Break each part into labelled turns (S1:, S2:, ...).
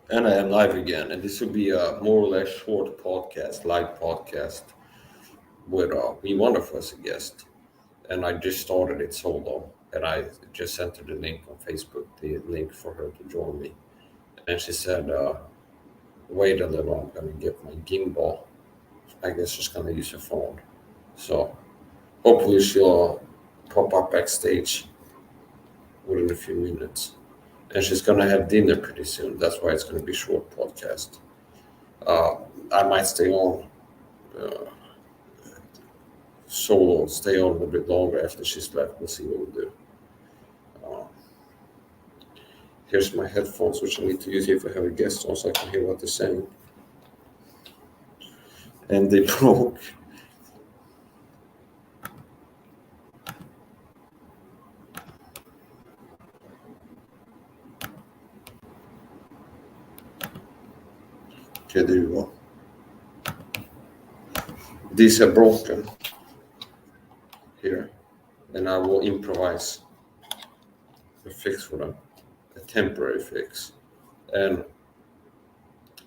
S1: And I am live again, and this will be a more or less short podcast, live podcast with me, one of us, a guest. And I just started it solo, and I just sent her the link on Facebook, the link for her to join me. And she said, "Wait a little, I'm gonna get my gimbal. I guess she's gonna use her phone. So hopefully she'll pop up backstage within a few minutes. And she's gonna have dinner pretty soon. That's why it's gonna be a short podcast. Uh, I might stay on uh, solo, stay on a bit longer after she's left. We'll see what we do. Uh, Here's my headphones, which I need to use if I have a guest on so I can hear what they're saying. And they broke. Okay, there you go. These are broken here, and I will improvise a fix for them, a temporary fix. And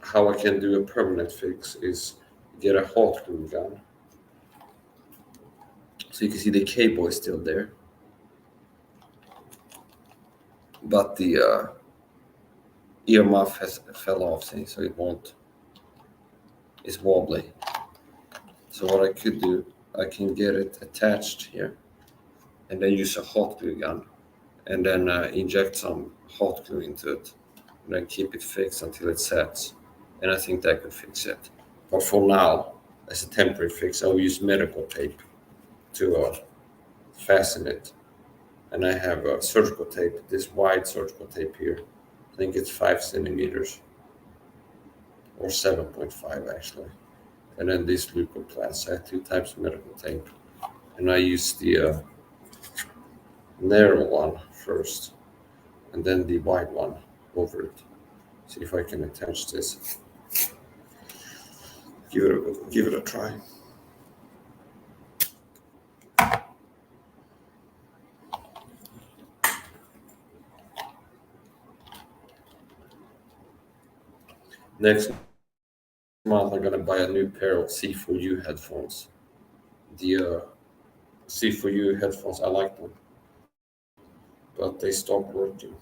S1: how I can do a permanent fix is get a hot glue gun. So you can see the cable is still there, but the earmuff has fell off, see, so it won't. It's wobbly. So what I could do, I can get it attached here, and then use a hot glue gun, and then inject some hot glue into it, and then keep it fixed until it sets. And I think that could fix it. But for now, as a temporary fix, I will use medical tape to fasten it. And I have surgical tape, this wide surgical tape here. I think it's 5 centimeters or 7.5 actually. And then this leukoplast. I have two types of medical tape. And I use the narrow one first, and then the wide one over it. See if I can attach this. Give it a try. Next month, I'm gonna buy a new pair of C4U headphones. The C4U headphones, I like them, but they stopped working.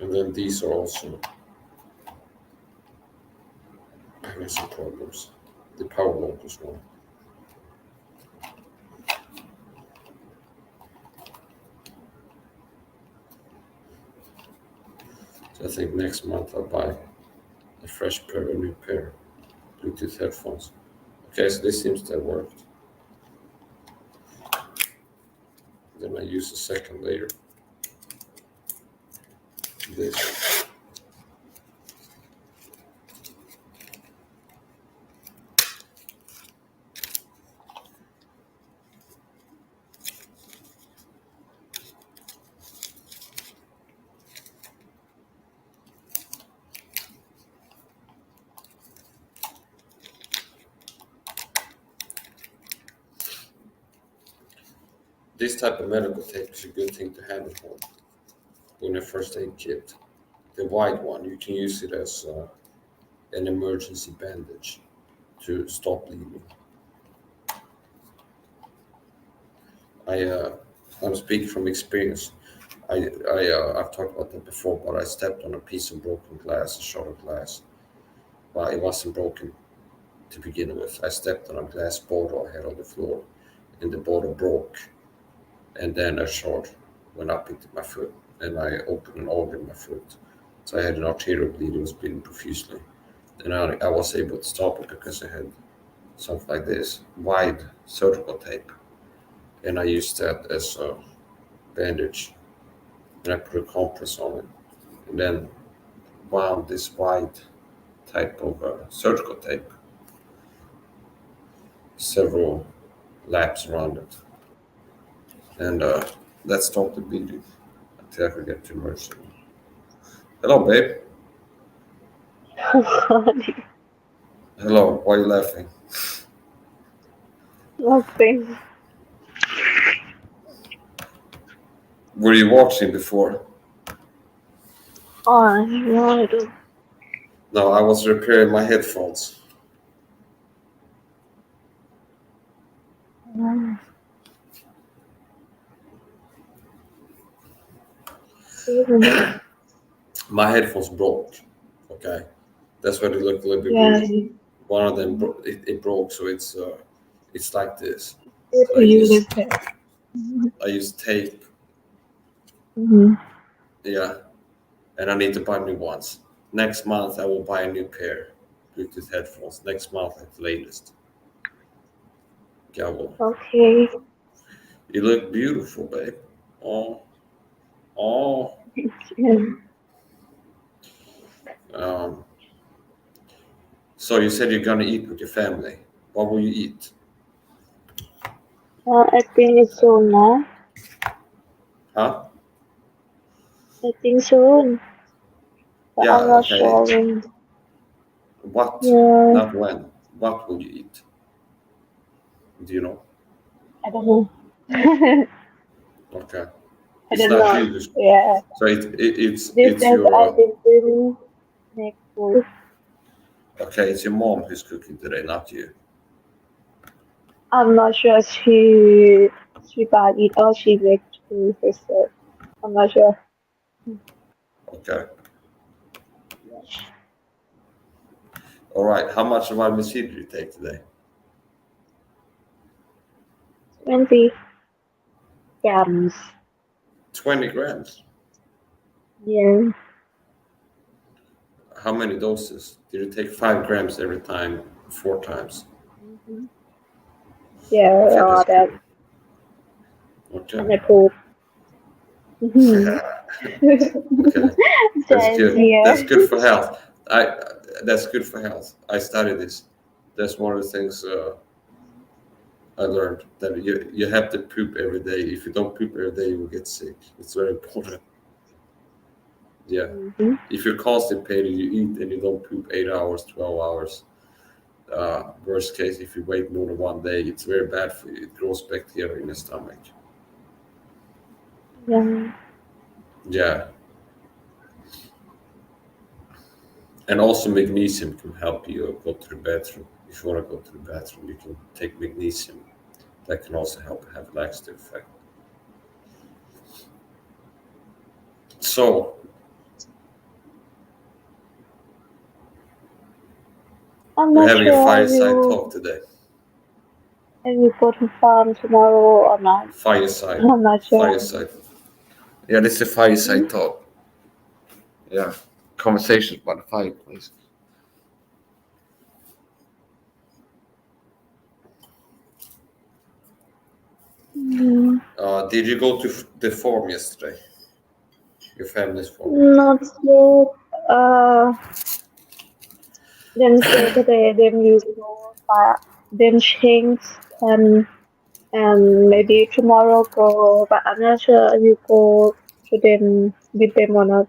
S1: And then these are also having some problems. The power locus one. So I think next month I'll buy a fresh pair, a new pair, Bluetooth headphones. Okay, so this seems to have worked. Then I use a second layer. This. This type of medical tape is a good thing to have at home in a first aid kit. The white one, you can use it as an emergency bandage to stop bleeding. I, uh, I'm speaking from experience. I've talked about that before, but I stepped on a piece of broken glass, a shard of glass. Well, it wasn't broken to begin with. I stepped on a glass bottle I had on the floor, and the bottle broke, and then a shard went up into my foot, and I opened an organ in my foot. So I had an arterial bleed, it was bleeding profusely. And I was able to stop it because I had something like this, wide surgical tape. And I used that as a bandage, and I put a compress on it, and then wound this wide type of surgical tape several laps around it, and that stopped the bleeding until I could get to emergency. Hello, babe.
S2: Funny.
S1: Hello. Why are you laughing?
S2: Nothing.
S1: Were you watching before?
S2: Oh, no, I don't.
S1: No, I was repairing my headphones.
S2: know. Isn't it?
S1: My headphones broke. Okay, that's why they look a little bit
S2: Yeah,
S1: weird. One of them it broke, so it's like this.
S2: good
S1: So
S2: for you, live there.
S1: I use tape,
S2: Mm-hmm.
S1: yeah, and I need to buy new ones. Next month I will buy a new pair Bluetooth headphones. Next month at the latest. Yeah, well,
S2: Okay.
S1: you look beautiful, babe. Oh, oh.
S2: Yeah.
S1: Um, so you said you're gonna eat with your family. What will you eat?
S2: I think it's soon now.
S1: Huh?
S2: I think soon, but I'm
S1: Yeah,
S2: not
S1: okay.
S2: sure when.
S1: What?
S2: Yeah,
S1: Not when. What will you eat? Do you know?
S2: I don't know.
S1: Okay.
S2: I
S1: It's
S2: don't
S1: not
S2: know.
S1: you.
S2: Yeah,
S1: So
S2: this
S1: it's
S2: time
S1: your
S2: I've been doing next food.
S1: okay. It's your mom who's cooking today, not you.
S2: I'm not sure she bought it or she baked to herself. I'm not sure.
S1: Okay. All right. How much vitamin C did you take today?
S2: 20 grams.
S1: 20 grams.
S2: Yeah.
S1: How many doses? Did you take 5 grams every time, 4 times?
S2: Hmm. Yeah,
S1: Okay,
S2: all
S1: that's
S2: that.
S1: good. Okay.
S2: And I poop. Mhm.
S1: Okay, that's
S2: Just
S1: good.
S2: yeah.
S1: That's good for health. I that's good for health. I studied this. That's one of the things I learned that you have to poop every day. If you don't poop every day, you will get sick. It's very important. Yeah.
S2: Hmm.
S1: If you're constipated, you eat and you don't poop 8 hours, 12 hours. Worst case, if you wait more than one day, it's very bad for you. It grows bacteria in your stomach.
S2: Yeah.
S1: Yeah. And also magnesium can help you go to the bathroom. If you want to go to the bathroom, you can take magnesium. That can also help have laxative effect. So
S2: I'm
S1: we're
S2: not
S1: having a
S2: sure
S1: fireside talk today.
S2: if you go to farm tomorrow or not.
S1: Fireside.
S2: I'm not sure.
S1: Fireside. Yeah, this is a fireside talk. Yeah. Conversations by the fireplace.
S2: Mm,
S1: Did you go to the farm yesterday? Your family's farm?
S2: not yet. Then Saturday, then you go, then change and maybe tomorrow go, but I'm not sure you go to them with them or not.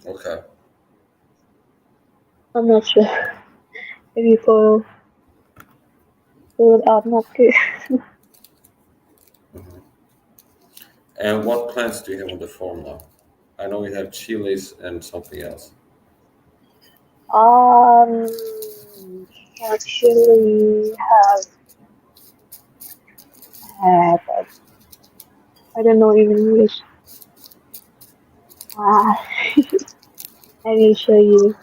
S1: Okay.
S2: I'm not sure if you go good or not good.
S1: Mhm. And what plants do you have on the farm now? I know you have chilies and something else.
S2: Actually have I don't know in English. Ah, I will show you.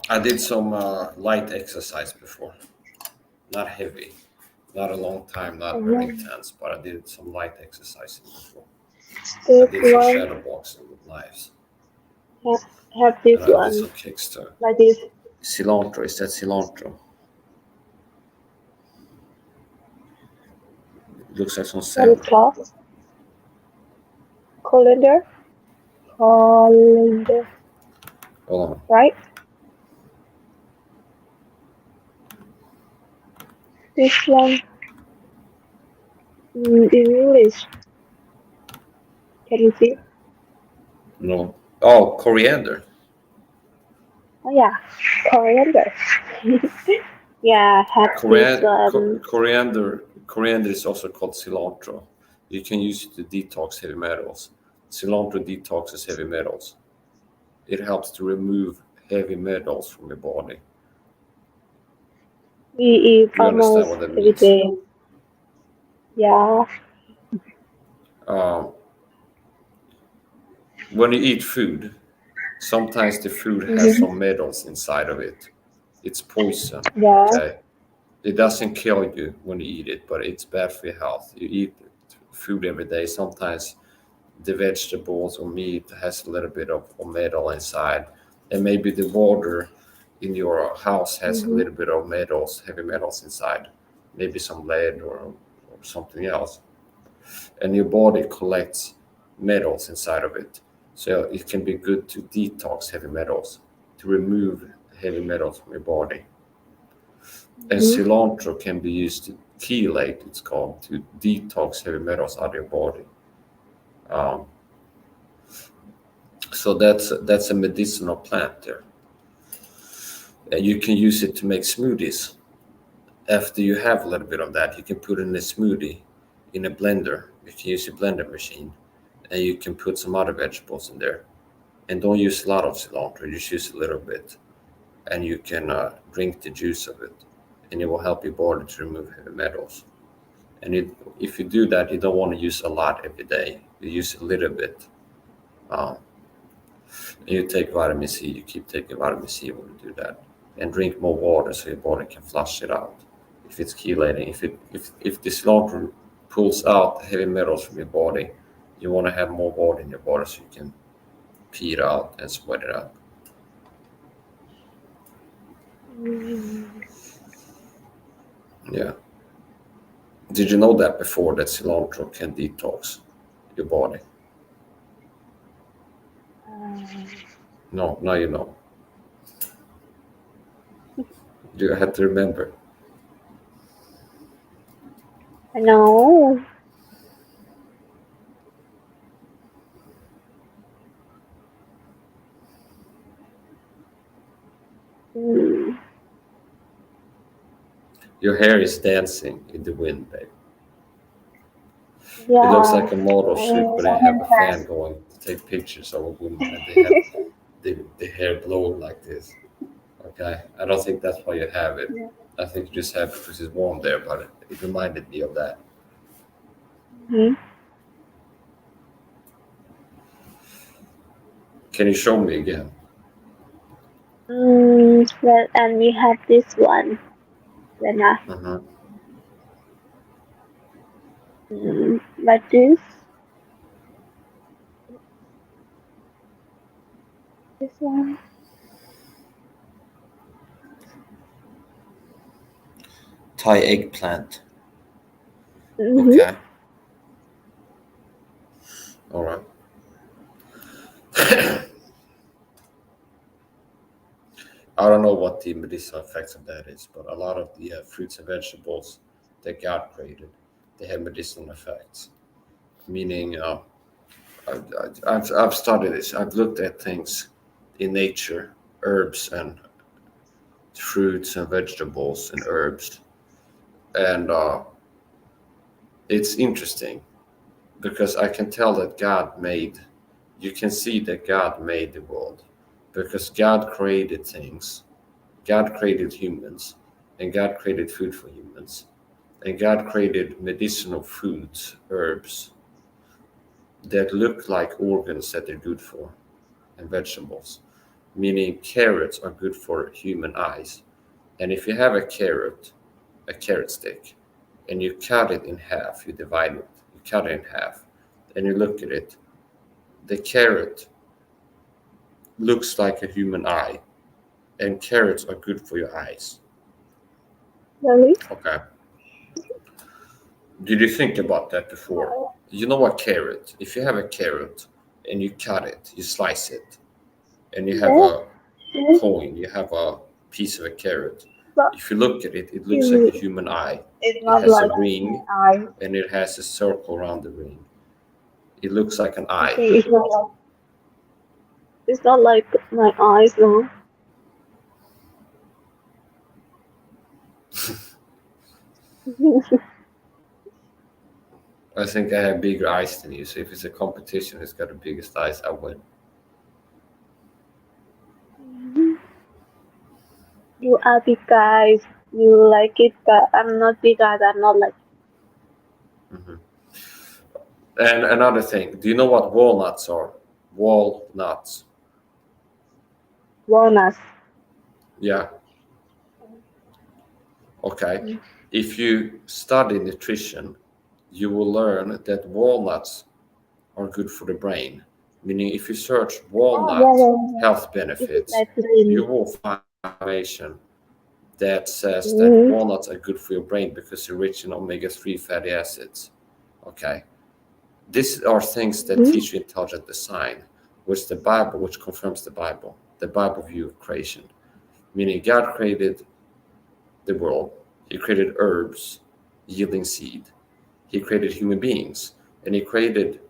S1: I did some light exercise before. Not heavy, not a long time, not very
S2: Uh-huh.
S1: intense, but I did some light exercising before. I
S2: This
S1: did some
S2: one
S1: shadow boxing with knives,
S2: have
S1: and
S2: this
S1: I did
S2: one
S1: some kicks too.
S2: like this.
S1: Cilantro, is that cilantro? It looks like some
S2: What is
S1: salad.
S2: called? Colander? Colander,
S1: Hold on.
S2: right? This one in English. Can you see?
S1: No. Oh, coriander.
S2: Oh yeah, coriander. Yeah, I have this
S1: Coriander is also called cilantro. You can use it to detox heavy metals. Cilantro detoxes heavy metals. It helps to remove heavy metals from your body.
S2: we eat
S1: You understand
S2: almost
S1: what that
S2: every
S1: means?
S2: day. Yeah.
S1: Um, when you eat food, sometimes the food has
S2: Mm-hmm.
S1: some metals inside of it. It's poison,
S2: Yeah.
S1: okay? It doesn't kill you when you eat it, but it's bad for your health. You eat food every day. Sometimes the vegetables or meat has a little bit of metal inside, and maybe the water in your house has a
S2: Mm-hmm.
S1: little bit of metals, heavy metals inside, maybe some lead or something else, and your body collects metals inside of it. So it can be good to detox heavy metals, to remove heavy metals from your body. And
S2: Mm-hmm.
S1: cilantro can be used to chelate, it's called, to detox heavy metals out of your body. Um, so that's a medicinal plant there. And you can use it to make smoothies. After you have a little bit of that, you can put it in a smoothie in a blender. You can use a blender machine, and you can put some other vegetables in there. And don't use a lot of cilantro, just use a little bit, and you can drink the juice of it, and it will help your body to remove heavy metals. And if you do that, you don't want to use a lot every day. You use a little bit. Um, and you take vitamin C. You keep taking vitamin C when you do that, and drink more water so your body can flush it out. If it's chelating, if the cilantro pulls out heavy metals from your body, you want to have more water in your body so you can pee it out and sweat it out.
S2: Mm,
S1: Yeah. Did you know that before that cilantro can detox your body?
S2: uh,
S1: No, now you know. You have to remember.
S2: no. Mm,
S1: Your hair is dancing in the wind, babe. It looks
S2: yeah.
S1: like a model shoot, but they have a fan going to take pictures of a woman, and they have the hair blowing like this. Okay, I don't think that's why you have it. I think you just have it because it's warm there, but it reminded me of that.
S2: Mhm.
S1: Can you show me again?
S2: Well, and we have this one. Then,
S1: Uh-huh.
S2: but this one.
S1: Thai eggplant.
S2: Mm-hmm.
S1: Okay, all right. I don't know what the medicinal effects of that is, but a lot of the fruits and vegetables that God created, they have medicinal effects. Meaning, I've studied this. I've looked at things in nature, herbs and fruits and vegetables and herbs, and it's interesting because I can tell that God made. You can see that God made the world because God created things. God created humans, and God created food for humans, and God created medicinal foods, herbs that look like organs that they're good for, and vegetables. Meaning carrots are good for human eyes. And if you have a carrot stick, and you cut it in half, you divide it, you cut it in half, and you look at it, the carrot looks like a human eye, and carrots are good for your eyes.
S2: Really?
S1: Okay. Did you think about that before? You know what carrot? If you have a carrot and you cut it, you slice it, and you have
S2: Yes.
S1: a
S2: Yes.
S1: coin, you have a piece of a carrot.
S2: But
S1: If you look at it, it looks like a
S2: it-
S1: human eye.
S2: it's
S1: It
S2: not
S1: has a
S2: like
S1: ring
S2: my eye.
S1: and it has a circle around the ring. It looks like an eye.
S2: Okay, it's not like my eyes, no.
S1: I think I have bigger eyes than you, so if it's a competition, who's got the biggest eyes, I win.
S2: You are big guys. You like it, but I'm not big guys. I'm not like
S1: Hmm. And another thing, do you know what walnuts are? Walnuts.
S2: walnuts.
S1: Yeah. Okay. If you study nutrition, you will learn that walnuts are good for the brain. Meaning, if you search
S2: Oh,
S1: walnut
S2: yeah.
S1: health
S2: This is
S1: benefits,
S2: like
S1: you
S2: really.
S1: will find information that says that
S2: Mm-hmm.
S1: walnuts are good for your brain because they're rich in omega-3 fatty acids. Okay. These are things that
S2: Mm-hmm.
S1: teach you intelligent design, which confirms the Bible view of creation. Meaning, God created the world, He created herbs yielding seed, He created human beings, and He created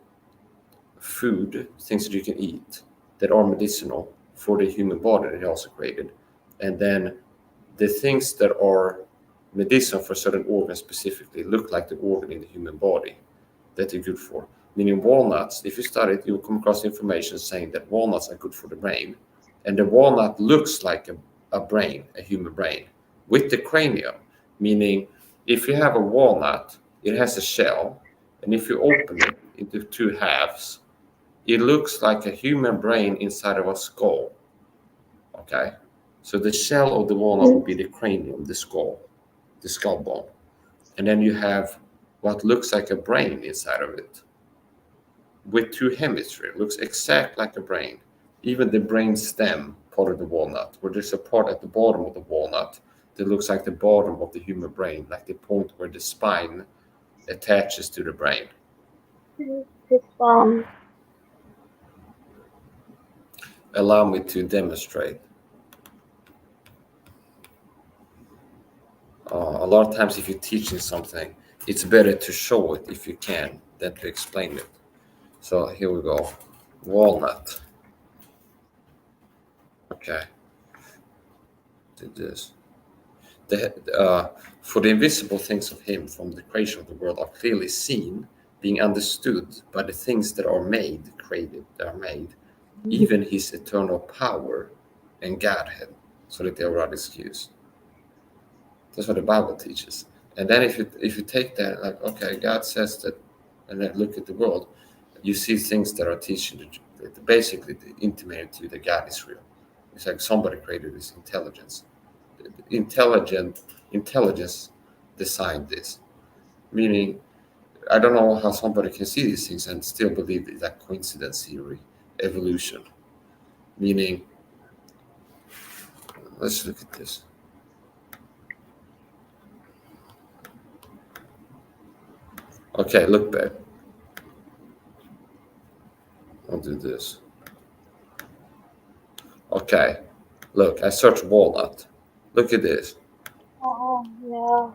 S1: food, things that you can eat that are medicinal for the human body that He also created. And then the things that are medicinal for certain organs specifically look like the organ in the human body that they're good for. Meaning walnuts, if you study it, you will come across information saying that walnuts are good for the brain. And the walnut looks like a brain, a human brain, with the cranium. Meaning, if you have a walnut, it has a shell, and if you open it into two halves, it looks like a human brain inside of a skull. Okay? So the shell of the walnut will be the cranium, the skull bone. And then you have what looks like a brain inside of it with two hemispheres. It looks exact like a brain. Even the brain stem part of the walnut, where there's a part at the bottom of the walnut that looks like the bottom of the human brain, like the point where the spine attaches to the brain.
S2: It's
S1: Allow me to demonstrate. A lot of times, if you're teaching something, it's better to show it if you can than to explain it. So here we go. Walnut. Okay. Did this. For the invisible things of Him from the creation of the world are clearly seen, being understood by the things that are made, created, that are made, even His eternal power and Godhead, so that they are without excuse. That's what the Bible teaches. And then if you take that, like, okay, God says that, and then look at the world, you see things that are teaching, basically intimating to you that God is real. It's like somebody created this intelligence. Intelligence designed this. Meaning, I don't know how somebody can see these things and still believe it's like coincidence theory, evolution. Meaning, let's look at this. Okay, look back. I'll do this. Okay, look, I searched walnut. Look at this.
S2: Oh, yeah.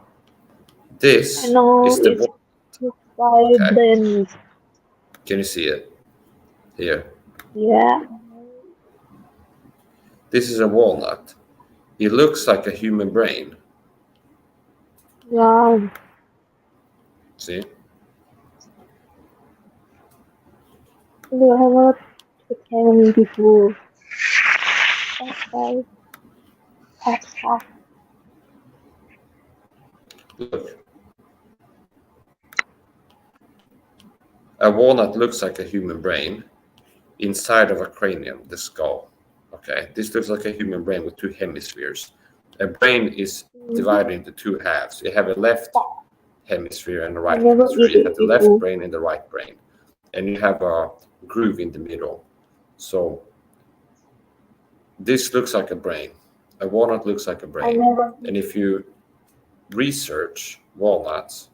S1: This
S2: I know
S1: is the
S2: it's
S1: walnut. Okay,
S2: vibrant.
S1: can you see it? Here.
S2: Yeah.
S1: This is a walnut. It looks like a human brain.
S2: Yeah.
S1: See?
S2: You have not tell me before. Okay. That's
S1: Look. A walnut looks like a human brain inside of a cranium, the skull. Okay, this looks like a human brain with two hemispheres. A brain is divided into two halves. You have a left hemisphere and a right
S2: never
S1: hemisphere.
S2: eat
S1: You
S2: it
S1: have the left
S2: before.
S1: brain and the right brain, and you have a groove in the middle. So this looks like a brain. A walnut looks like a
S2: I
S1: brain.
S2: never.
S1: And if you research walnuts,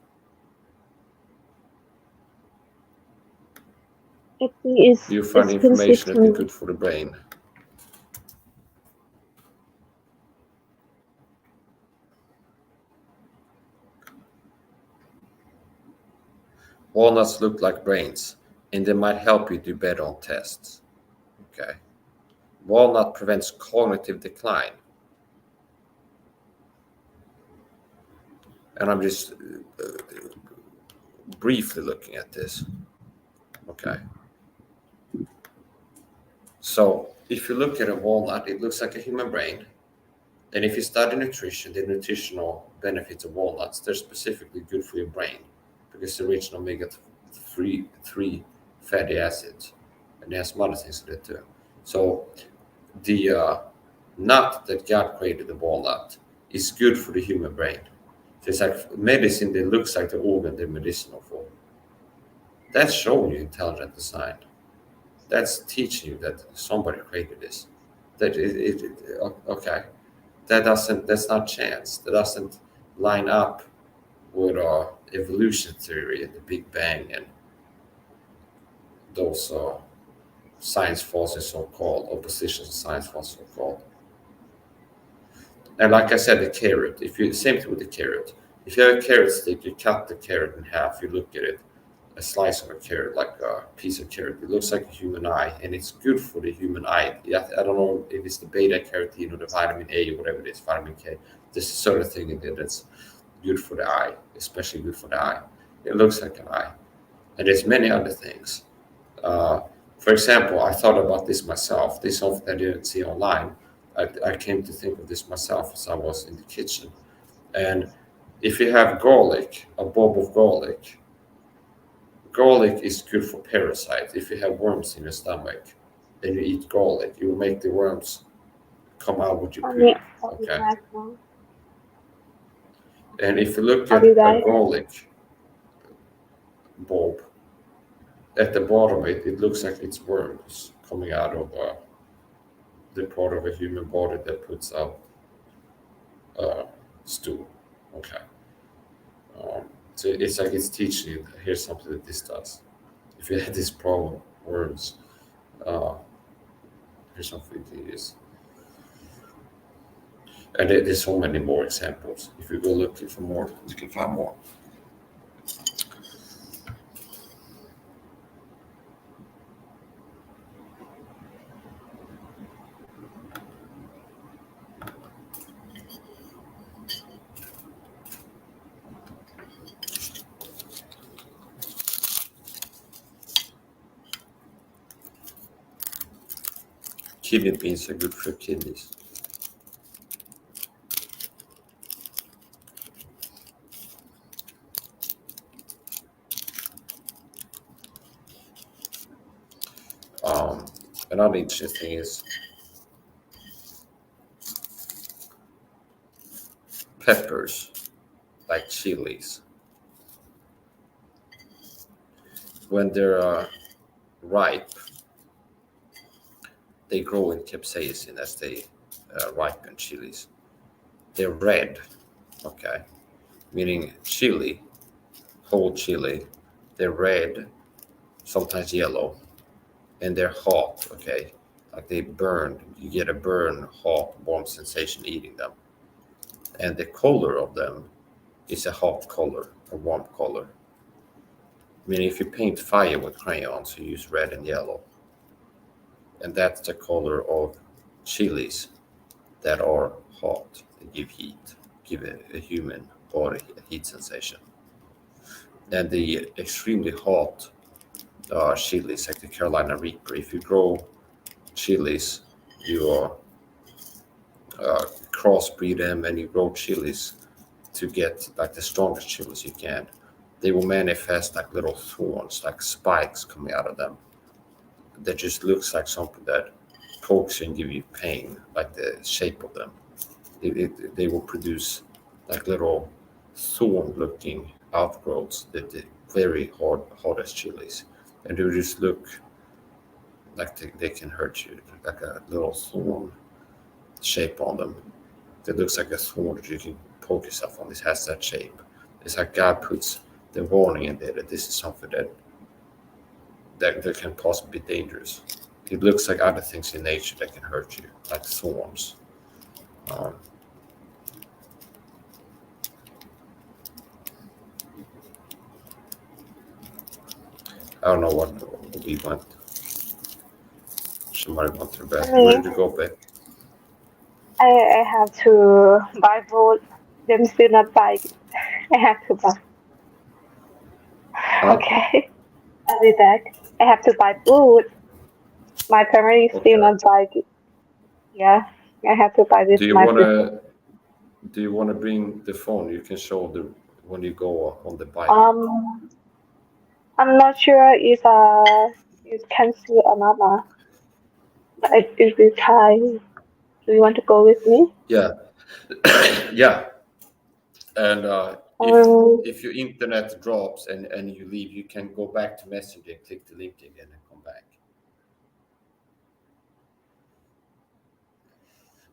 S2: Actually,
S1: you find
S2: it's
S1: information that is
S2: consistent.
S1: good for the brain. Walnuts look like brains, and they might help you do better on tests. Okay. Walnut prevents cognitive decline. And I'm just briefly looking at this. Okay. So if you look at a walnut, it looks like a human brain. And if you study nutrition, the nutritional benefits of walnuts, they're specifically good for your brain because they're rich in omega-3 fatty acids. And they have some other things in it too. So the nut that God created, the walnut, is good for the human brain. So it's like medicine that looks like the organ they're medicinal for. That's showing you intelligent design. That's teaching you that somebody created this. Okay. That's not chance. That doesn't line up with our evolution theory and the Big Bang and those science forces so-called, opposition to science forces so-called. And like I said, the carrot, same thing with the carrot. If you have a carrot stick, you cut the carrot in half, you look at it, a slice of a carrot, like a piece of carrot. It looks like a human eye, and it's good for the human eye. I don't know if it's the beta carotene or the vitamin A or whatever it is, vitamin K. There's a certain thing in there that's good for the eye, especially good for the eye. It looks like an eye. And there's many other things. For example, I thought about this myself. This is something I didn't see online. I came to think of this myself as I was in the kitchen. And if you have garlic, a bulb of garlic is good for parasites. If you have worms in your stomach and you eat garlic, it will make the worms come out with your
S2: On
S1: poop.
S2: the on the
S1: Okay.
S2: background.
S1: And if you look
S2: Are
S1: at
S2: you
S1: a
S2: guys?
S1: garlic bulb, at the bottom of it, it looks like it's worms coming out of the part of a human body that puts out stool. Okay. So it's like it's teaching you here's something that this does. If you had this problem, worms, uh, here's something to use. And there's so many more examples. If you go looking for more, you can find more. Kidney beans are good for kidneys. Um, Another interesting thing is peppers, like chilies. When they're ripe, they grow in capsaicin as they ripen chilies. They're red, okay, meaning chili, whole chili. They're red, sometimes yellow, and they're hot, okay, like they burn. You get a burn, hot, warm sensation eating them, and the color of them is a hot color, a warm color. Meaning, if you paint fire with crayons, you use red and yellow, and that's the color of chilies that are hot. They give heat, give a human body a heat sensation. And the extremely hot chilies, like the Carolina Reaper, if you grow chilies, you crossbreed them and you grow chilies to get like the strongest chilies you can. They will manifest like little thorns, like spikes coming out of them. That just looks like something that pokes you and give you pain, like the shape of them. They will produce like little thorn-looking outgrowths that the very hardest chilies, and they just look like they can hurt you, like a little thorn shape on them. It looks like a sword that you can poke yourself on. This has that shape. It's like God puts the warning in there that this is something that can possibly be dangerous. It looks like other things in nature that can hurt you, like thorns. Um, I don't know what we went. Somebody went to bed. Where did you go, babe?
S2: I have to buy both. Them still not buy. I have to buy.
S1: Huh?
S2: Okay, I'll be back. I have to buy food. My family still
S1: Okay.
S2: not buy it. Yeah, I have to buy with
S1: Do you
S2: my sister.
S1: wanna do you wanna bring the phone? You can show the when you go on the bike.
S2: I'm not sure if it cancel or not. But it will try. Do you want to go with me?
S1: Yeah, yeah. And
S2: Um,
S1: if your internet drops and you leave, you can go back to Messenger, click the link again, and come back.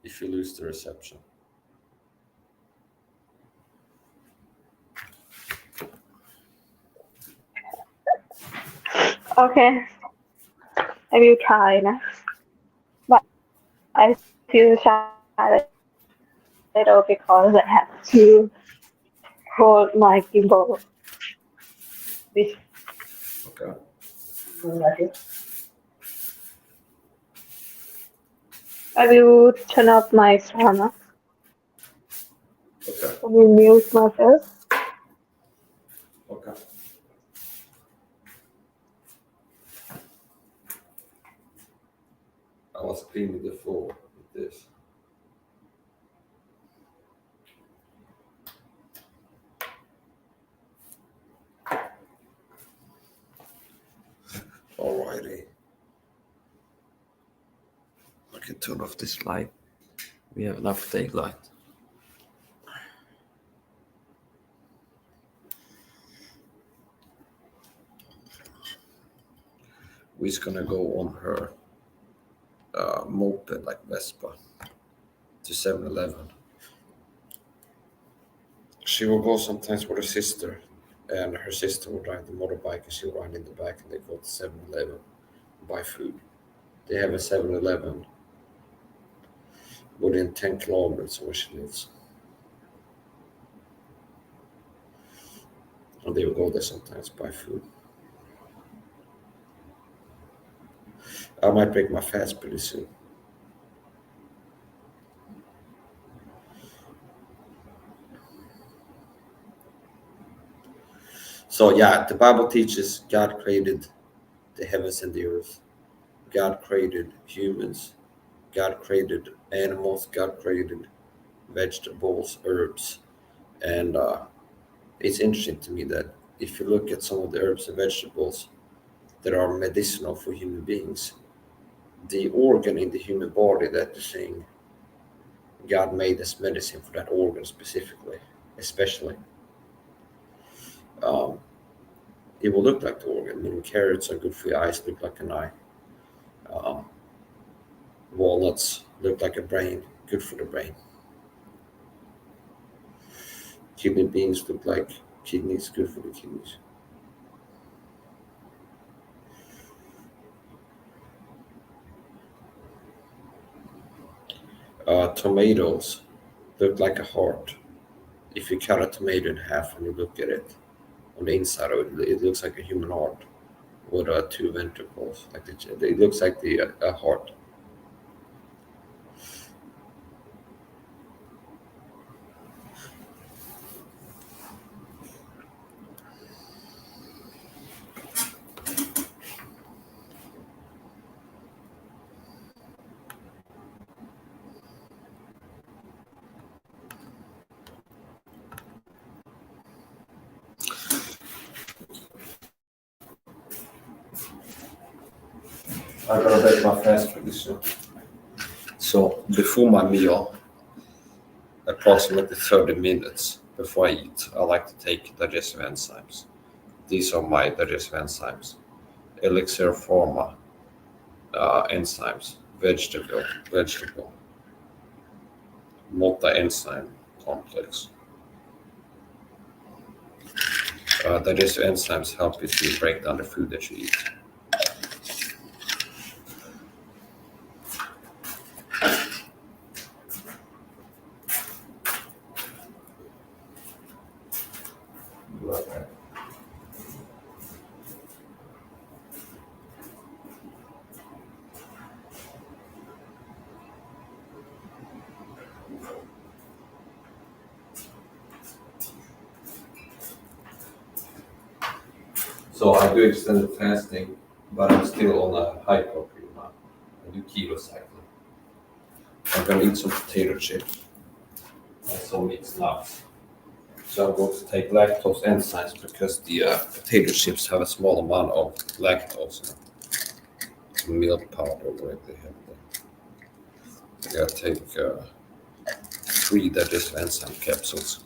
S1: If you lose the reception.
S2: okay, I will try now. But I feel shy little because I have to hold my gimbal. Which
S1: Okay.
S2: I will turn off my camera.
S1: Okay.
S2: I will mute myself.
S1: Okay. I was cleaning the floor with this. Alrighty. I can turn off this light. We have enough daylight. We're just gonna go on her moped like Vespa to 7-Eleven. She will go sometimes with her sister, and her sister will ride the motorbike and she'll ride in the back and they go to 7-Eleven, buy food. They have a 7-Eleven within 10 kilometers of where she lives. And they will go there sometimes, buy food. I might break my fast pretty soon. So yeah, the Bible teaches God created the heavens and the earth. God created humans. God created animals. God created vegetables, herbs, and it's interesting to me that if you look at some of the herbs and vegetables that are medicinal for human beings, the organ in the human body that the thing God made as medicine for that organ specifically, especially, um, it will look like the organ. Meaning carrots are good for your eyes, look like an eye. Um, Walnuts look like a brain, good for the brain. Kidney beans look like kidneys, good for the kidneys. Tomatoes look like a heart. If you cut a tomato in half and you look at it on the inside of it, it looks like a human heart with two ventricles. It looks like the a heart. I gotta break my fast pretty soon. So before my meal, approximately 30 minutes before I eat, I like to take digestive enzymes. These are my digestive enzymes. Elixir Pharma enzymes, vegetable. multi-enzyme complex. Digestive enzymes help you to break down the food that you eat. So I do extended fasting, but I'm still on a high protein amount. I do keto cycling. I'm gonna eat some potato chips and some mixed nuts. So I'm going to take lactose enzymes because the potato chips have a small amount of lactose in it. Some milk powder, whatever they have there. I gotta take 3 digestive enzyme capsules.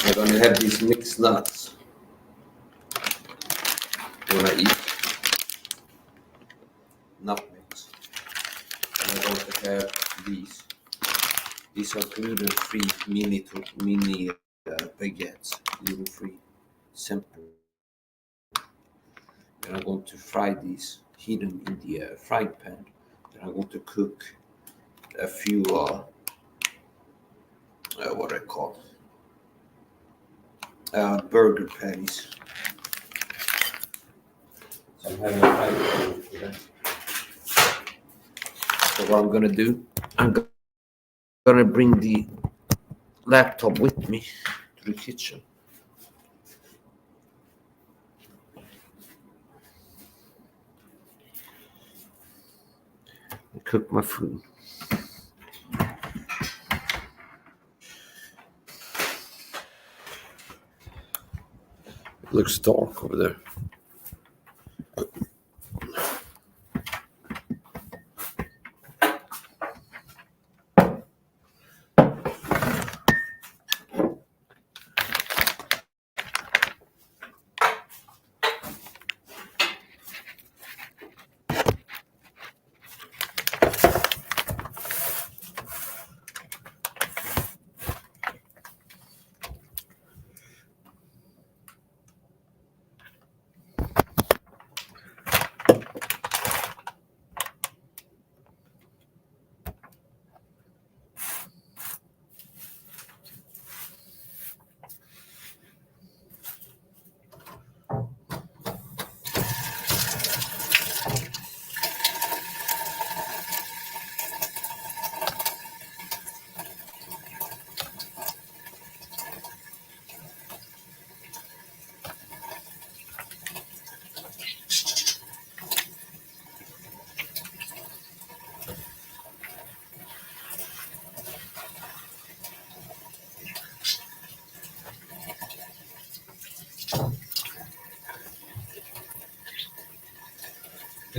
S1: I'm gonna have these mixed nuts when I eat nut mix. And I'm going to have these. These are gluten-free mini baguettes, gluten-free, simple. And I'm going to fry these, heat them in the frying pan. And I'm going to cook a few, what I call burger patties. So I'm having a frying pan for that. So what I'm gonna do, I'm gonna bring the laptop with me to the kitchen. And cook my food. It looks dark over there.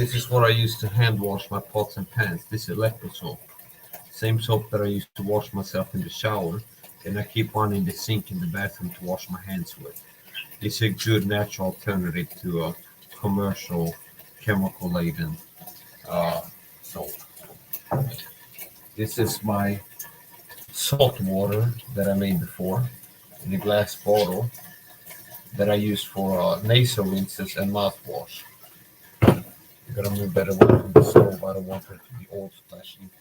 S3: This is what I use to hand wash my pots and pans. This is Electro soap. Same soap that I use to wash myself in the shower. And I keep one in the sink in the bathroom to wash my hands with. It's a good natural alternative to a commercial chemical laden soap. This is my salt water that I made before in a glass bottle that I use for nasal rinses and mouthwash. I'm gonna move that away from the stove. I don't want it to be old splash into.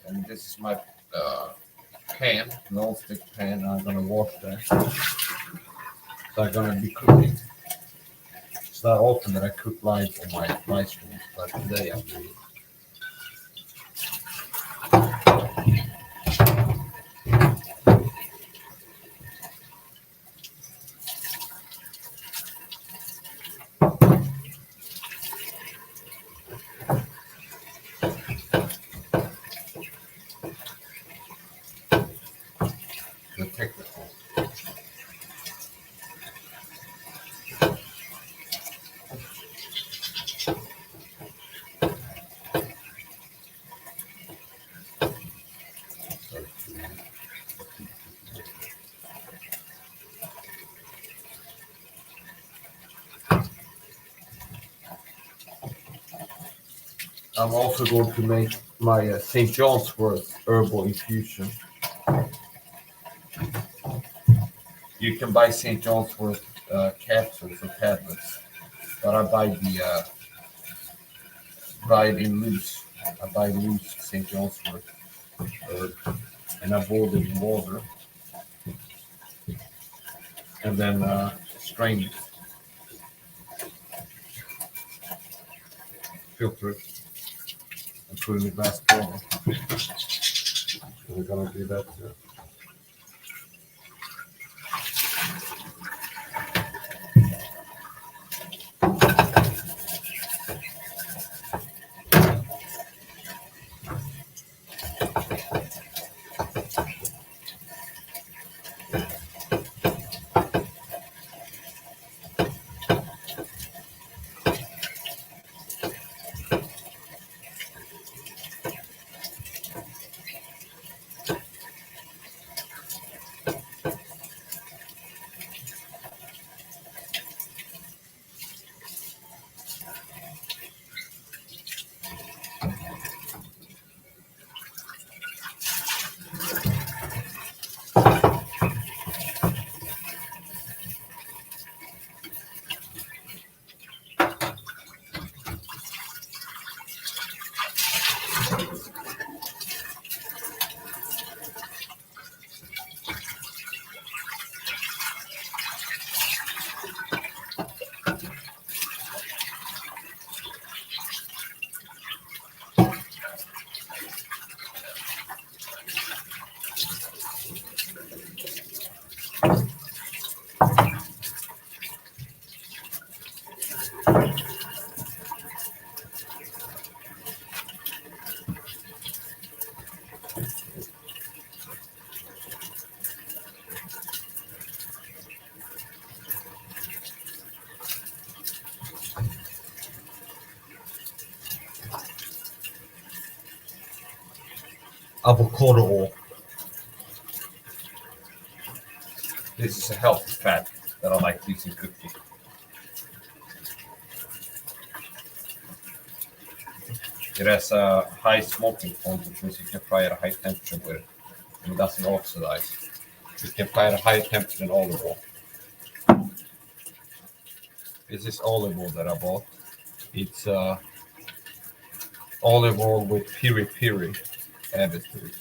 S3: And this is my pan, non-stick pan. I'm gonna wash that. So I'm gonna be cooking. It's not often that I cook live on my live streams, but today I'm doing it. The technical. I'm also going to make my St. John's Wort herbal infusion. You can buy St. John's Wort capsules or tablets, but I buy it in loose. I buy loose St. John's Wort herb, and I boil it in water, and then strain it, filter it, and put it in a glass bottle. We're gonna do that too. Avocado oil. This is a healthy fat that I like to use in cooking. It has a high smoking point, which means you can fry at a high temperature with it, and it doesn't oxidize. You can fry at a higher temperature than olive oil. This is olive oil that I bought. It's olive oil with piri piri added to it.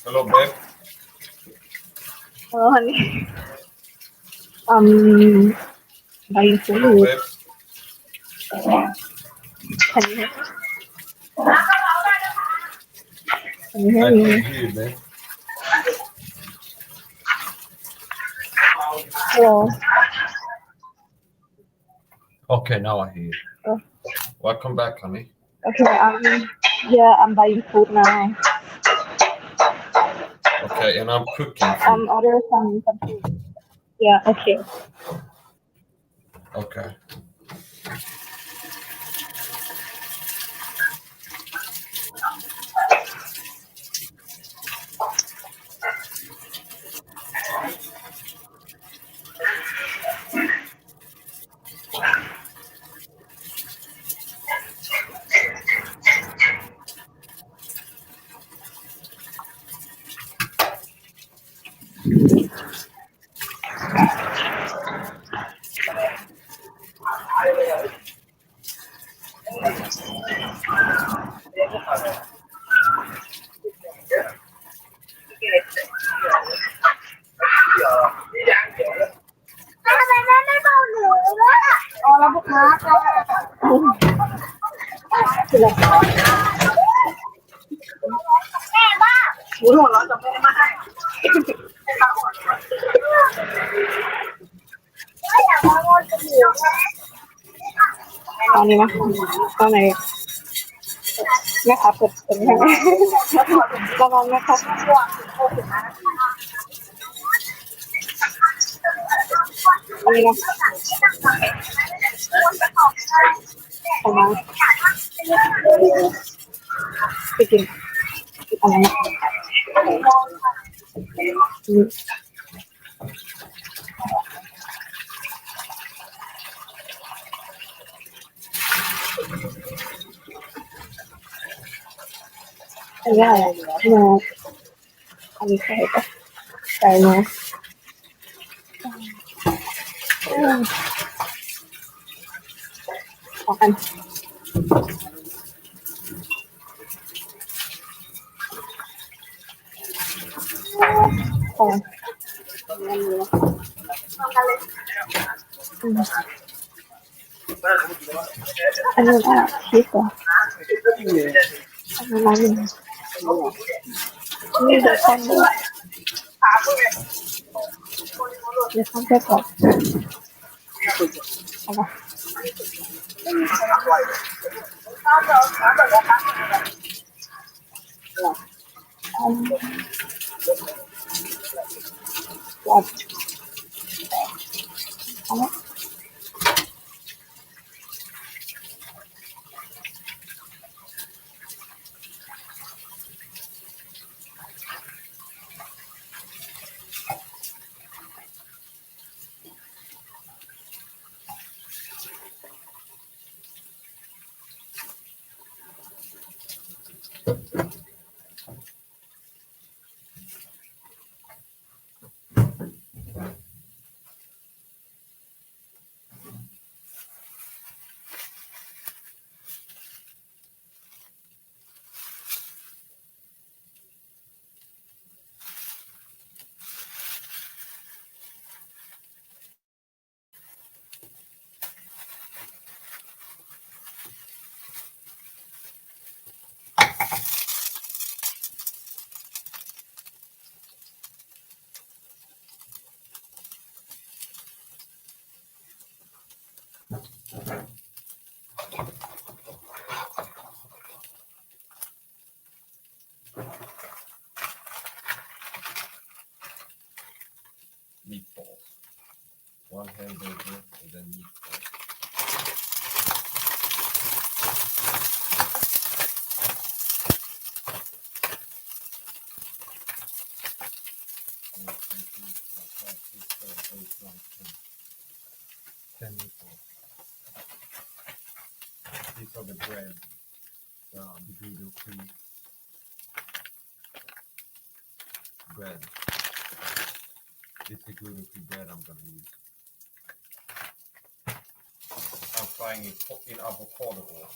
S3: Hello, babe.
S2: Oh, honey. Buying
S3: Hello,
S2: food.
S3: babe.
S2: Can you hear? Can you
S3: I
S2: hear
S3: can
S2: me?
S3: hear you, babe.
S2: Hello.
S3: Okay, now I hear you.
S2: Oh.
S3: Welcome back, honey.
S2: Okay. Yeah, I'm buying food now.
S3: Okay, and I'm cooking food.
S2: Order some food. Yeah. Okay.
S3: Okay.
S2: Tao đi mà. Con này nghe khá cực tính này. Con nghe khá. Con đi nào. Con nào. Bikin. Kita mana? Dạ, mà anh phải cái này. Ăn. Còn anh đã biết rồi. Anh nói gì? Như được con nữa. Được con phép rồi.
S3: Meatballs. One hamburger and then meatballs. Ten meatballs. These are the bread, the gluten-free bread. This is the gluten-free bread I'm gonna use. I'm frying it in avocado oil.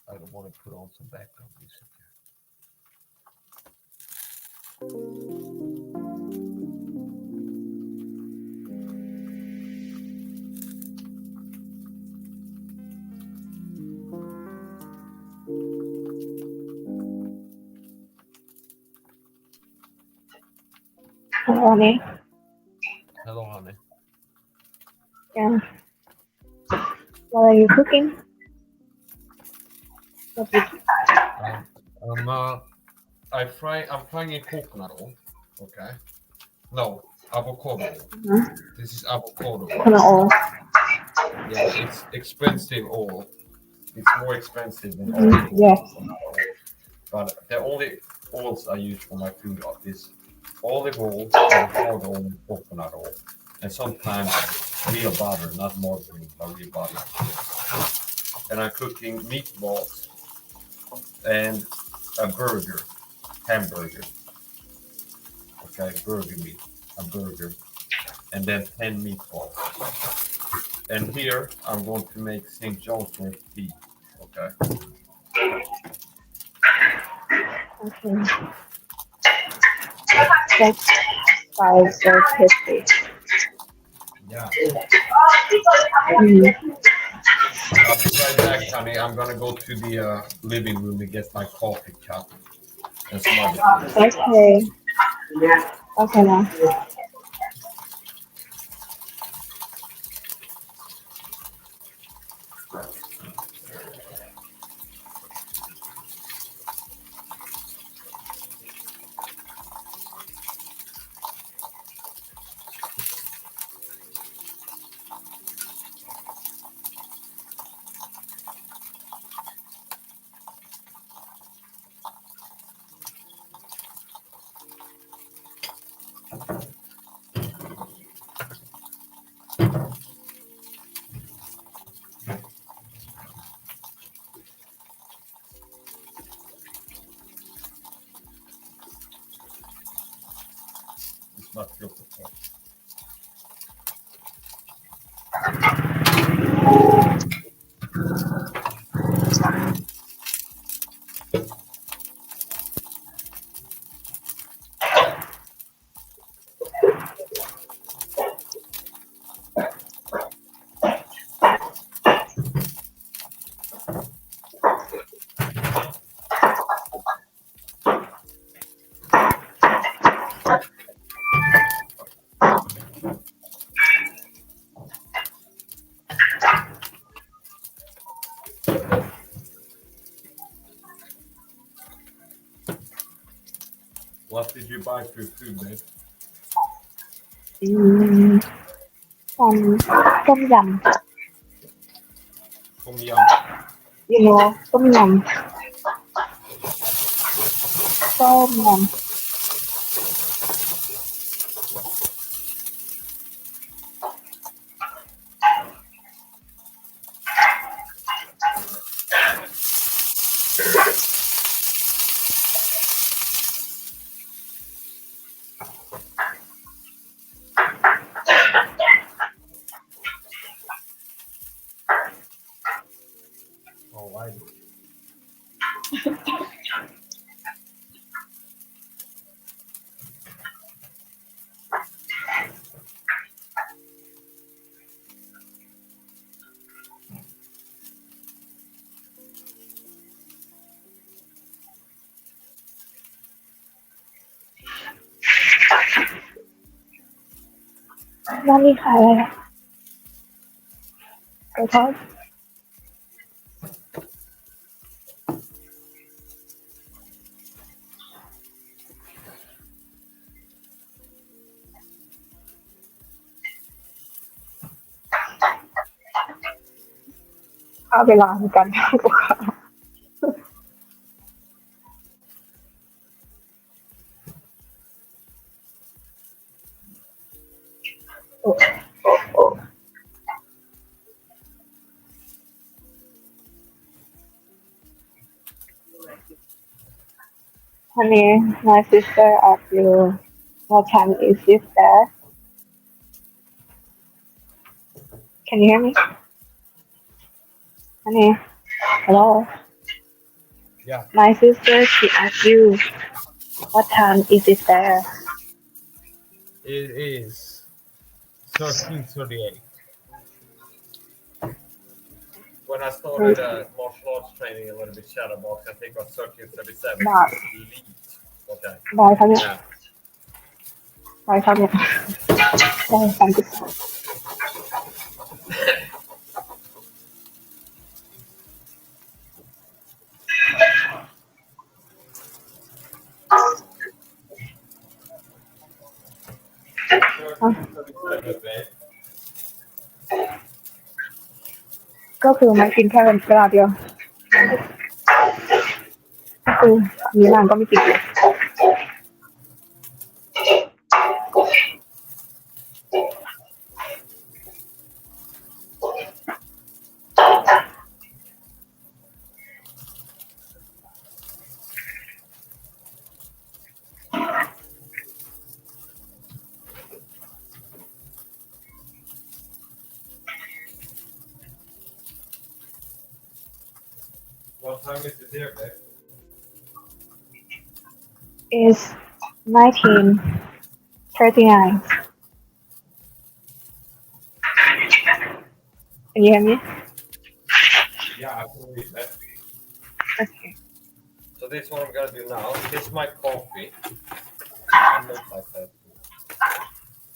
S3: I don't want to put on some background music here.
S2: Honey.
S3: Hello, honey.
S2: Yeah. What are you cooking? What did you...
S3: I'm frying a coconut oil. Okay. No, avocado oil.
S2: Mhm.
S3: This is avocado oil.
S2: Coconut oil.
S3: Yeah, it's expensive oil. It's more expensive than
S2: Mhm,
S3: olive oil.
S2: yes.
S3: But the only oils I use for my food are this olive oil, avocado oil, and coconut oil. And sometimes real butter, not margarine, but real butter. And I'm cooking meatballs and a burger, hamburger. Okay, burger meat, a burger, and then 10 meatballs. And here I'm going to make St. John's roast beef. Okay.
S2: Okay. That's 5 or 50.
S3: Yeah.
S2: Mm.
S3: I'll be right back, honey. I'm gonna go to the living room and get my coffee cup and some other things.
S2: Okay. Okay now.
S3: It's not filter coffee. What did you buy for food, babe?
S2: Tom yum.
S3: Tom yum.
S2: You know, tom yum. Tom yum.
S3: Oh, I do.
S2: Nó đi khai đây. Cái thôi.เอาไปล้างกันกูค่ะ โอ้โอ้โอ้ Honey, my sister asked you what time is it there? Can you hear me? Honey, hello?
S3: Yeah,
S2: My sister, she asked you, what time is it there?
S3: it is 13:38. When I started martial arts training a little bit shadowbox, I think it was 13:37.
S2: Bye.
S3: Elite. Okay.
S2: บอยครับเนี่ย
S3: Yeah.
S2: บอยครับเนี่ยได้30ก็คือมันกินแค่เวลาเดียวก็คือมีนานก็ไม่กินเลย
S3: What time is it there, babe?
S2: is 19:39. Can you hear me?
S3: Yeah, I can read that.
S2: Okay.
S3: So this is what I'm gonna do now. This is my coffee. I look like that.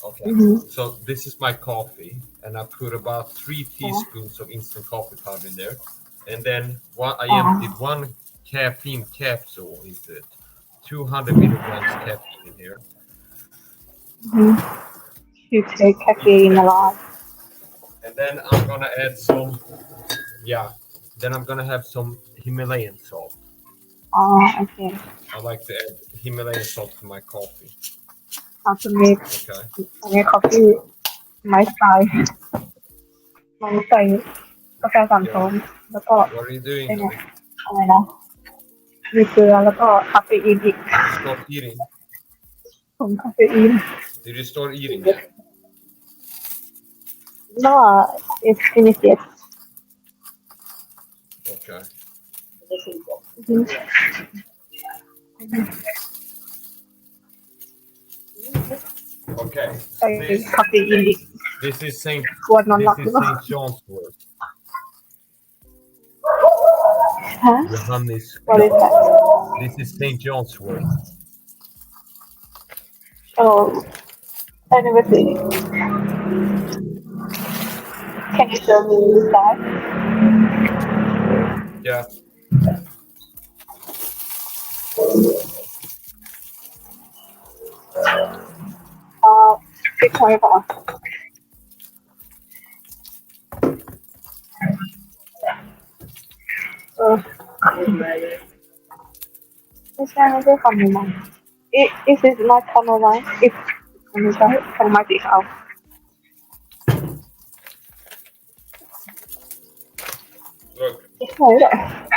S3: Okay.
S2: Mhm.
S3: So this is my coffee, and I put about 3 teaspoons of instant coffee powder in there, and then I emptied 1 caffeine capsule into it. 200 milligrams caffeine in here.
S2: You take caffeine a lot.
S3: And then I'm gonna add some, then I'm gonna have some Himalayan salt.
S2: Oh, okay.
S3: I like to add Himalayan salt to my coffee.
S2: How to make coffee ไม่ใส่มันใส่กาแฟ3 ช้อนแล้วก็
S3: What are you doing,
S2: ไอ้เนี่ย
S3: honey?
S2: อะไรนะมีเกลือแล้วก็คาเฟอีนอีก
S3: Stop eating.
S2: ผงคาเฟอีน
S3: Did you start eating yet?
S2: No, it's finished yet.
S3: Okay. Okay.
S2: ใส่คาเฟอีนอีก
S3: This is Saint
S2: ขวดนอนหลับ
S3: this
S2: หรื
S3: is
S2: อเปล่า
S3: Saint John's wort.
S2: ฮะ
S3: Johannes.
S2: What is that?
S3: This is Saint John's wort.
S2: Oh, I never seen it. Can you show me that?
S3: Yeah.
S2: Big point about. This one is a common one. It is not common one. It's from my house.
S3: Look.
S2: It's right.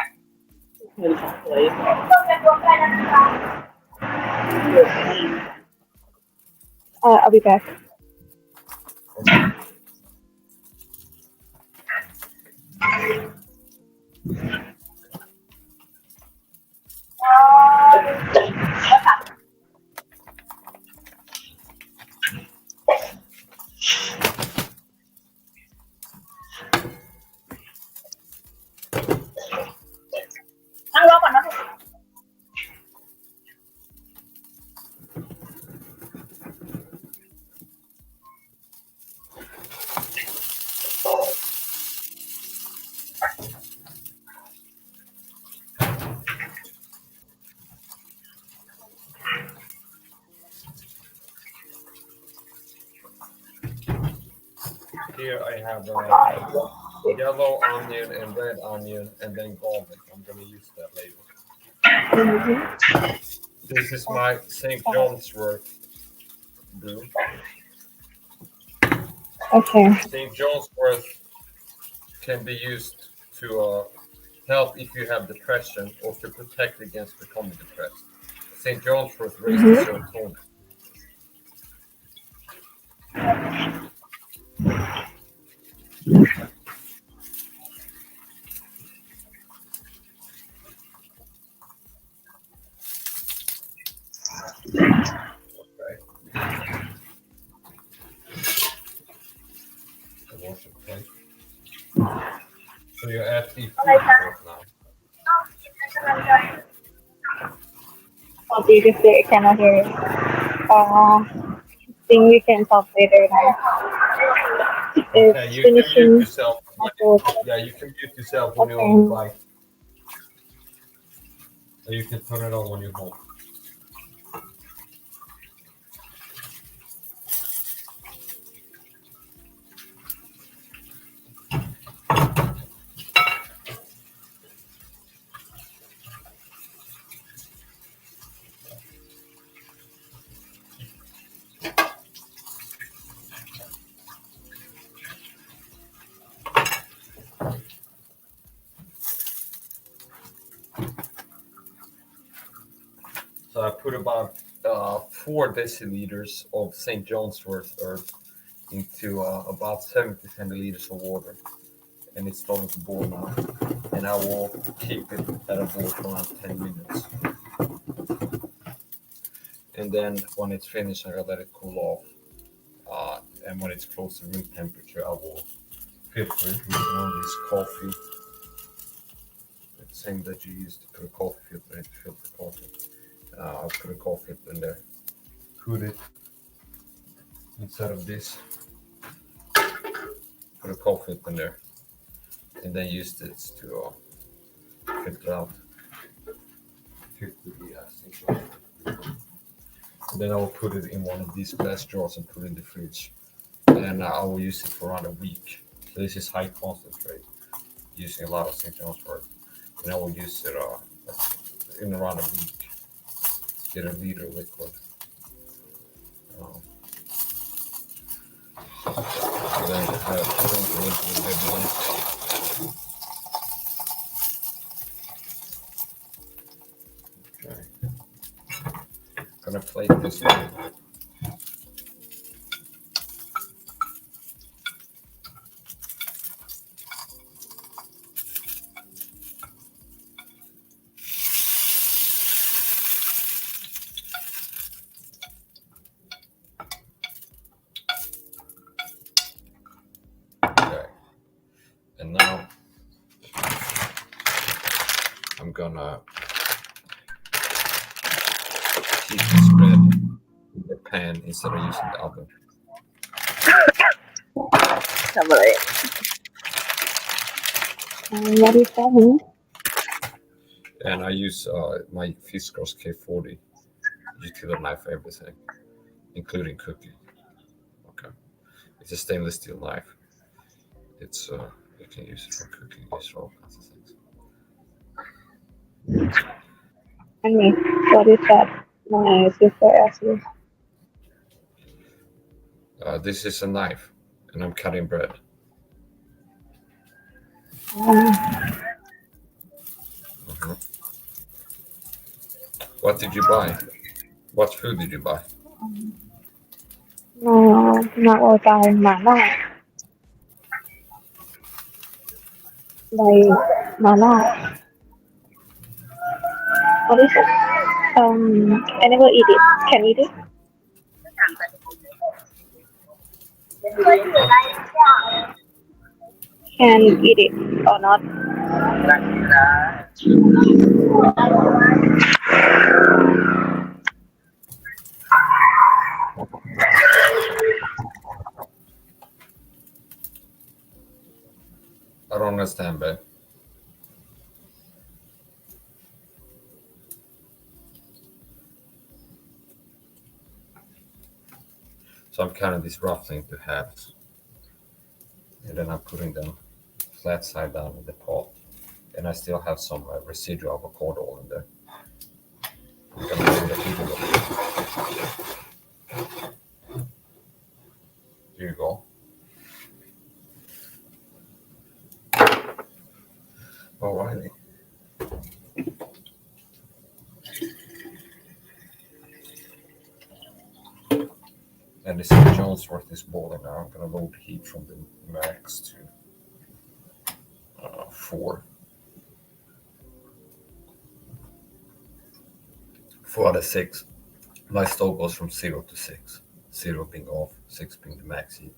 S2: I'll be back.
S3: Here I have yellow onion and red onion and then garlic. I'm going to use that later. This is my St. John's wort brew.
S2: Okay.
S3: St. John's wort can be used to help if you have depression or to protect against becoming depressed. St. John's wort raises serotonin. you're at the fourth now.
S2: Oh, previously I cannot hear you. Think we can talk later now. It's
S3: Yeah, you can mute
S2: finishing
S3: yourself.
S2: upload.
S3: Yeah, you can mute yourself when you're
S2: Okay.
S3: on the bike. Or you can turn it on when you're home. So I put about 4 deciliters of St. John's wort herb into about 70 centiliters of water. And it's starting to boil now. And I will keep it at a boil for around 10 minutes. And then when it's finished, I let it cool off. And when it's close to room temperature, I will filter it with one of these coffee. The same that you use to put a coffee filter in to filter coffee. I'll put a coffee filter in there. Put it inside of this. Put a coffee filter in there. And then use this to filter out. Filter the St. And then I will put it in one of these glass jars and put it in the fridge. And I will use it for around a week. So this is high concentrate, using a lot of St. John's wort. And I will use it in around a week. Get a liter liquid. And then put it into the bed one. Okay. Gonna plate this one. Okay. And now I'm gonna keep the spread in the pan instead of using the oven.
S2: What is that?
S3: And I use my Fiskars K40 utility knife for everything, including cooking. Okay, it's a stainless steel knife. It's you can use it for cooking, use for all kinds of things.
S2: I mean, what is that? My sister asked me.
S3: This is a knife, and I'm cutting bread. Mhm. What did you buy? What food did you buy?
S2: No, not all time, Mala. Like Mala. What is it? I never eat it. Can eat it? Can eat it or not?
S3: I don't understand, babe. So I'm cutting these roughly into halves, and then I'm putting them flat side down in the pot. And I still have some residual avocado oil in there. I'm gonna bring the heat a little bit. Here you go. Alrighty. And the St. John's wort is boiling now. I'm gonna load the heat from the max to 4. 4 out of 6. My stove goes from 0 to 6. 0 being off, 6 being the max heat.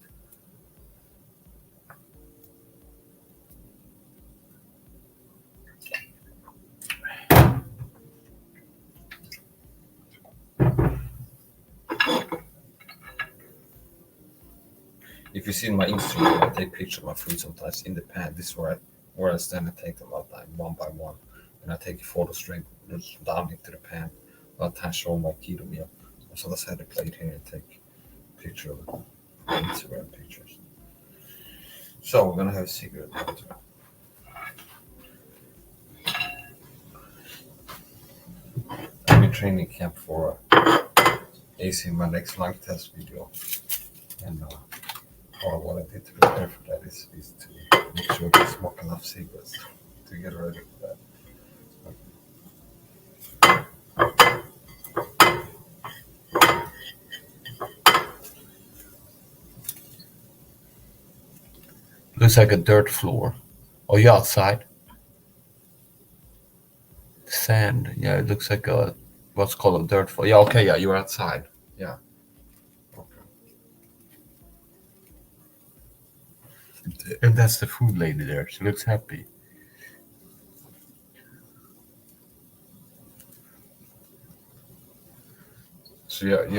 S3: if you see in my Instagram, I take pictures of my food sometimes in the pan. This is where I stand and take them all the time, one by one. And I take a photo straight down into the pan. I'll attach all my keto meal. So let's have the plate here and take a picture of it. Instagram pictures. So we're gonna have a cigarette later. I'm in training camp for AC my next lung test video, and what I did to prepare for that is to make sure I smoke enough cigarettes to get ready for that. Looks like a dirt floor. Oh, you're outside? Sand. Yeah, it looks like what's called a dirt floor. Yeah, okay, yeah, you're outside. Yeah. Okay. And that's the food lady there. She looks happy. So yeah, we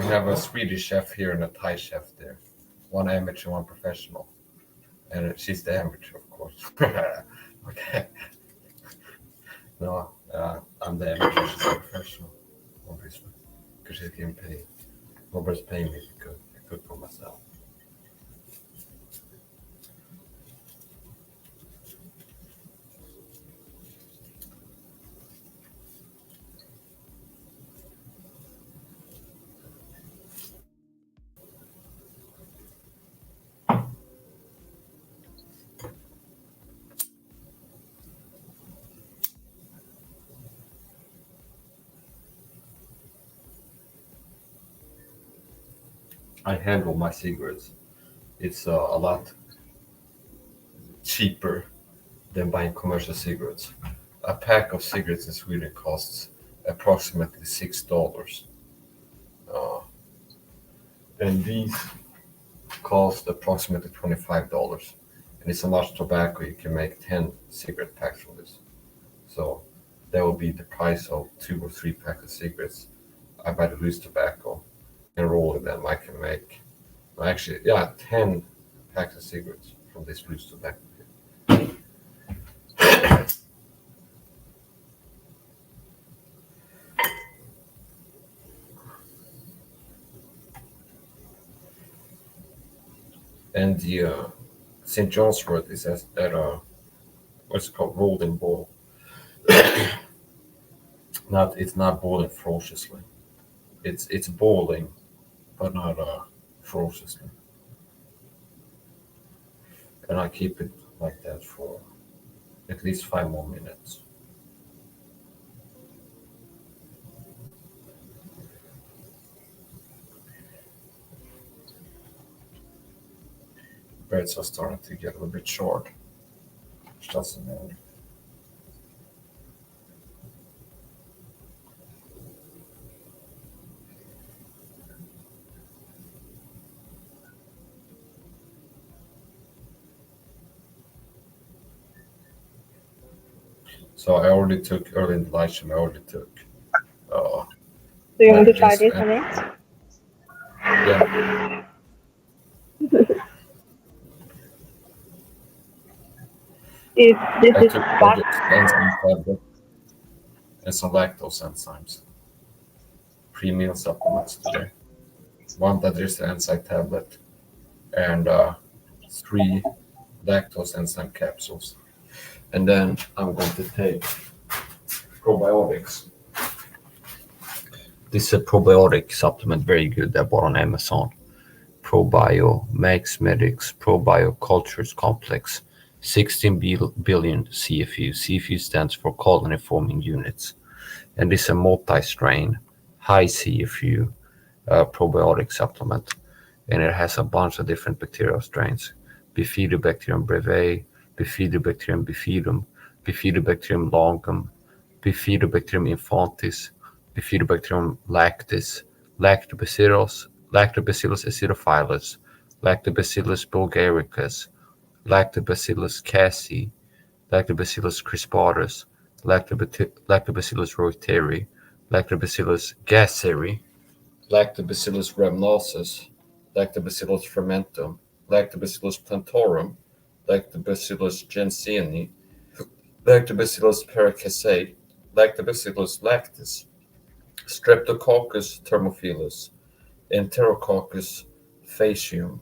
S3: have a Swedish chef here and a Thai chef there. One amateur, one professional. And she's the amateur, of course. Okay. No, I'm the amateur, she's the professional, obviously. Because she's getting paid. Nobody's paying me to cook. I cook for myself. I handle my cigarettes. It's a lot cheaper than buying commercial cigarettes. A pack of cigarettes in Sweden costs approximately $6. And these cost approximately $25. And it's so much tobacco, you can make 10 cigarette packs from this. So that will be the price of 2 or 3 packs of cigarettes. I buy the loose tobacco and roll it, them. I can make, actually, 10 packs of cigarettes from this loose tobacco. And the St. John's wort is at what's it called, rolled and boiled. It's not boiling ferociously. It's boiling, but not ferociously. And I keep it like that for at least 5 more minutes. Breads are starting to get a little bit short, which doesn't matter. So I already took early in the live stream. I already took.
S2: Do you want to try
S3: this
S2: this
S3: and-
S2: on it?
S3: Yeah.
S2: This
S3: I
S2: is
S3: took
S2: back.
S3: enzyme tablet and some lactose enzymes. Premium supplements today. One digestive enzyme tablet and 3 lactose enzyme capsules. And then I'm going to take probiotics. This is a probiotic supplement, very good. I bought on Amazon. Probio Max Medics Probio Cultures Complex, 16 billion CFU. CFU stands for colony forming units, and this is a multi-strain, high CFU probiotic supplement, and it has a bunch of different bacterial strains: Bifidobacterium breve, Bifidobacterium bifidum, Bifidobacterium longum, Bifidobacterium infantis, Bifidobacterium lactis, Lactobacillus acidophilus, Lactobacillus bulgaricus, Lactobacillus casei, Lactobacillus crispatus, Lactobacillus reuteri, Lactobacillus gasseri, Lactobacillus rhamnosus, Lactobacillus fermentum, Lactobacillus plantarum, Lactobacillus jensenii, Lactobacillus pericaceae, Lactobacillus lactis, Streptococcus thermophilus, Enterococcus faecium,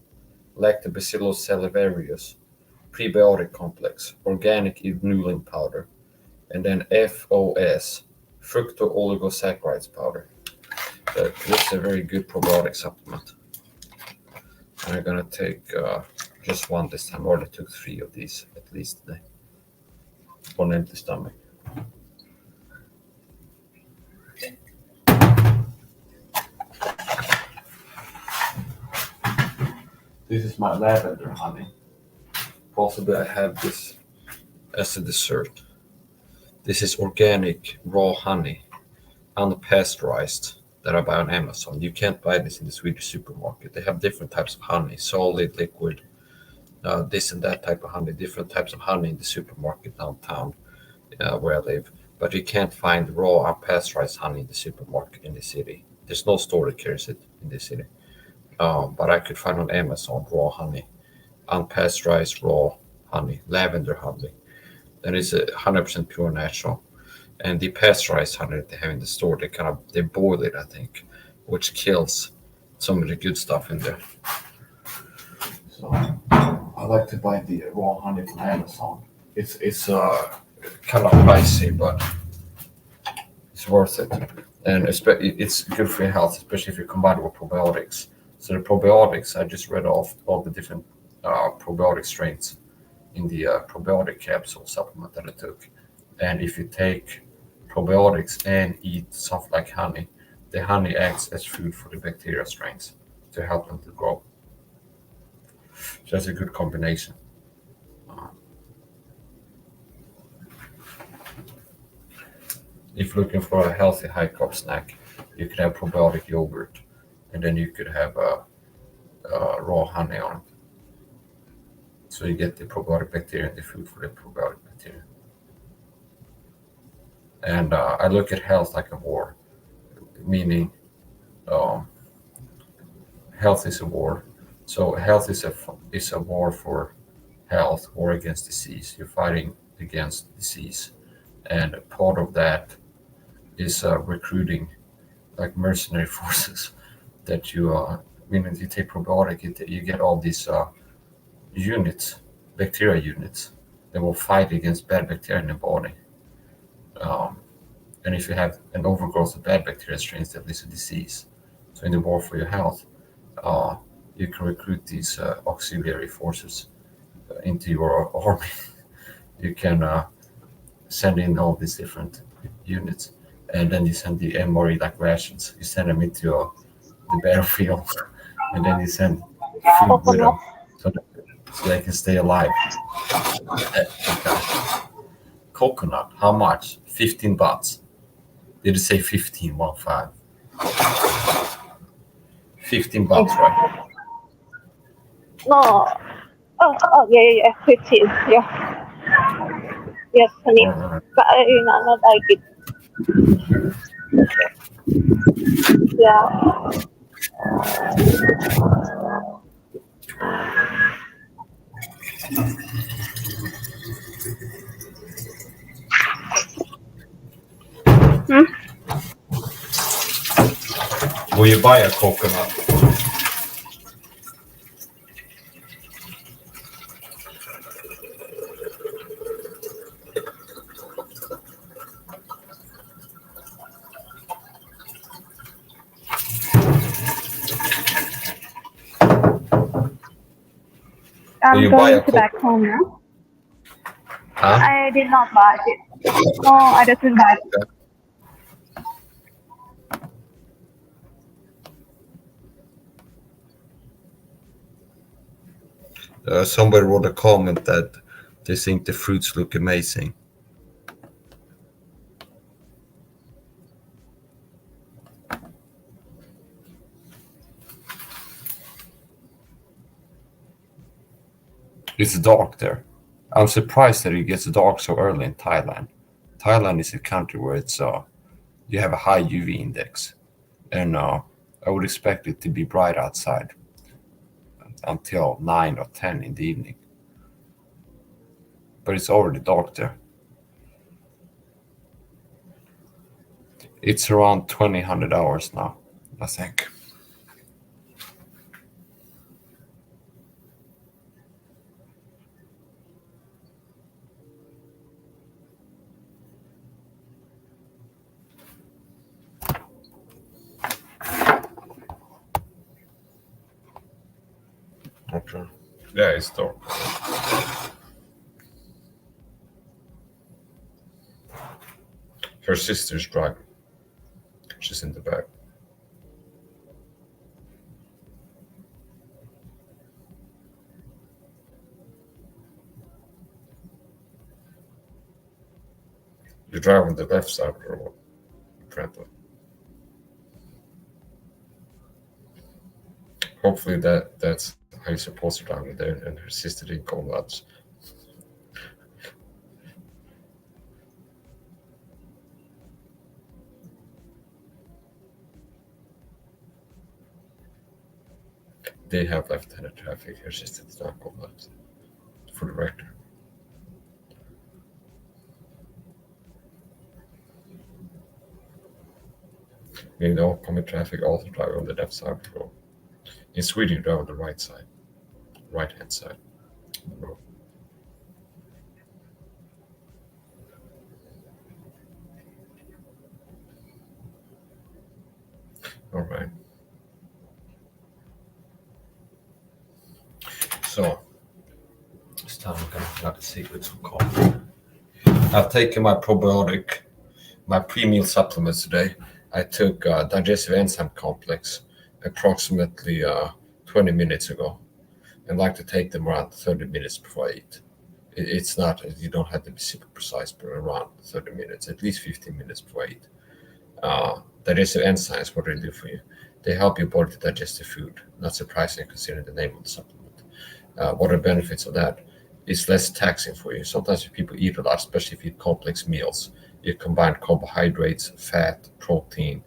S3: Lactobacillus salivarius, prebiotic complex, organic inulin powder, and then FOS, fructooligosaccharides powder. This is a very good probiotic supplement. And I'm gonna take just one this time. I already took 3 of these at least today on empty stomach. This is my lavender honey. Possibly I have this as a dessert. This is organic raw honey, unpasteurized, that I buy on Amazon. You can't buy this in the Swedish supermarket. They have different types of honey, solid, liquid, this and that type of honey, different types of honey in the supermarket downtown where I live. But you can't find raw, unpasteurized honey in the supermarket in the city. There's no store that carries it in the city. But I could find on Amazon raw honey, unpasteurized raw honey, lavender honey. That is 100% pure natural. And the pasteurized honey that they have in the store, they boil it, I think, which kills some of the good stuff in there. So I like to buy the raw honey from Amazon. It's kind of pricey, but it's worth it. And it's good for your health, especially if you combine it with probiotics. So the probiotics, I just read off all the different probiotic strains in the probiotic capsule supplement that I took. And if you take probiotics and eat stuff like honey, the honey acts as food for the bacteria strains to help them to grow. So that's a good combination. If you're looking for a healthy high carb snack, you could have probiotic yogurt, and then you could have raw honey on it. So you get the probiotic bacteria and the food for the probiotic bacteria. And I look at health like a war, meaning health is a war. So health is a war for health, war against disease. You're fighting against disease, and part of that is recruiting like mercenary forces. That when you take probiotic, you get all these units, bacteria units, that will fight against bad bacteria in the body. And if you have an overgrowth of bad bacteria strains, that leads to disease. So in the war for your health, you can recruit these auxiliary forces into your army. You can send in all these different units, and then you send the MRE like rations. You send them into the battlefield, and then you send food with them so they can stay alive. Coconut, how much? 15 bahts. Did you say 15? 1-5. 15 bahts, right?
S2: No. Oh, yeah, 15. Yeah. Yes, honey. But not like it. Yeah.
S3: Will you buy a coconut?
S2: I'm going to back home now.
S3: Huh?
S2: I did not buy it. No, I didn't buy it.
S3: Somebody wrote a comment that they think the fruits look amazing. It's dark there. I'm surprised that it gets dark so early in Thailand. Thailand is a country where it's you have a high UV index, and I would expect it to be bright outside. until 9 or 10 in the evening. But it's already dark there. It's around 2000 hours now, I think. Okay. Yeah, it's dark. Her sister's driving. She's in the back. You drive on the left side of the road, apparently. Hopefully that's how you're supposed to drive it there, and her sister didn't go nuts. They have left-handed traffic. Her sister did not go nuts. For the record. Meaning the oncoming traffic also drive on the left side of the road. In Sweden, you drive on the right side, right-hand side of the road. All right. So, this time I'm gonna have a secret some coffee. I've taken my probiotic, my pre-meal supplements today. I took digestive enzyme complex approximately 20 minutes ago, and like to take them around 30 minutes before I eat. It's not, you don't have to be super precise, but around 30 minutes, at least 15 minutes before I eat. Digestive enzymes, what do they do for you? They help your body to digest the food. Not surprising considering the name of the supplement. What are the benefits of that? It's less taxing for you. Sometimes if people eat a lot, especially if you eat complex meals, you combine carbohydrates, fat, protein,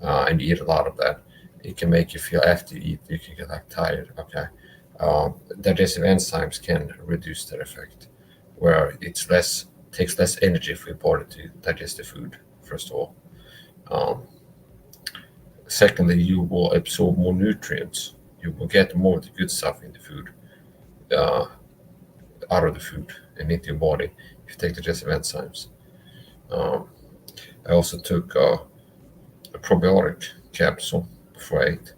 S3: and you eat a lot of that. It can make you feel, after you eat, you can get like tired. Okay. Digestive enzymes can reduce that effect, where it's takes less energy for your body to digest the food, first of all. Secondly, you will absorb more nutrients. You will get more of the good stuff in the food, out of the food and into your body if you take digestive enzymes. I also took a probiotic capsule before I ate,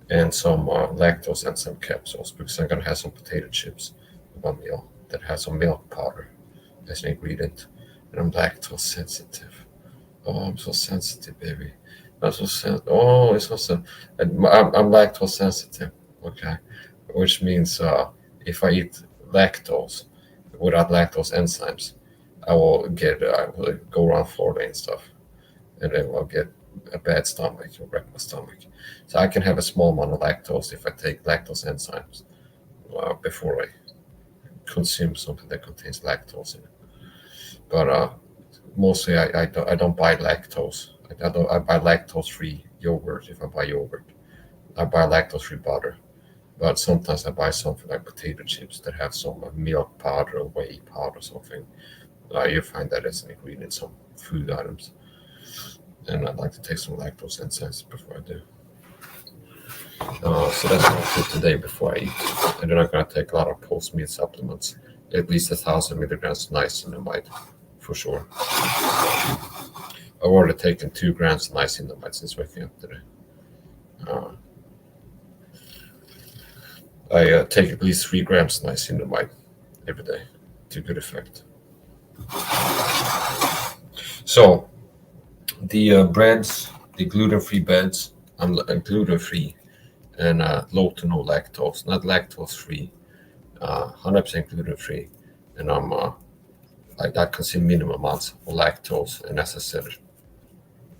S3: and some lactose enzyme capsules, because I'm gonna have some potato chips in my meal that has some milk powder as an ingredient, and I'm lactose sensitive. Oh, I'm so sensitive, baby. I'm so sensitive. Oh, it's so sensitive. I'm lactose sensitive. Okay, which means if I eat lactose without lactose enzymes, I will go around Florida and stuff, and then I'll get a bad stomach or wreck my stomach. So I can have a small amount of lactose if I take lactose enzymes before I consume something that contains lactose in it. But mostly I don't buy lactose. I buy lactose-free yogurt if I buy yogurt. I buy lactose-free butter. But sometimes I buy something like potato chips that have some milk powder or whey powder or something. You find that as an ingredient in some food items. And I'd like to take some lactose enzymes before I do. So that's what I do today before I eat. And then I'm going to take a lot of post-meal supplements, at least 1,000 milligrams of niacinamide, for sure. I've already taken 2 grams of niacinamide since waking up today. I take at least 3 grams of niacinamide every day to good effect. So the breads, the gluten-free breads, I'm gluten-free and low to no lactose, not lactose-free, 100% gluten-free, and I consume minimum amounts of lactose. And as I said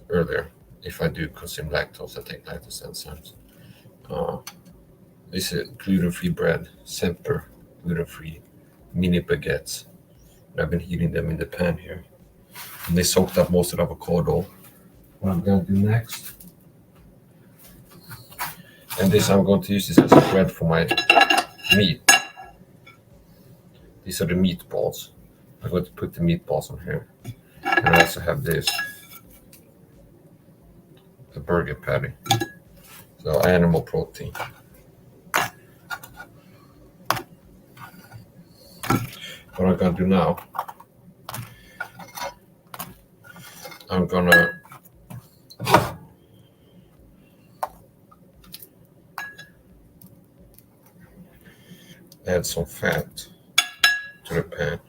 S3: earlier, if I do consume lactose, I take lactose enzymes. This is gluten-free bread, Semper gluten-free mini baguettes. I've been heating them in the pan here, and they soaked up most of the avocado. What I'm gonna do next, And this I'm going to use this as a bread for my meat. These are the meatballs. I'm going to put the meatballs on here. And I also have this, a burger patty. So animal protein. What I'm gonna do now, I'm gonna add some fat to the pan.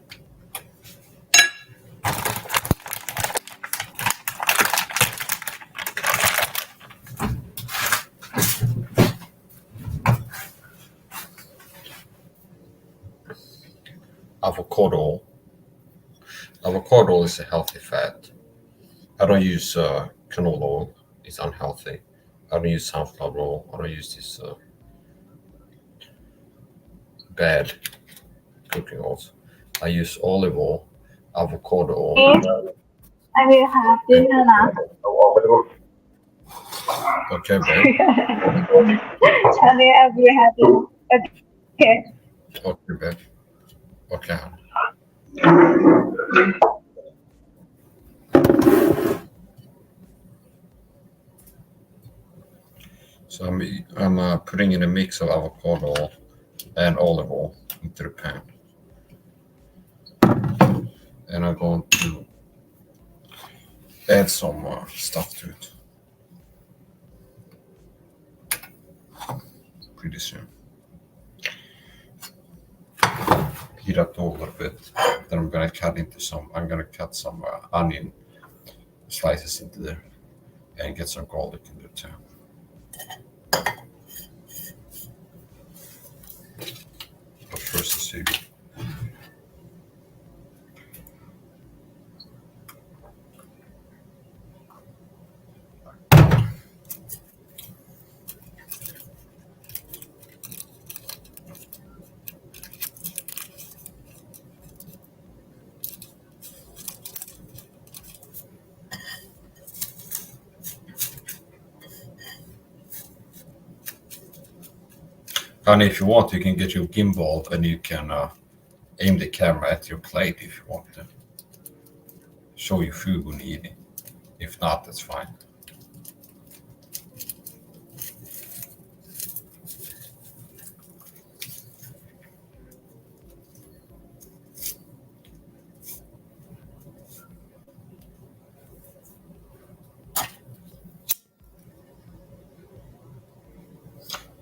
S3: Avocado oil. Avocado oil is a healthy fat. I don't use canola oil. It's unhealthy. I don't use sunflower oil. I don't use this bad cooking oils. I use olive oil, avocado oil.
S2: I will have dinner now.
S3: Okay, babe.
S2: Charlie, I will have dinner. Okay.
S3: Okay, babe. Okay. So I'm putting in a mix of avocado oil and olive oil into the pan. And I'm going to add some stuff to it pretty soon. Heat up a little bit. Then I'm gonna cut some onion slices into there and get some garlic in there too. But first, the seaweed. And if you want, you can get your gimbal and you can aim the camera at your plate if you want to show your food when eating. If not, that's fine.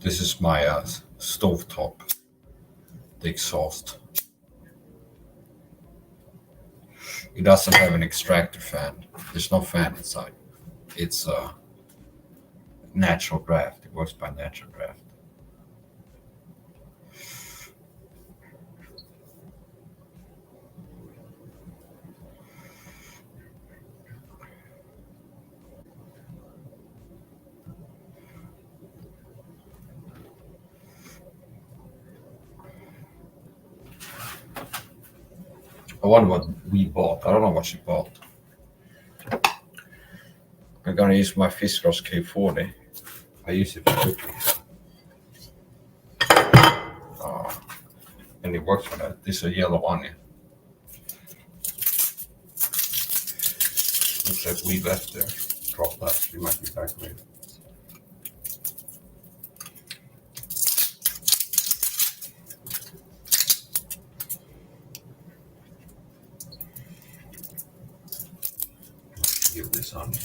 S3: This is my stovetop, the exhaust. It doesn't have an extractor fan. There's no fan inside. It's natural draft. It works by natural draft. I wonder what we bought. I don't know what she bought. I'm gonna use my Fiskars K40. I use it for cooking. And it works for that. This is a yellow onion. Looks like we left there. Drop that. We might be back later. Give this onion.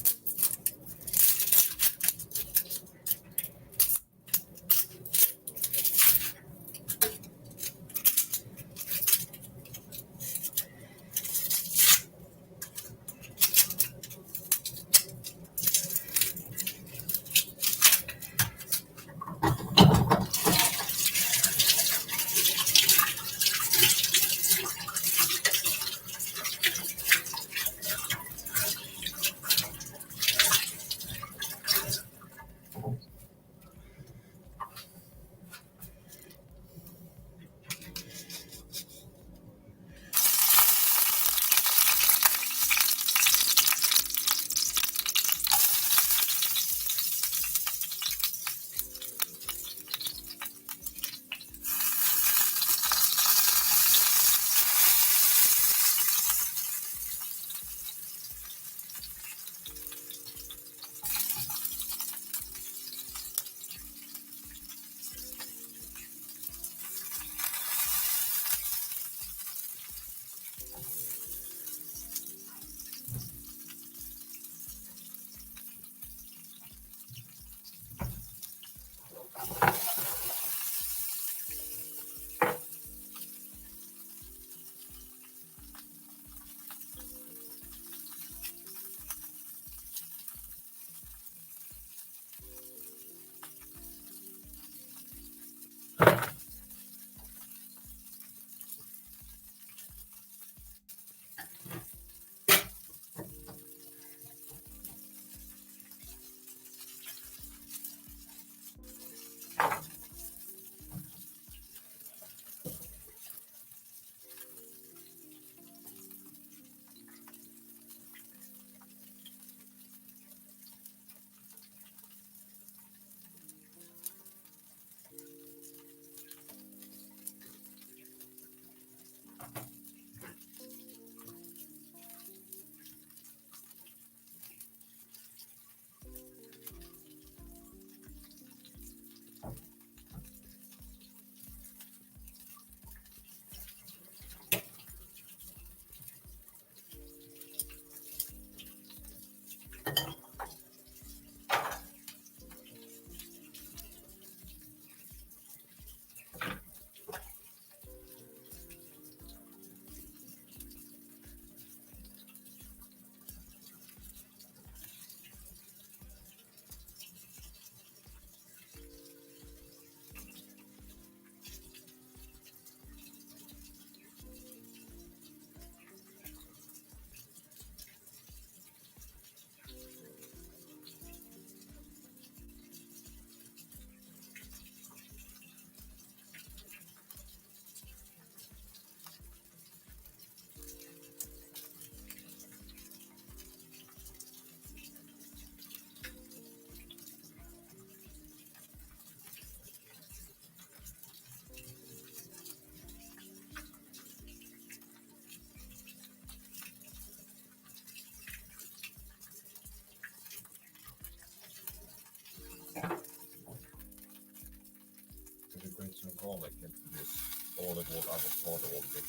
S3: olive oil, avocado oil mix.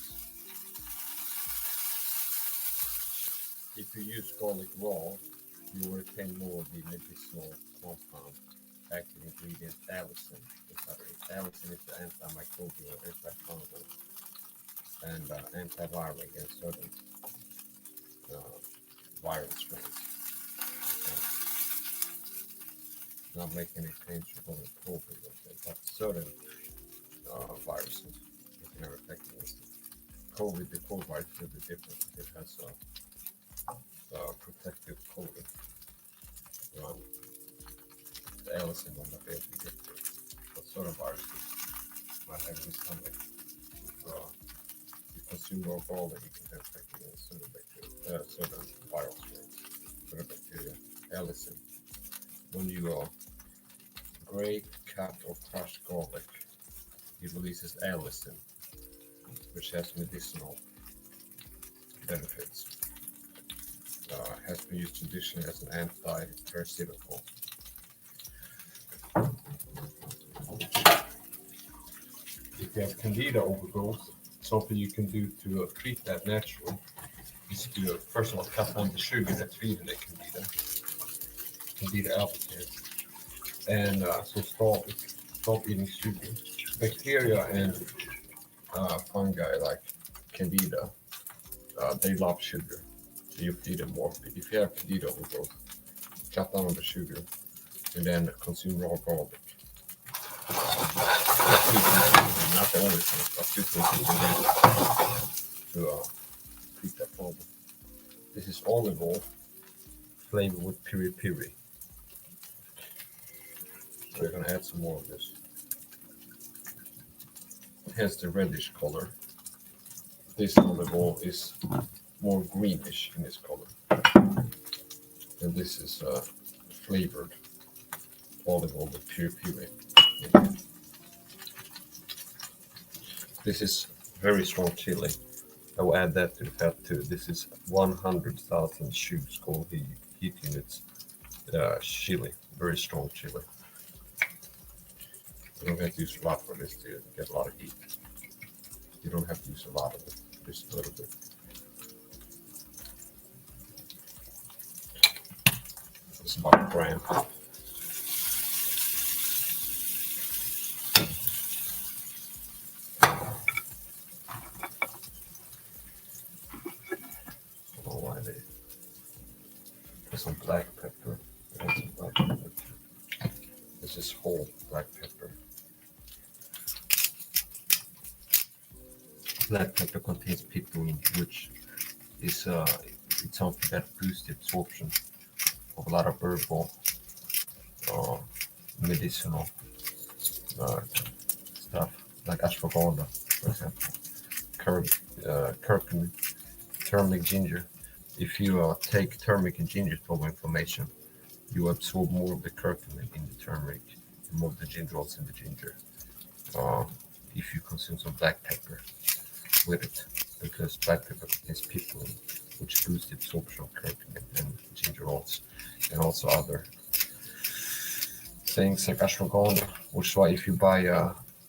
S3: If you use garlic raw, you will retain more of the medicinal compound active ingredient allicin. Allicin is the antimicrobial, antifungal, and antiviral against certain viral strains. Not making any claims regarding COVID, but certain viruses that can have effect against it. COVID, the cold virus is a bit different. It has a protective coating. The allicin will not be able to get to it. But certain viruses might have this stomach. If you consume raw garlic, you can have effect against certain bacteria, certain viral strains, certain bacteria. Allicin. When you grate, cut, or crush garlic, it releases allicin, which has medicinal benefits. Has been used traditionally as an anti-parasitical. If you have candida overgrowth, something you can do to treat that naturally is to first of all cut down the sugar that's feeding the candida albicans, and so stop eating sugar. Bacteria and fungi like candida, they love sugar, so you feed them more. But if you have candida overgrowth, cut down on the sugar and then consume raw garlic. Not the only thing, but 2 things you can do to treat that problem. This is olive oil flavored with piri piri. So we're going to add some more of this. It has the reddish color. This olive oil is more greenish in its color. And this is flavored olive oil with piri piri. This is very strong chili. I will add that to the fat too. This is 100,000 Joule called the heat units chili. Very strong chili. You don't have to use a lot for this to get a lot of heat. You don't have to use a lot of it, just a little bit. It's about a gram. Some black pepper. Some black pepper. This is whole black pepper. Black pepper contains piperine, which is it's something that boosts the absorption of a lot of herbal, medicinal stuff like ashwagandha, for example, curcumin, turmeric, ginger. If you take turmeric and ginger for inflammation, you absorb more of the curcumin in the turmeric and more of the gingerols in the ginger. If you consume some black pepper with it, because black pepper contains piperine, which boosts the absorption of curcumin and gingerols, and also other things like ashwagandha, which is why if you buy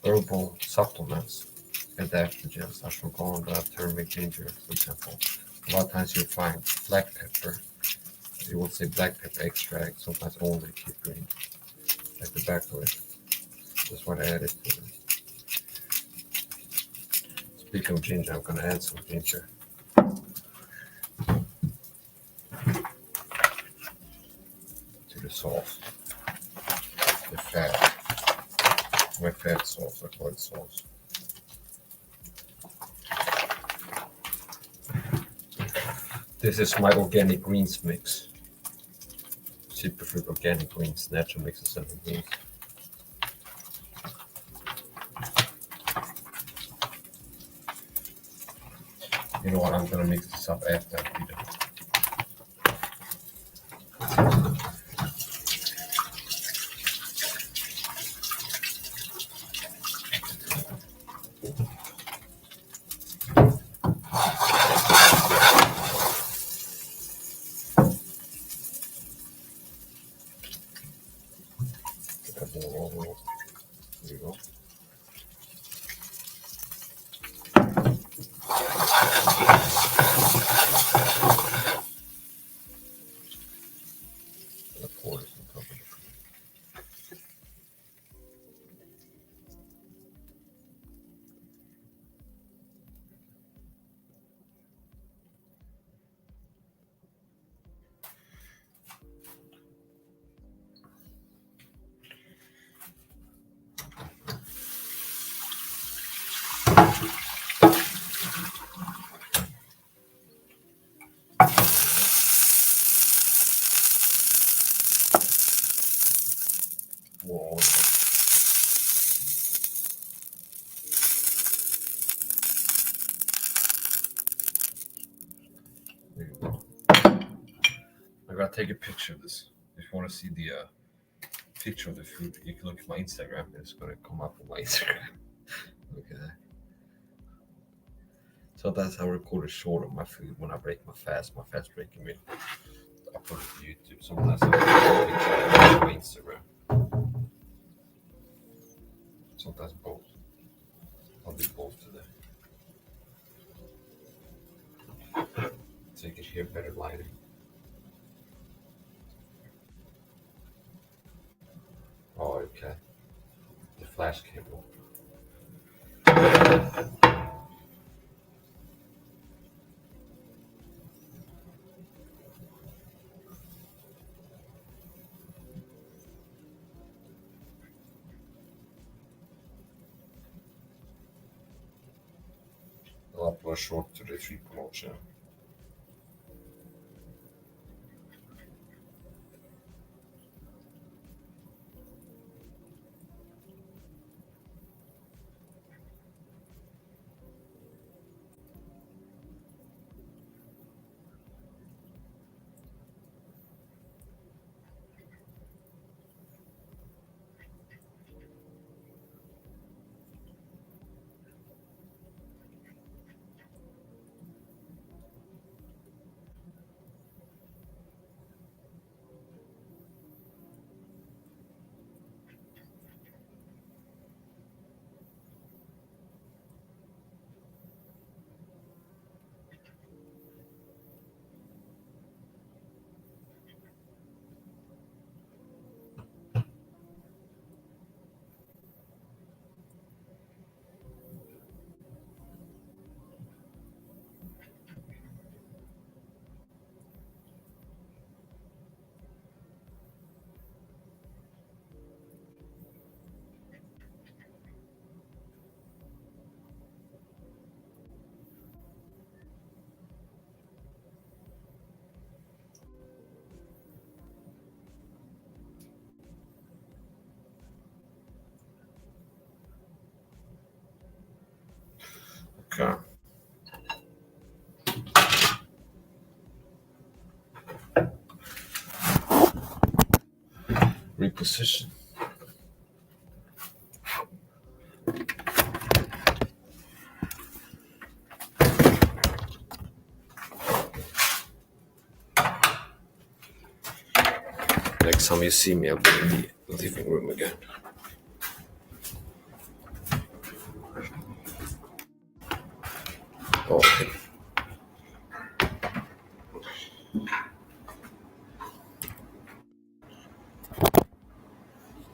S3: herbal supplements, adaptogens, ashwagandha, turmeric, ginger, for example, a lot of times you'll find black pepper. It will say black pepper extract, sometimes only piperine at the back of it. That's what I added to it. Speaking of ginger, I'm going to add some ginger. To the sauce. The fat. My fat sauce, I call it sauce. This is my organic greens mix. Superfood organic greens, natural mixes of greens. You know what? I'm gonna mix this up after I feed it. There you go. I'll take a picture of this. If you want to see the picture of the food, you can look at my Instagram. It's going to come up on my Instagram. Look at that. So that's how I record a short of my food when I break my fast breaking meal. I put it to YouTube. Sometimes I take a picture of my Instagram. Sometimes both. I'll do both today. So you can hear better lighting. Oh, okay. The flash cable. I'll upload a short to the 3.0 channel. Okay. Reposition. Next time you see me, I'll be in the living room again. Oh, okay.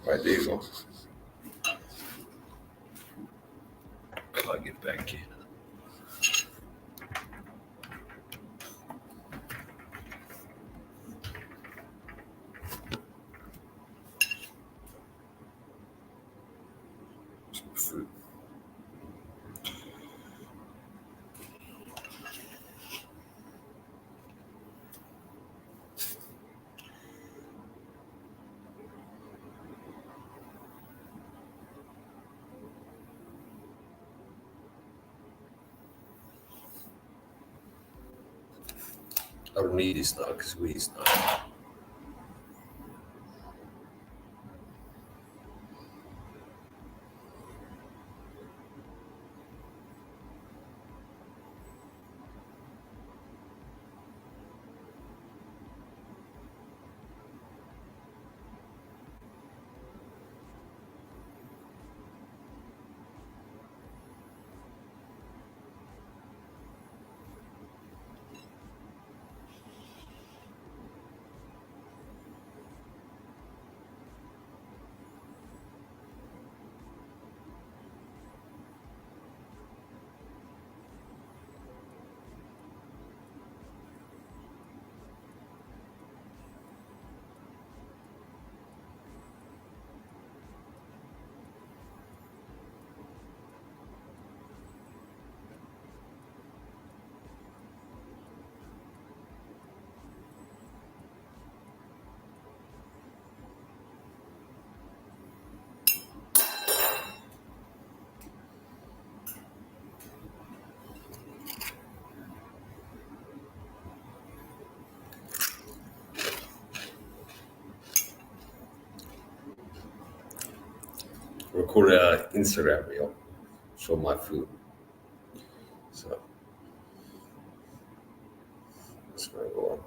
S3: Right, there you go. Plug it back in. Some food. I don't need this now because we is now.
S1: record a Instagram reel, show my food. So that's gonna go on.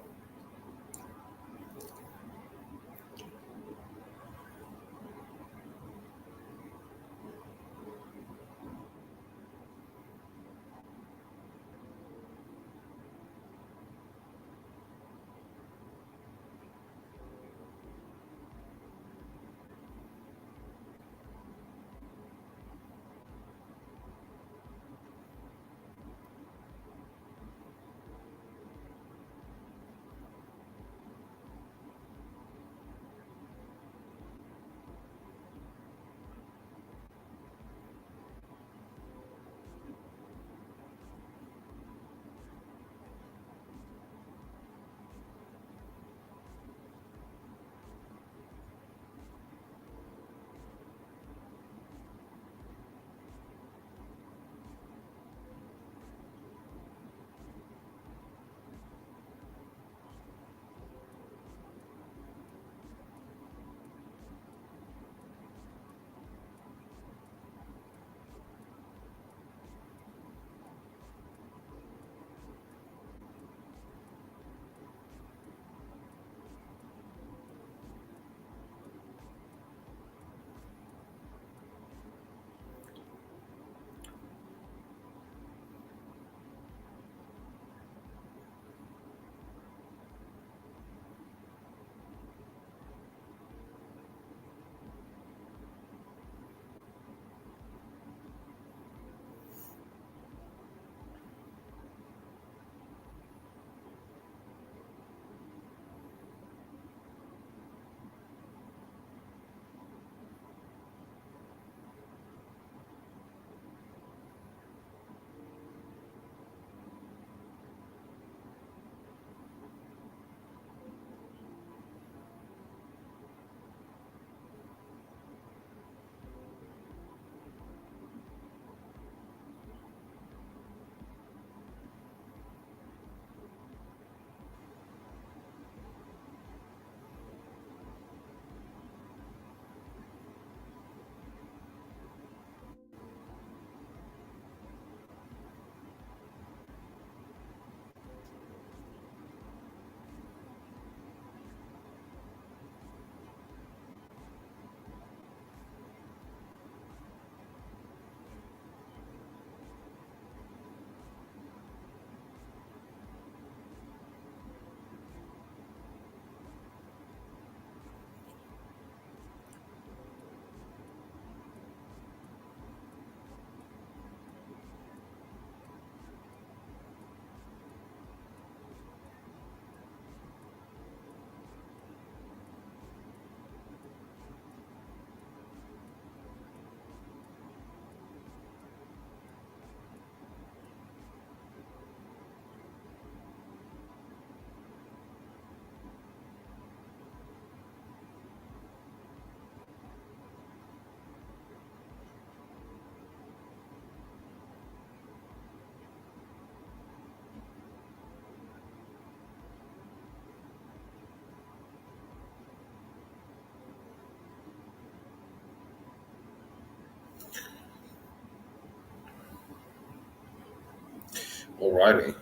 S1: Alrighty.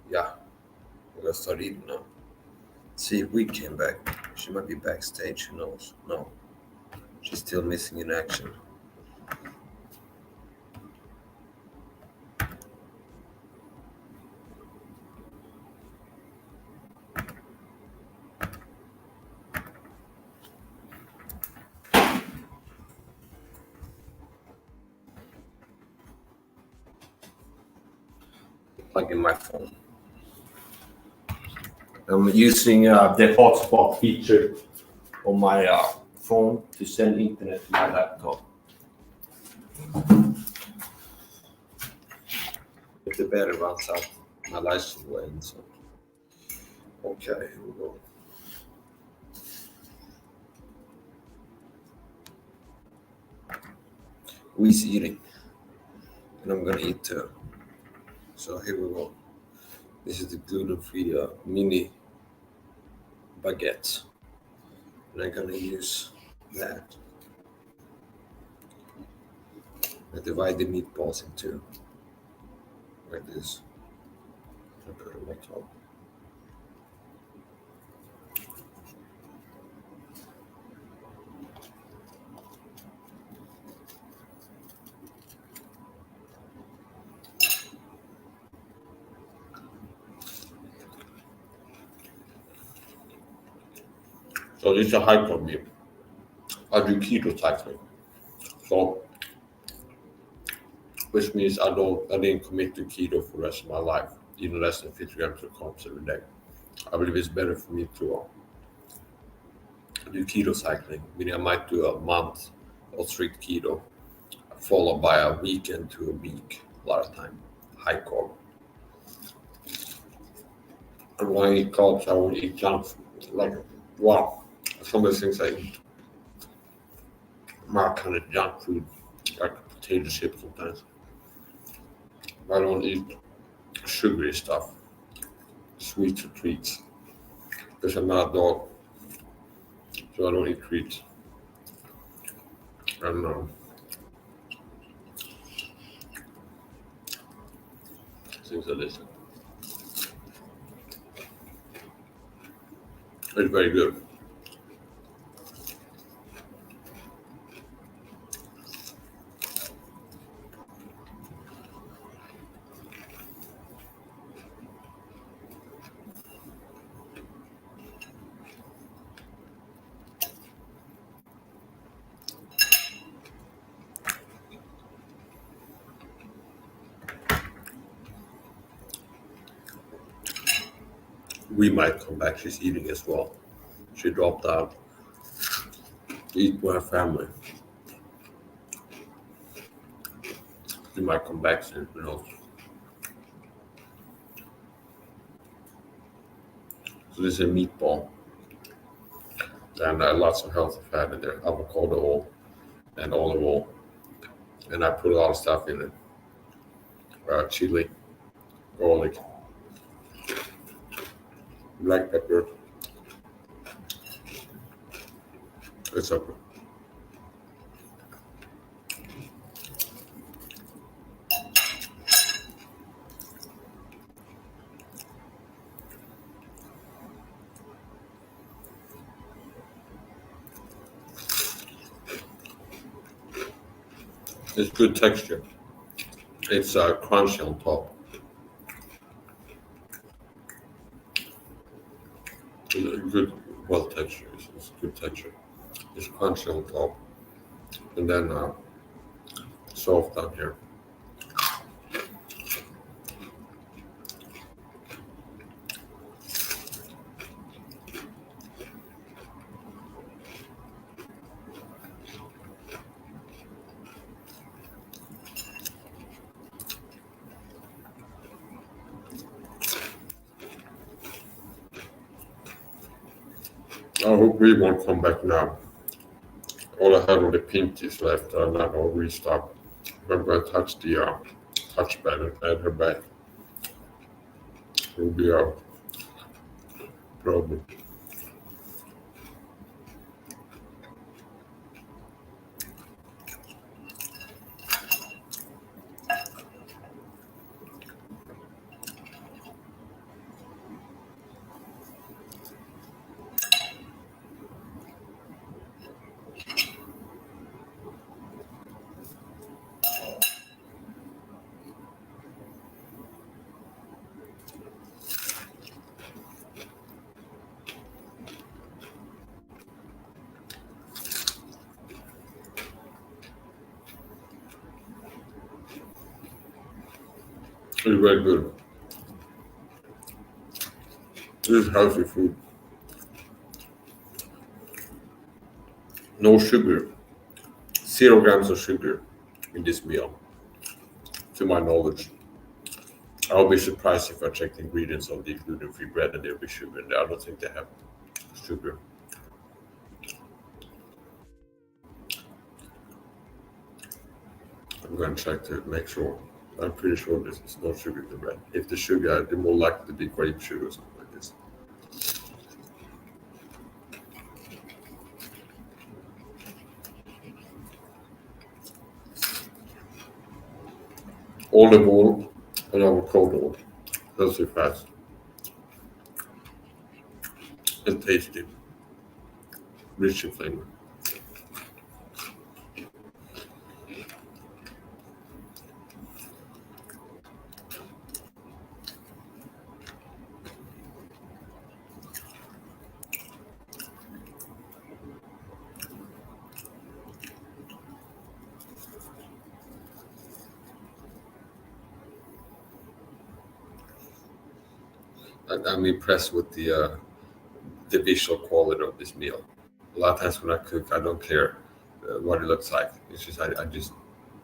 S1: Yeah, we're gonna start eating now. See if we came back. She might be backstage, who knows? No. She's still missing in action. Plug in my phone. I'm using the hotspot feature on my phone to send internet to my laptop. If the battery runs out, my lights will end. So Okay, here we go. We's eating, and I'm gonna eat too. So here we go. This is the gluten-free mini baguette, and I'm gonna use that. I divide the meatballs in two, like this. I put it on top. So this is a high carb meal. I do keto cycling. So which means I didn't commit to keto for the rest of my life, eating less than 50 grams of carbs every day. I believe it's better for me to do keto cycling, meaning I might do a month of strict keto, followed by a weekend to a week, a lot of time, high carb. And when I eat carbs, I won't eat junk food. Like, wow, some of the things I eat are kind of junk food, like potato chips sometimes. I don't eat sugary stuff, sweets or treats, because I'm not a dog, so I don't eat treats. And things like this. It's very good. We might come back. She's eating as well. She dropped out to eat with her family. She might come back soon, who knows. So this is a meatball. And lots of healthy fat in there, avocado oil and olive oil. And I put a lot of stuff in it. Chili, garlic, black pepper. It's okay. It's good texture. It's crunchy on top. It's good, well texture. It's good texture. It's crunchy on top, and then soft down here. I hope we won't come back now. All I have are the pinkies left, and I will restock. I'm going to touch the touchpad and add her back. It will be a problem. It's very good. This is healthy food. No sugar. 0 grams of sugar in this meal, to my knowledge. I'll be surprised if I check the ingredients of the gluten-free bread and there'll be sugar in there. I don't think they have sugar. I'm going to check to make sure. I'm pretty sure there's no sugar in the bread. If the sugar, they're more likely to be grape sugar or something like this. Olive oil and avocado. Healthy fats. And tasty. Rich in flavor. I'm impressed with the visual quality of this meal. A lot of times when I cook, I don't care what it looks like. It's just I just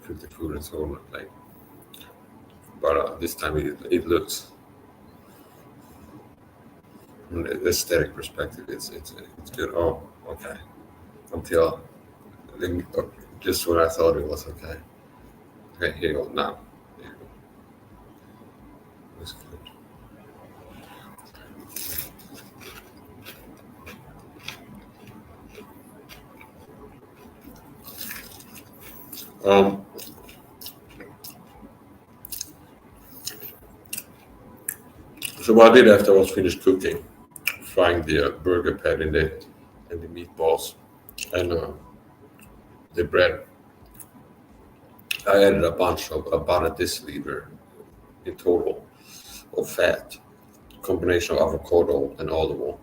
S1: cook the food and so on my plate. But this time it looks, from an aesthetic perspective, it's good. Oh, okay. Until just when I thought it was okay. Okay, here you go. Now, here you go. That's good. Um, so what I did after I was finished cooking, frying the burger patty and the meatballs and the bread, I added a bunch of about a deciliter in total of fat, combination of avocado and olive oil,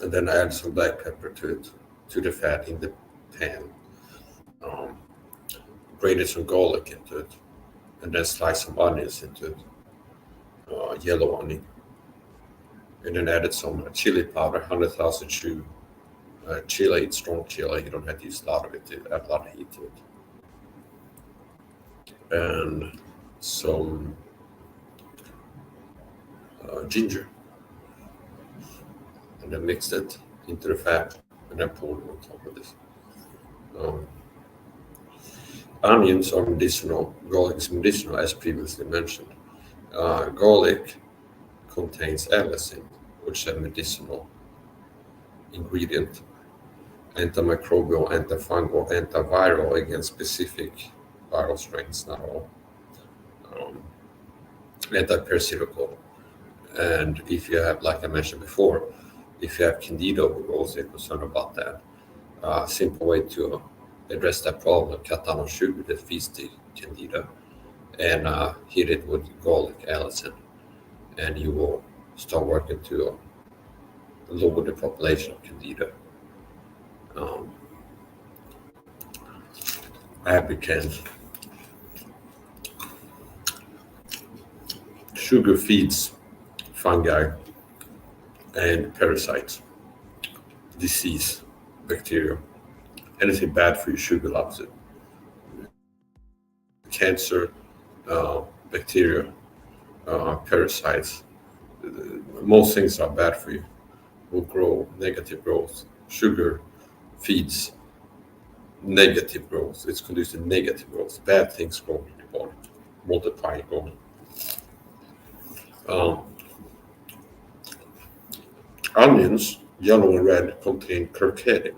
S1: and then I added some black pepper to it, to the fat in the pan. Um, Grated some garlic into it, and then sliced some onions into it, yellow onion, and then added some chili powder, 100,000 chew chili. It's strong chili. You don't have to use a lot of it to add a lot of heat to it, and some ginger, and then mixed it into the fat, and then poured it on top of this. Um, Onions are medicinal. Garlic is medicinal, as previously mentioned. Garlic contains allicin, which is a medicinal ingredient, antimicrobial, antifungal, antiviral against specific viral strains, not all. Um, Antiparasitical. And if you have, like I mentioned before, if you have candida overgrowth, you're concerned about that. Simple way to address that problem: cut down on sugar that feeds the candida, and hit it with garlic allicin, and you will start working to lower the population of candida. Um, Abricans. Sugar feeds fungi and parasites, disease, bacteria. Anything bad for you, sugar loves it. Cancer, bacteria, parasites, most things are bad for you, will grow negative growth. Sugar feeds negative growth. It's conducive negative growth. Bad things grow in your body, multiply and grow. Onions, yellow and red, contain curcumin,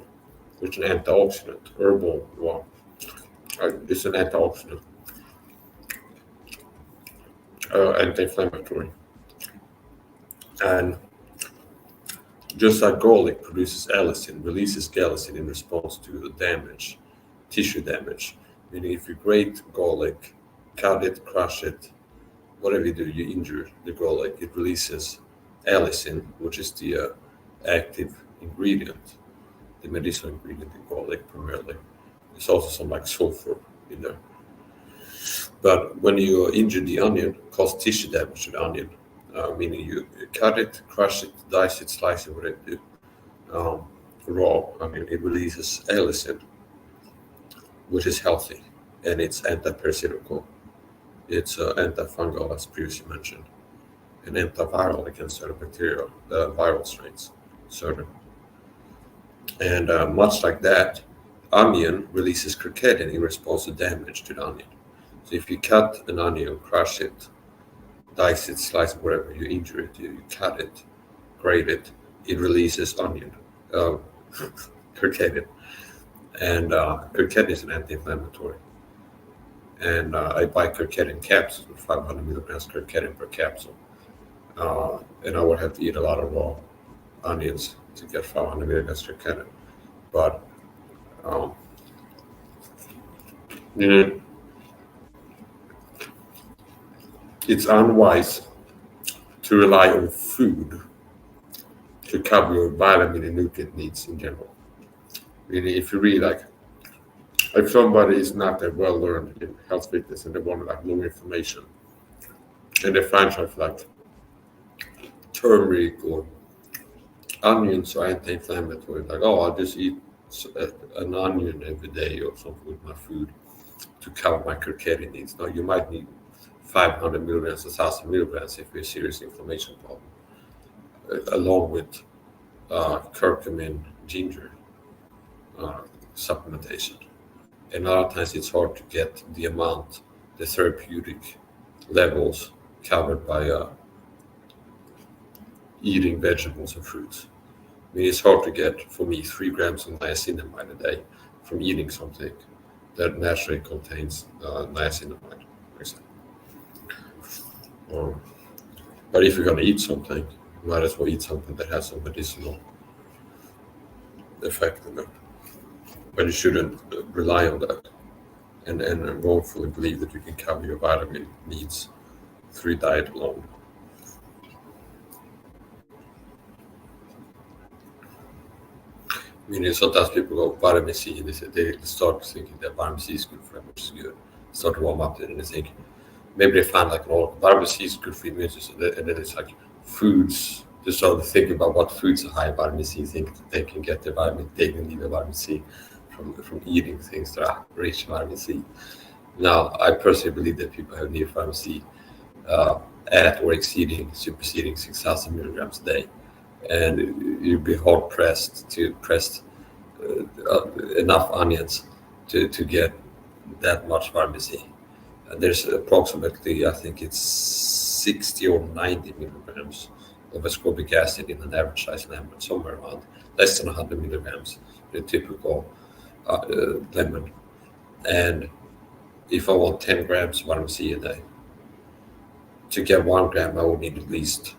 S1: which is an antioxidant, herbal one. It's an antioxidant, anti-inflammatory. And just like garlic produces allicin, releases gallacin in response to the damage, tissue damage. Meaning if you grate garlic, cut it, crush it, whatever you do, you injure the garlic, it releases allicin, which is the active ingredient, the medicinal ingredient in garlic primarily. There's also some like sulfur in there. But when you injure the onion, cause tissue damage to the onion, meaning you cut it, crush it, dice it, slice it, whatever you do, raw, it releases allicin, which is healthy, and it's antiparasitical. It's antifungal, as previously mentioned, and antiviral against certain bacterial viral strains, certain. And much like that, onion releases curcumin in response to damage to the onion. So if you cut an onion, crush it, dice it, slice it, whatever, you injure it, you cut it, grate it, it releases onion, uh, curcumin. And curcumin is an anti-inflammatory. And I buy curcumin capsules with 500 milligrams curcumin per capsule. And I would have to eat a lot of raw onions to get 500 milligrams curcumin. But um, you know, it's unwise to rely on food to cover your vitamin and nutrient needs in general. Meaning, if you really like, if somebody is not that well learned in health fitness and they want like low inflammation, and they find something like turmeric or onions are anti-inflammatory, like, oh, I'll just eat an onion every day or something with my food to cover my curcumin needs. Now, you might need 500 milligrams, 1,000 milligrams if you have a serious inflammation problem, along with curcumin, ginger supplementation. And a lot of times it's hard to get the amount, the therapeutic levels covered by eating vegetables and fruits. I mean, it's hard to get, for me, 3 grams of niacinamide a day from eating something that naturally contains niacinamide, for example. But if you're going to eat something, you might as well eat something that has some medicinal effect in it. But you shouldn't rely on that and wrongfully believe that you can cover your vitamin needs through diet alone. I mean, sometimes people go vitamin C, and they start thinking that vitamin C is good for them, which is good. Start to warm up to it, and they think maybe they find like, oh, vitamin C is good for immune system, and then it's like foods. They start to think about what foods are high in vitamin C, think that they can get their vitamin, they can need the vitamin C from eating things that are rich in vitamin C. Now, I personally believe that people have need vitamin C at or superseding 6,000 milligrams a day. And you'd be hard pressed to press enough onions to get that much vitamin C. There's approximately, I think it's 60 or 90 milligrams of ascorbic acid in an average size lemon, somewhere around less than 100 milligrams, the typical lemon. And if I want 10 grams of vitamin C a day, to get 1 gram, I would need at least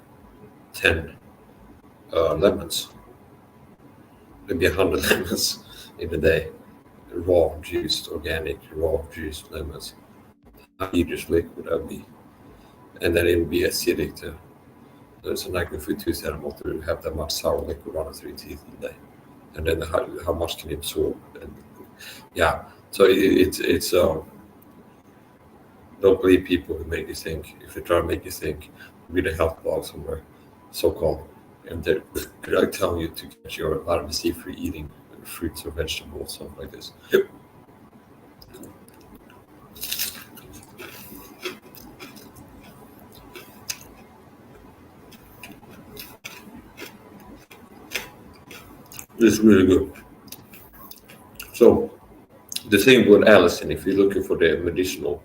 S1: 10 lemons, maybe 100 lemons in a day, raw juiced, organic, raw juiced lemons. Just liquid that'd be, and then it would be acidic too. So like if we tooth animal to have that much sour liquid running through your teeth in a day, and then how much can it absorb? And yeah, so it's don't believe people who make you think. If they try to make you think, read a health blog somewhere, so-called, and they're telling you to get your vitamin C for eating fruits or vegetables, something like this. Yep. It's really good. So the thing with allicin, if you're looking for the medicinal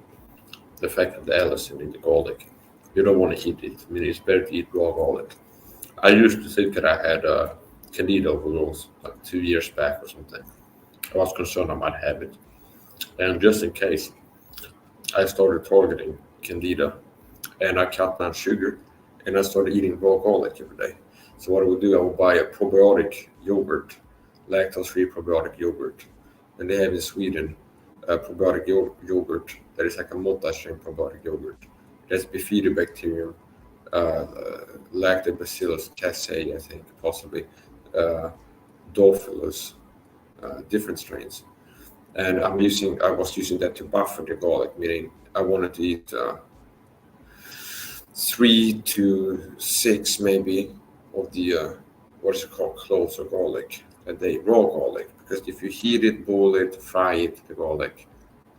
S1: effect of the allicin in the garlic, you don't want to eat it. I mean, it's better to eat raw garlic. I used to think that I had candida overgrowth like 2 years back or something. I was concerned I might have it. And just in case, I started targeting candida, and I cut down sugar, and I started eating raw garlic every day. So what I would do, I would buy a probiotic yogurt, lactose-free probiotic yogurt. And they have in Sweden a probiotic yogurt that is like a multi-strain probiotic yogurt. That's Bifidobacterium, Lactobacillus casei, I think, possibly, Dophilus, different strains. And I was using that to buffer the garlic, meaning I wanted to eat 3 to 6 maybe of the what's it called, cloves of garlic a day, raw garlic. Because if you heat it, boil it, fry it, the garlic,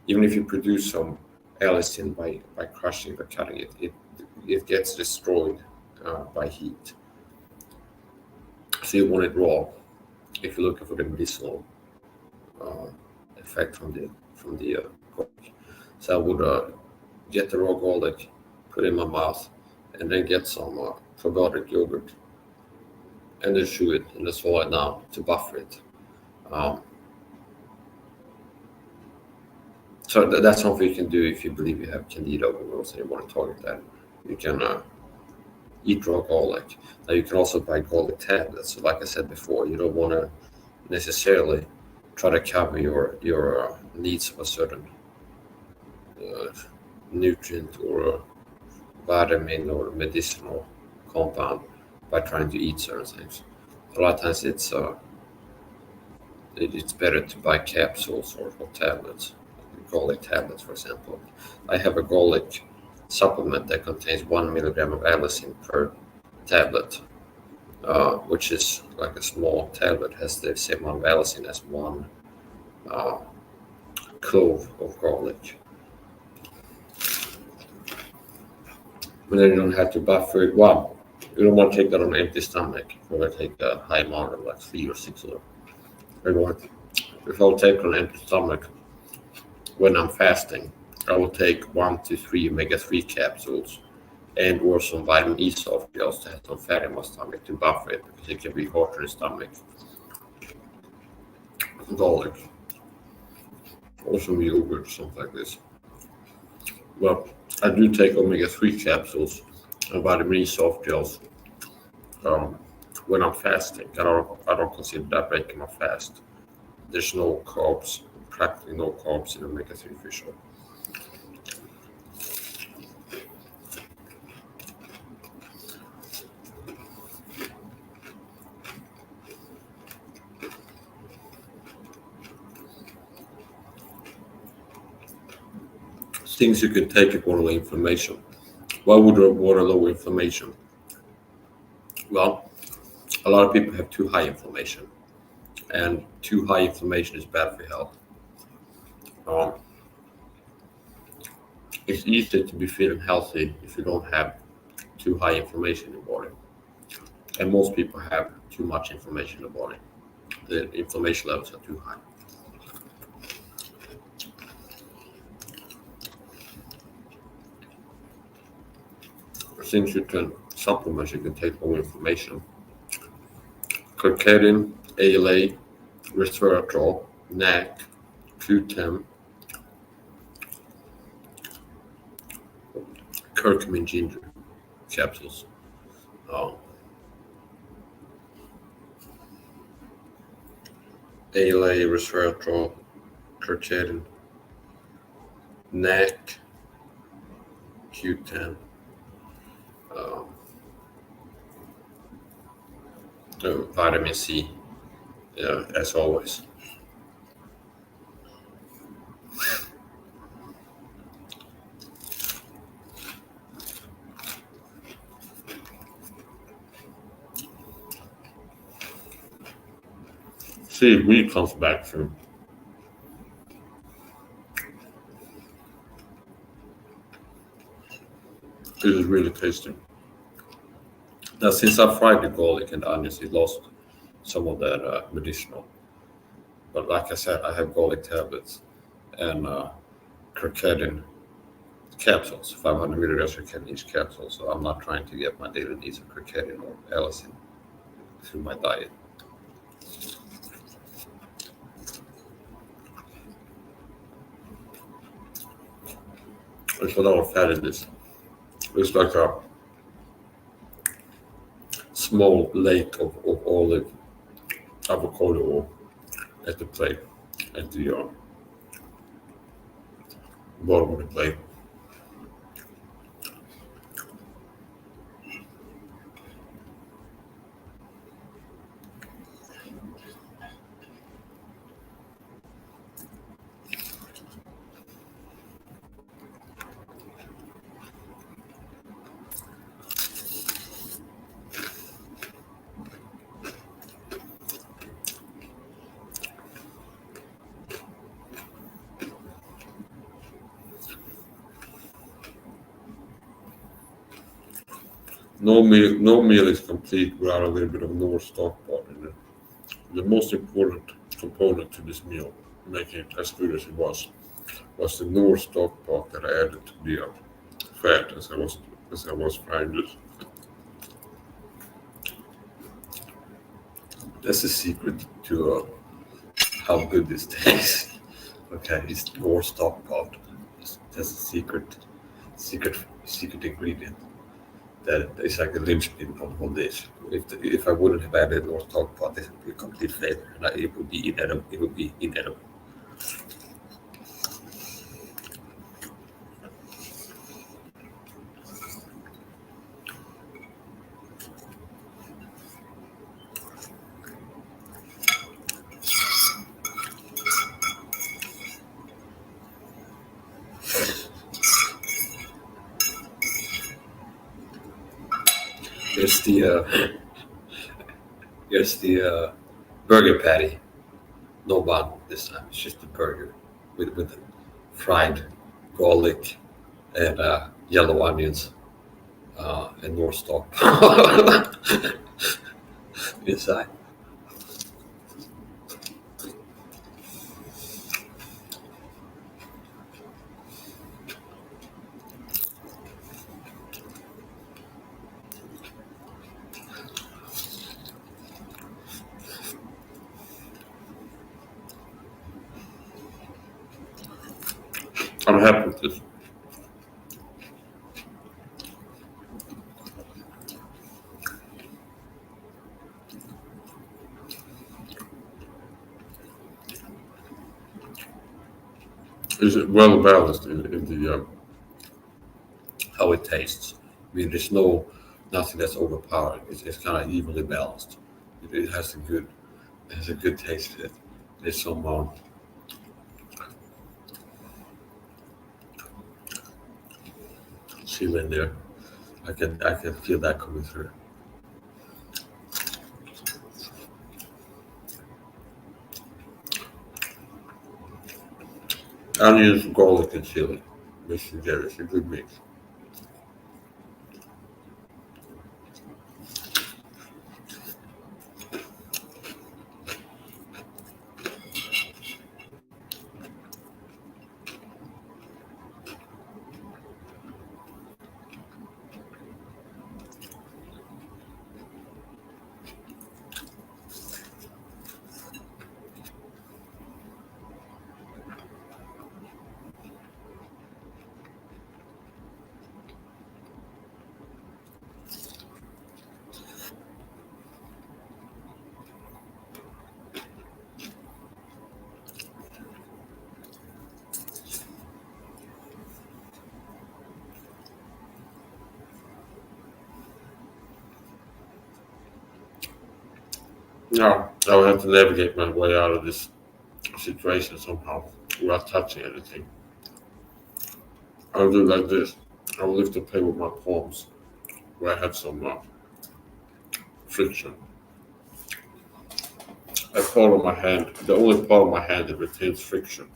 S1: even if you produce some allicin by crushing or cutting it. It gets destroyed by heat. So you want it raw if you're looking for the medicinal effect from the garlic. So I would get the raw garlic, put it in my mouth, and then get some probiotic yogurt, and then chew it and then swallow it down to buffer it. Um, so that's something you can do if you believe you have candida overgrowth and you want to target that. You can eat raw garlic. Now you can also buy garlic tablets. So like I said before, you don't want to necessarily try to cover your needs of a certain nutrient or vitamin or medicinal compound by trying to eat certain things. A lot of times it's better to buy capsules or tablets, garlic tablets, for example. I have a garlic supplement that contains 1 milligram of allicin per tablet, which is like a small tablet, has the same amount of allicin as one clove of garlic. But then you don't have to buffer it. Well, you don't want to take that on an empty stomach. You want to take a high amount of like 3 or 6 of them. If I'll take on an empty stomach when I'm fasting, I will take 1 to 3 omega-3 capsules and or some vitamin E soft gels to have some fat in my stomach to buffer it because it can be hot in the stomach. Garlic. Or some yogurt, something like this. Well, I do take omega-3 capsules and vitamin E soft gels when I'm fasting. I don't consider that breaking my fast. There's no carbs, practically no carbs in omega-3 fish oil. Things you can take if water low inflammation. Why would water low inflammation? Well, a lot of people have too high inflammation, and too high inflammation is bad for health. It's easy to be fit and healthy if you don't have too high inflammation in the body, and most people have too much inflammation in the body. The inflammation levels are too high. Things you can supplements you can take for inflammation: curcumin, ALA, resveratrol, NAC, Q10, curcumin ginger capsules. ALA, resveratrol, curcumin, NAC, Q10. Vitamin C, as always. See if wheat comes back soon. This is really tasty. Now, since I fried the garlic and onions, it lost some of that medicinal. But like I said, I have garlic tablets and curcumin capsules, 500 milligrams of curcumin each capsule. So I'm not trying to get my daily needs of curcumin or allicin through my diet. There's a lot of fat in this. It's like a small lake of olive avocado oil at the plate, at the bottom of the plate.
S4: No meal is complete without a little bit of Norse stock pot in it. The most important component to this meal, making it as good as it was the Norse stock pot that I added to the fat as I was frying this. That's the secret to how good this tastes. Okay, it's Norse stock pot. That's the secret ingredient. That is like the linchpin on this. If I wouldn't have added Norse stock pot, this would be a complete failure, and it would be inedible. It would be inedible. Here's the burger patty. No bun this time. It's just a burger with fried garlic and yellow onions and North Star inside. I'm happy with this. It's well balanced in the how it tastes. I mean, there's nothing that's overpowering. It's kind of evenly balanced. It has a good taste to it. There's some chili in there. I can feel that coming through. Onions, garlic, and chili mixed together. It's a good mix. Now I will have to navigate my way out of this situation somehow without touching anything. I'll do it like this. I'll lift the plate with my palms where I have some friction. That part of my hand, the only part of my hand that retains friction.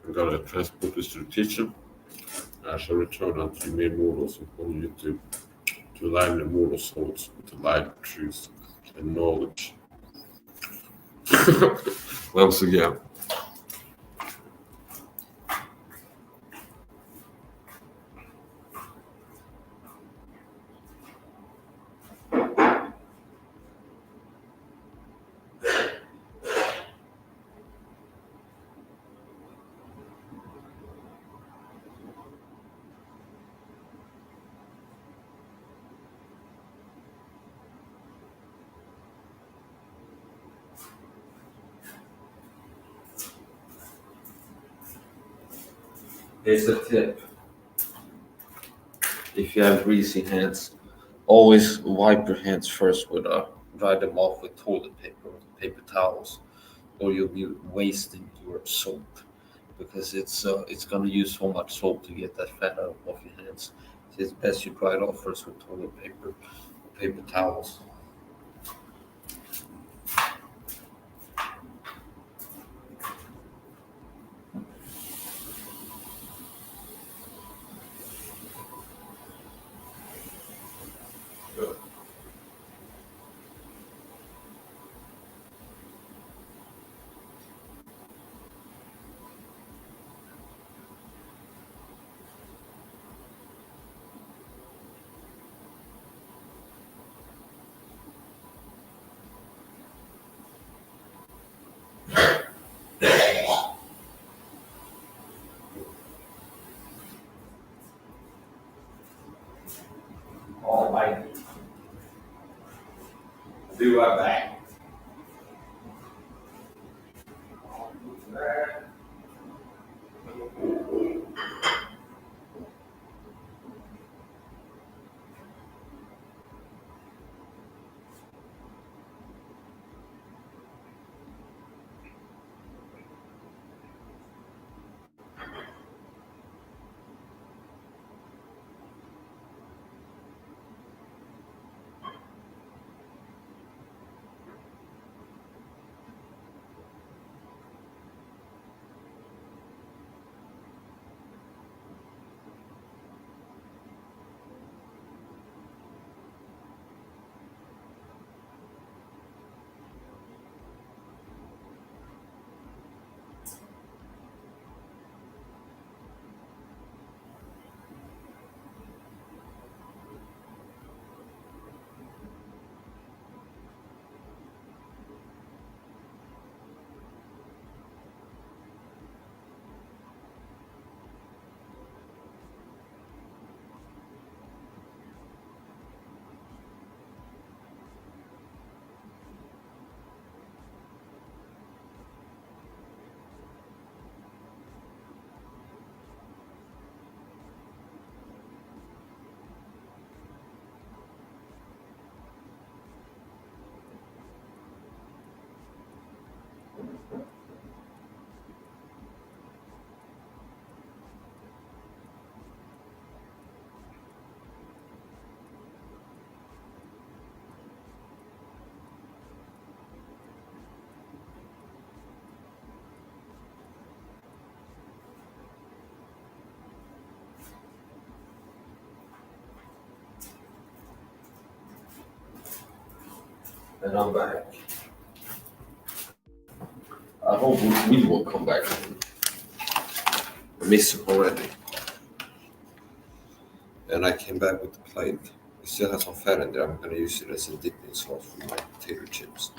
S4: I'm gonna transport this to the kitchen. I shall return unto the main models on YouTube to align the mortal souls with the light of truth and knowledge. Once again. Here's a tip. If you have greasy hands, always wipe your hands first with dry them off with toilet paper or paper towels, or you'll be wasting your soap because it's gonna use so much soap to get that fat out of your hands. So it's best you dry it off first with toilet paper or paper towels. And I'm back. I hope we will come back.
S1: I missed it already. And I came back with the plate. It still has some fat in there. I'm going to use it as a dipping sauce for my potato chips.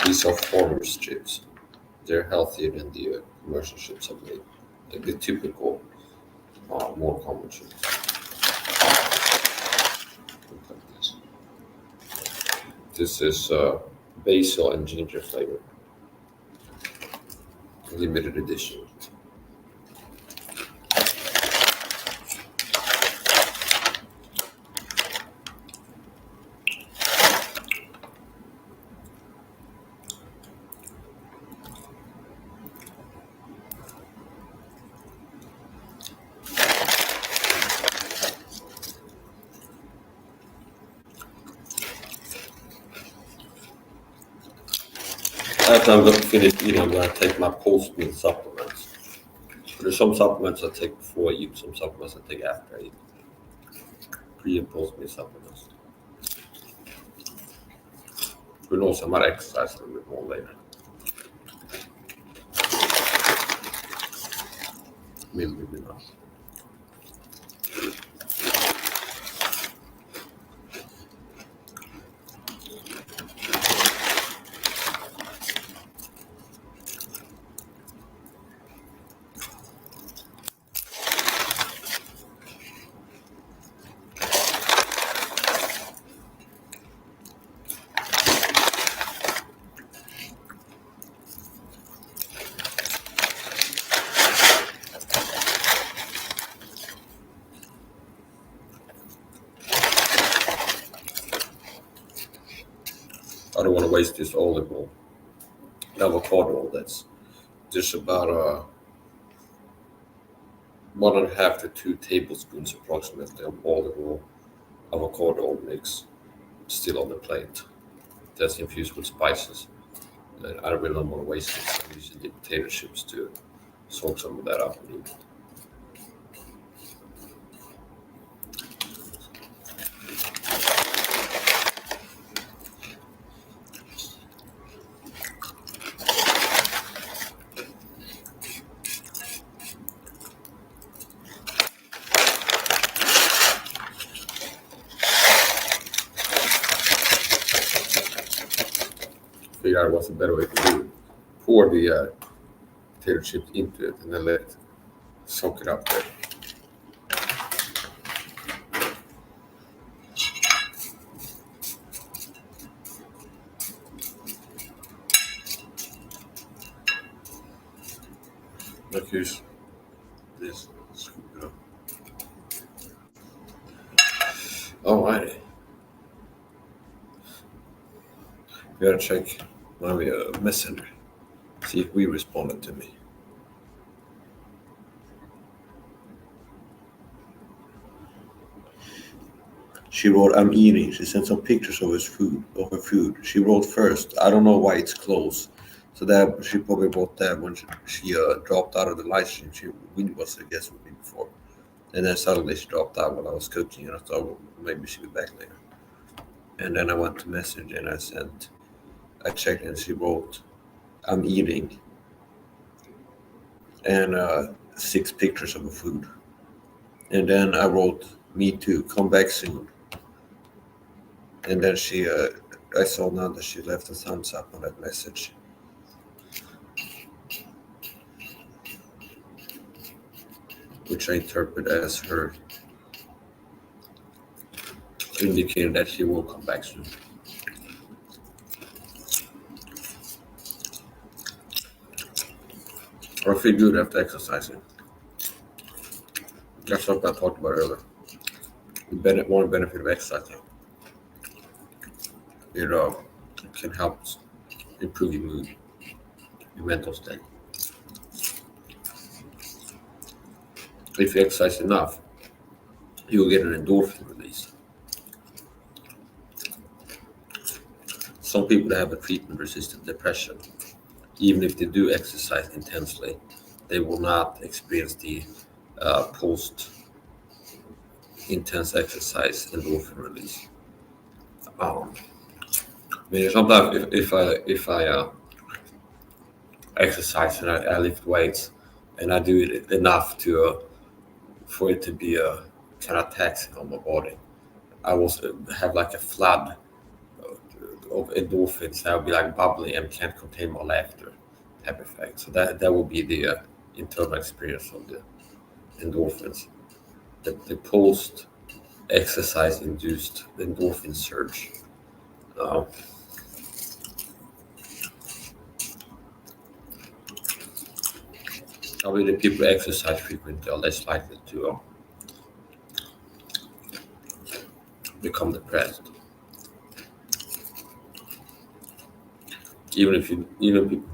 S1: These are farmers chips. They're healthier than the commercial chips I've made. Like the typical, more common chips. Look like this. This is basil and ginger flavor. Limited edition. After I'm finished eating, I'm going to take my post-meal supplements. There's some supplements I take before I eat, some supplements I take after I eat. Pre and post-meal supplements. Who knows, I might exercise a little bit more later. Maybe not. I don't want to waste this olive oil. Avocado oil, that's just about 1.5 to 2 tablespoons approximately of olive oil, avocado oil mix still on the plate. That's infused with spices. And I really don't want to waste it. So I'm using the potato chips to soak some of that up and eat. Figure out what's a better way to do it. Pour the potato chips into it and then let it soak it up there.
S4: Like use this. Scoop it up. Alrighty. We gotta check my messenger. See if we responded to me. She wrote, "I'm eating." She sent some pictures of her food. She wrote first, "I don't know why it's closed." So that she probably wrote that when she dropped out of the live stream. Winnie was a guest with me before, and then suddenly she dropped out while I was cooking, and I thought, well, maybe she'll be back later. And then I went to message and I checked, and she wrote, "I'm eating," and 6 pictures of her food. And then I wrote, "Me too. Come back soon." And then I saw now that she left a thumbs up on that message. Which I interpret as her indicating that she will come back soon. Or feel good after exercising. That's what I talked about earlier. One benefit of exercising. It can help improve your mood, your mental state. If you exercise enough, you'll get an endorphin release. Some people that have a treatment-resistant depression, even if they do exercise intensely, they will not experience the post-intense exercise endorphin release. I mean, sometimes if I exercise and I lift weights and I do it enough to for it to be a kind of taxing on my body, I will have like a flood of endorphins that will be like bubbly and can't contain my laughter type effect. So that will be the internal experience of the endorphins. The post exercise induced endorphin surge. I mean, the people who exercise frequently are less likely to become depressed. Even people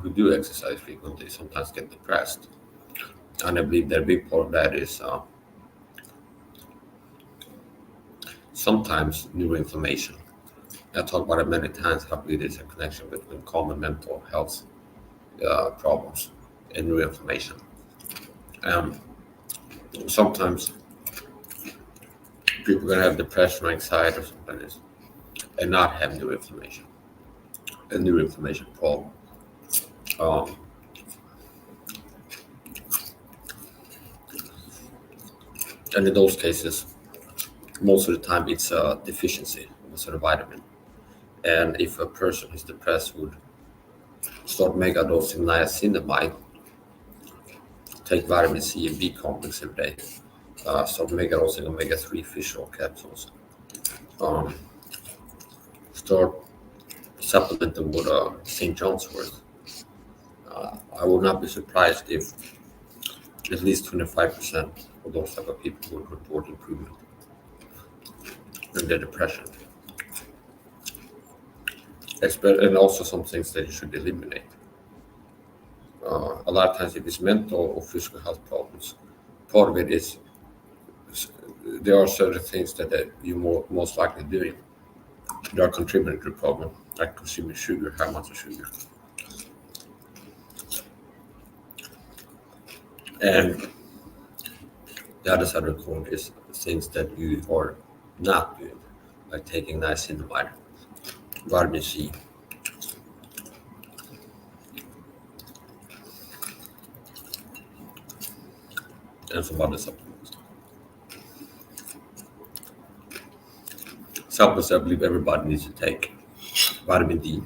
S4: who do exercise frequently sometimes get depressed, and I believe that a big part of that is sometimes neuroinflammation. I talk about it many times. I believe there's a connection between common mental health problems and neuroinflammation. Sometimes people can have depression or anxiety or something else and not have neuroinflammation, a neuroinflammation problem. And in those cases, most of the time it's a deficiency of a certain vitamin. And if a person who's depressed would start megadosing niacinamide, take vitamin C and B complex every day, start megadosing omega-3 fish oil capsules, start supplementing with St. John's wort. I would not be surprised if at least 25% of those type of people would report improvement in their depression. And also some things that you should eliminate. A lot of times if it's mental or physical health problems, part of it is there are certain things that you're most likely doing that are contributing to the problem, like consuming sugar, how much of sugar. And the other side of the coin is things that you are not doing, like taking niacinamide, vitamin C, and some other supplements. Supplements I believe everybody needs to take. Vitamin D.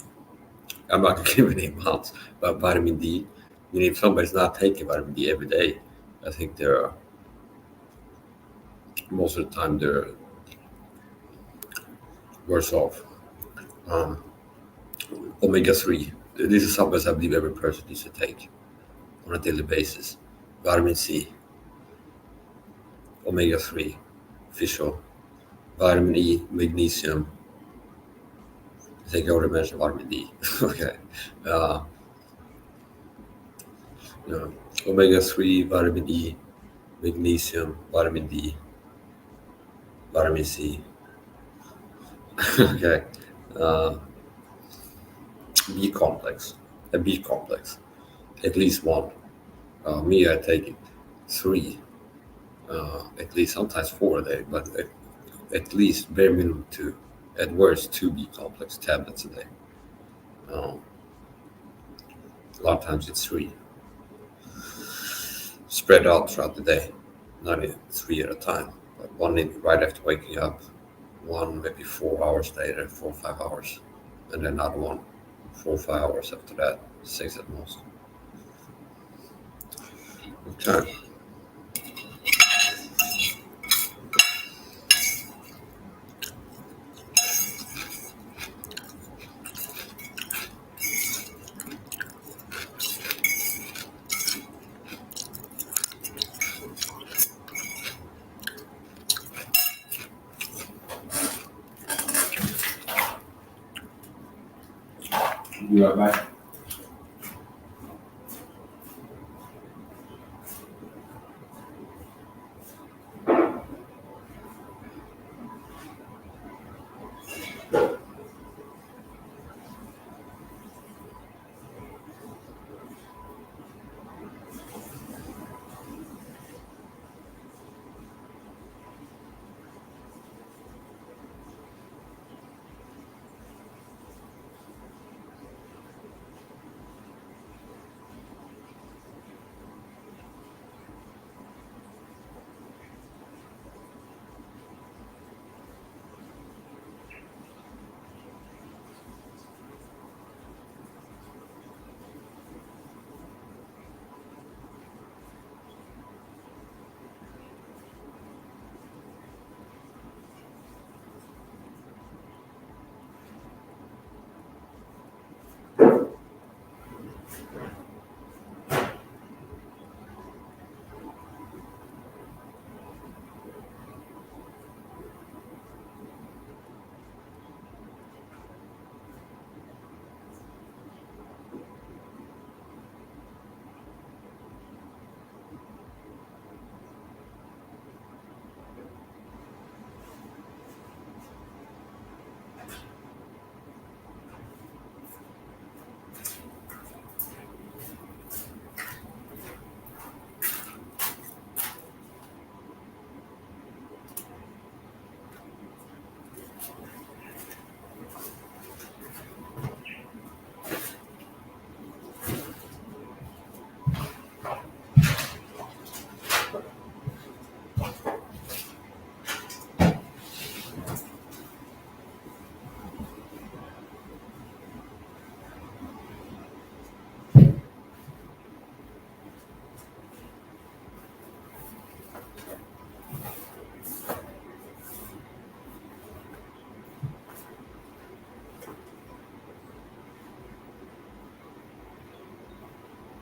S4: I'm not going to give any amounts, but vitamin D. I mean, if somebody's not taking vitamin D every day, I think most of the time they're worse off. Omega-3. This is supplements I believe every person needs to take on a daily basis.
S1: vitamin C, omega-3, fish oil, vitamin E, magnesium. I think I already mentioned vitamin D. Okay. Uh, Omega-3, vitamin E, magnesium, vitamin D, vitamin C. Okay. Uh, B complex, a B complex, at least one. Me, I take it 3, at least sometimes 4 a day, but at least bare minimum 2, at worst 2 B complex tablets a day. Um, a lot of times it's 3, spread out throughout the day, not 3 at a time, but one right after waking up, one maybe 4 hours later, 4 or 5 hours, and then another one 4 or 5 hours after that, 6 at most. Okay.
S3: Be right back.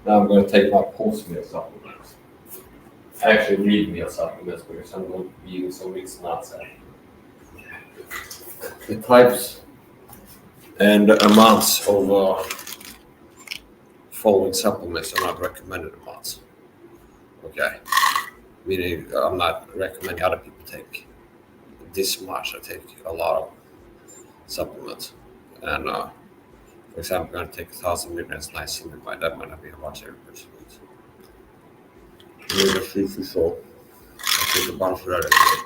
S3: Now I'm going to take my post-meal supplements. Actually, read meal supplements because I'm going to be eating some mixed nuts. The types and amounts of following supplements are not recommended amounts. Okay. Meaning, I'm not recommending other people take this much. I take a lot of supplements. And, for example, I'm going to take 1,000 milligrams niacinamide. That might not be a much every person needs. Maybe so. I take a bunch of that every day.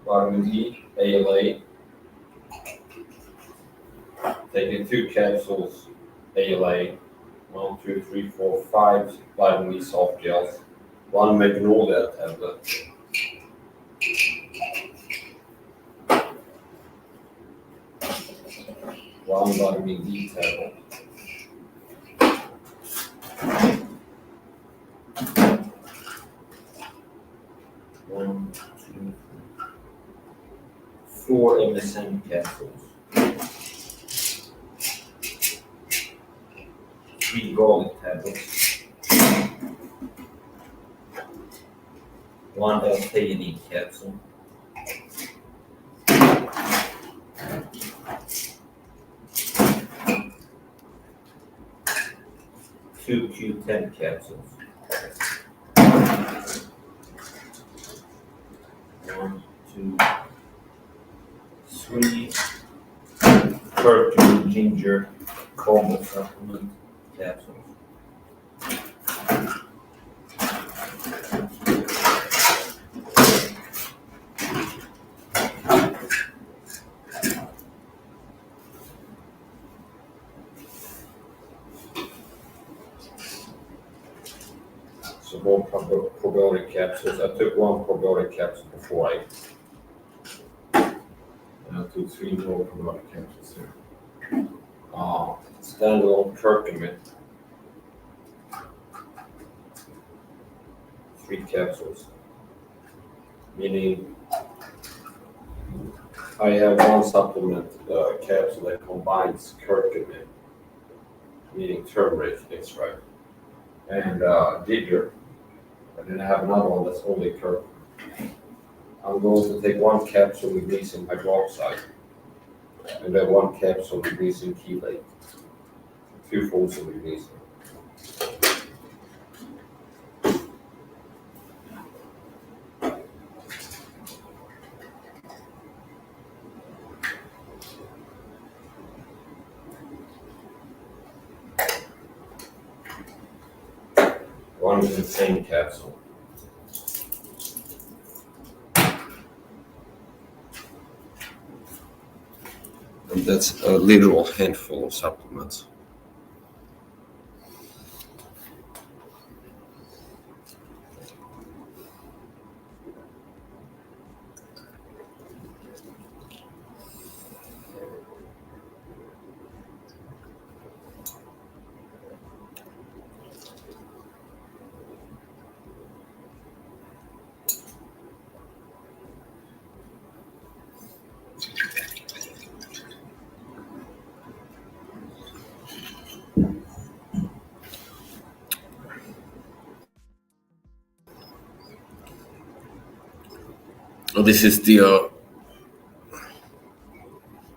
S3: Vitamin E, ALA. Taking 2 capsules, ALA, 1, 2, 3, 4, 5 vitamin E soft gels, 1 Magnolia tablet,
S4: one vitamin D tablet. One, two, 4 MSM capsules. 3 garlic tablets. 1 L-theanine capsule. 2 Q10 capsules. 1, 2, 3 curcumin ginger combo supplement capsules. So more probiotic capsules. I took 1 probiotic capsule before I ate. And I took 3 more probiotic capsules here. Standalone curcumin. 3 capsules. Meaning I have 1 supplement capsule that combines curcumin, meaning turmeric extract, and ginger. And then I have another one that's only curcumin. I'm going to take 1 capsule magnesium hydroxide and then 1 capsule magnesium chelate. 2 folds of magnesium. One insane capsule. And that's a literal handful of supplements. This is the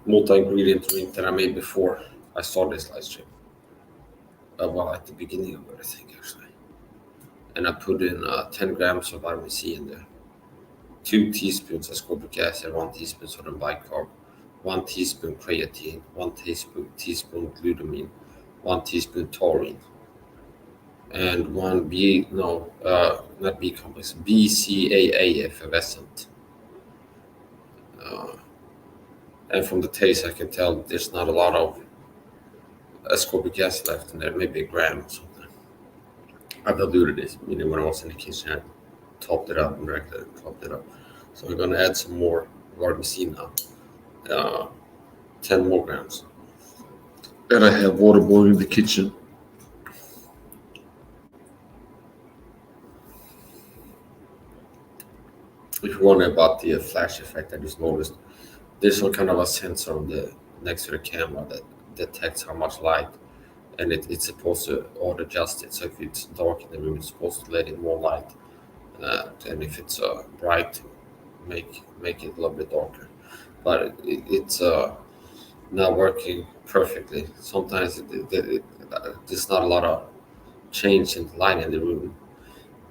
S4: multi-ingredient drink that I made before I started this live stream. Well, at the beginning of it, I think, actually. And I put in 10 grams of vitamin C in there, 2 teaspoons ascorbic acid, 1 teaspoon sodium bicarb, 1 teaspoon creatine, 1 teaspoon glutamine, 1 teaspoon taurine, and 1 not B complex, BCAA effervescent. And from the taste, I can tell there's not a lot of ascorbic acid left in there, maybe a gram or something. I diluted it, meaning when I was in the kitchen, I topped it up and directly topped it up. So we're going to add some more vitamin C now, 10 more grams. And I have water boiling in the kitchen. If you wonder about the flash effect, I just noticed there's some kind of a sensor on the next to the camera that detects how much light, and it's supposed to auto adjust it. So if it's dark in the room, it's supposed to let in more light, and if it's bright, make it a little bit darker. But it's not working perfectly. Sometimes there's not a lot of change in the light in the room,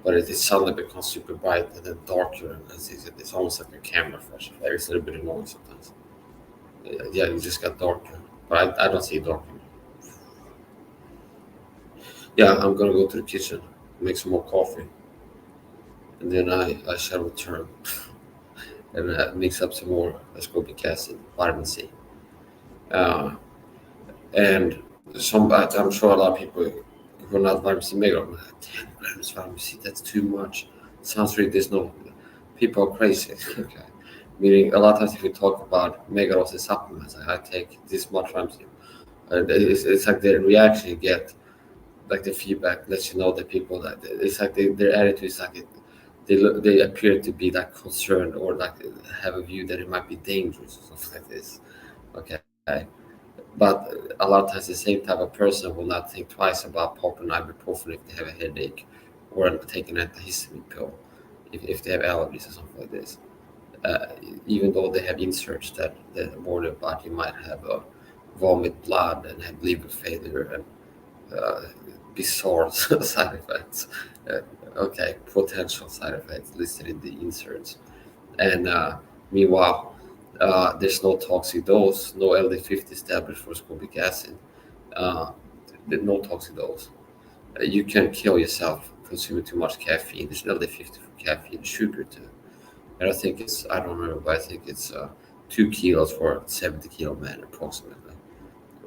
S4: but it suddenly becomes super bright and then darker, and it's almost like a camera flash. There's a little bit of noise sometimes. Yeah, it just got darker, but I don't see it darker. Yeah, I'm gonna go to the kitchen, make some more coffee, and then I shall return and mix up some more ascorbic acid, vitamin C, and I'm sure a lot of people who are not vitamin C mega, 10 grams vitamin C, that's too much. Sounds ridiculous. People are crazy. Okay. Meaning a lot of times if you talk about mega dose supplements, I take this much vitamin C.
S1: It's like the reaction you get, like the feedback lets you know that people that it's like their attitude is like they appear to be like concerned or like have a view that it might be dangerous or something like this. Okay, but a lot of times the same type of person will not think twice about popping ibuprofen if they have a headache or taking an antihistamine pill if they have allergies or something like this. Uh, Even though they have inserts that warn about you might have vomit blood and have liver failure and uh, bizarre side effects. Uh, okay, potential side effects listed in the inserts. And meanwhile, there's no toxic dose, no LD50 established for ascorbic acid, uh, no toxic dose. You can kill yourself consuming too much caffeine. There's an LD50 for caffeine, sugar too. And I think I don't remember, but I think it's 2 kilos for a 70-kilo man approximately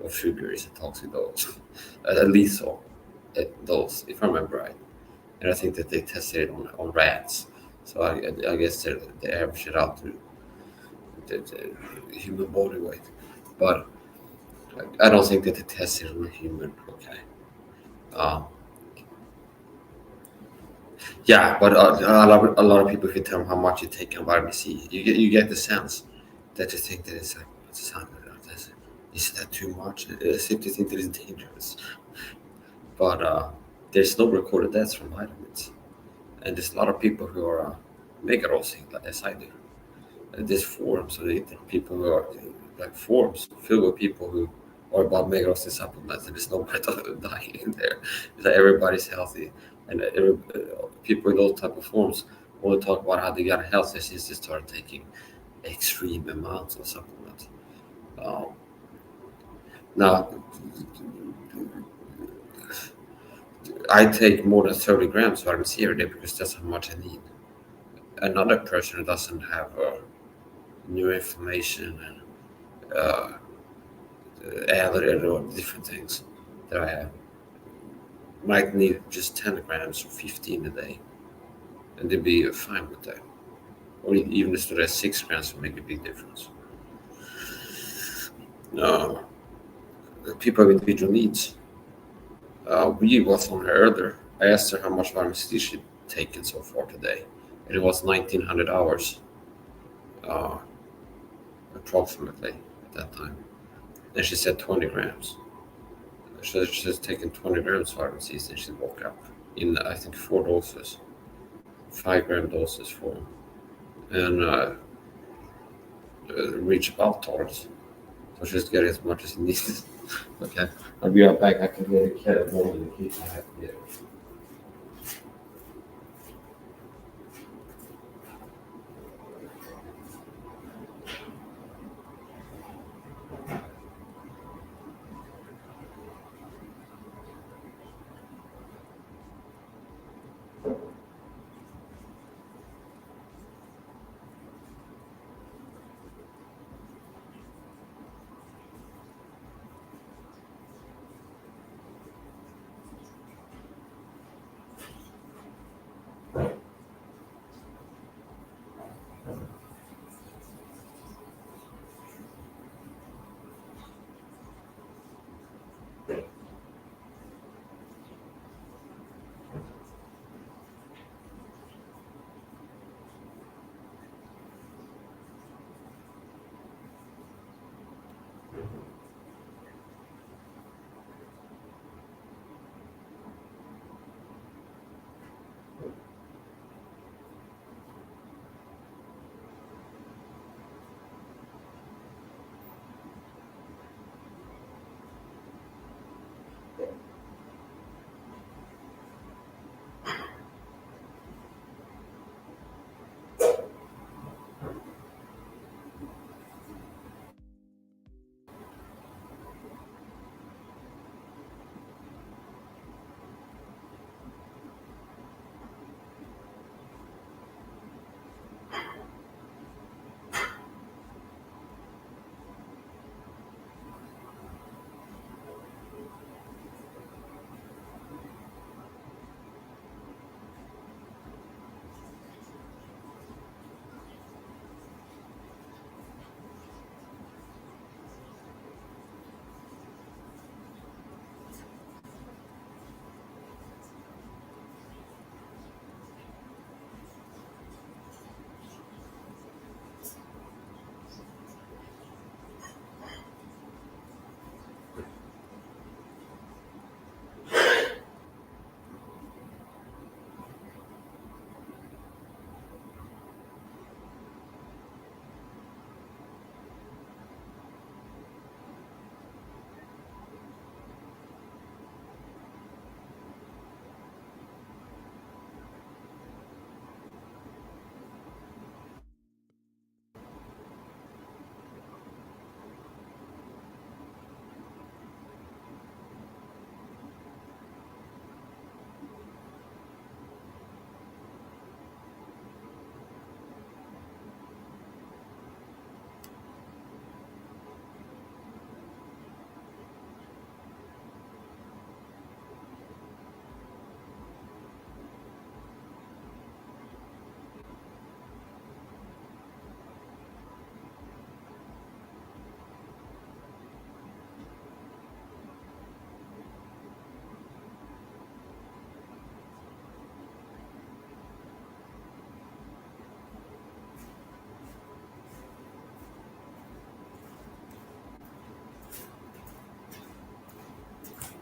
S1: of sugar is a toxic dose, at least so, dose, if I remember right. And I think that they tested it on rats. So I guess they average it out to the human body weight. But I don't think that they tested it on a human. Okay. Um, yeah, but a lot of people, if you tell them how much you take on vitamin C, you get the sense that you think that it's like, is that too much? As if you think that it's dangerous. But there's no recorded deaths from vitamins. And there's a lot of people who are mega dosing, as I do. And there's forums on the internet, people who are like forums filled with people who are about mega dosing supplements, and there's nobody dying in there. It's like everybody's healthy, and people in those type of forums want to talk about how they got healthy since they started taking extreme amounts of supplements. Um, Now, I take more than 30 grams of vitamin C every day because that's how much I need. Another person who doesn't have neuroinflammation and allergy or different things that I have might need just 10 grams or 15 a day, and they'd be fine with that. Or even if there's 6 grams would make a big difference. Uh, People have individual needs. We was on her earlier. I asked her how much vitamin C she'd taken so far today, and it was 1900 hours, uh, approximately at that time. And she said 20 grams. She's taken 20 grams of vitamin C since she woke up in, I think, 4 doses, 5-gram doses for them, and reach about tolerance. So she's getting as much as she needs. Okay, I'll be right back. I can get a cat at home in the kitchen. I have to get it.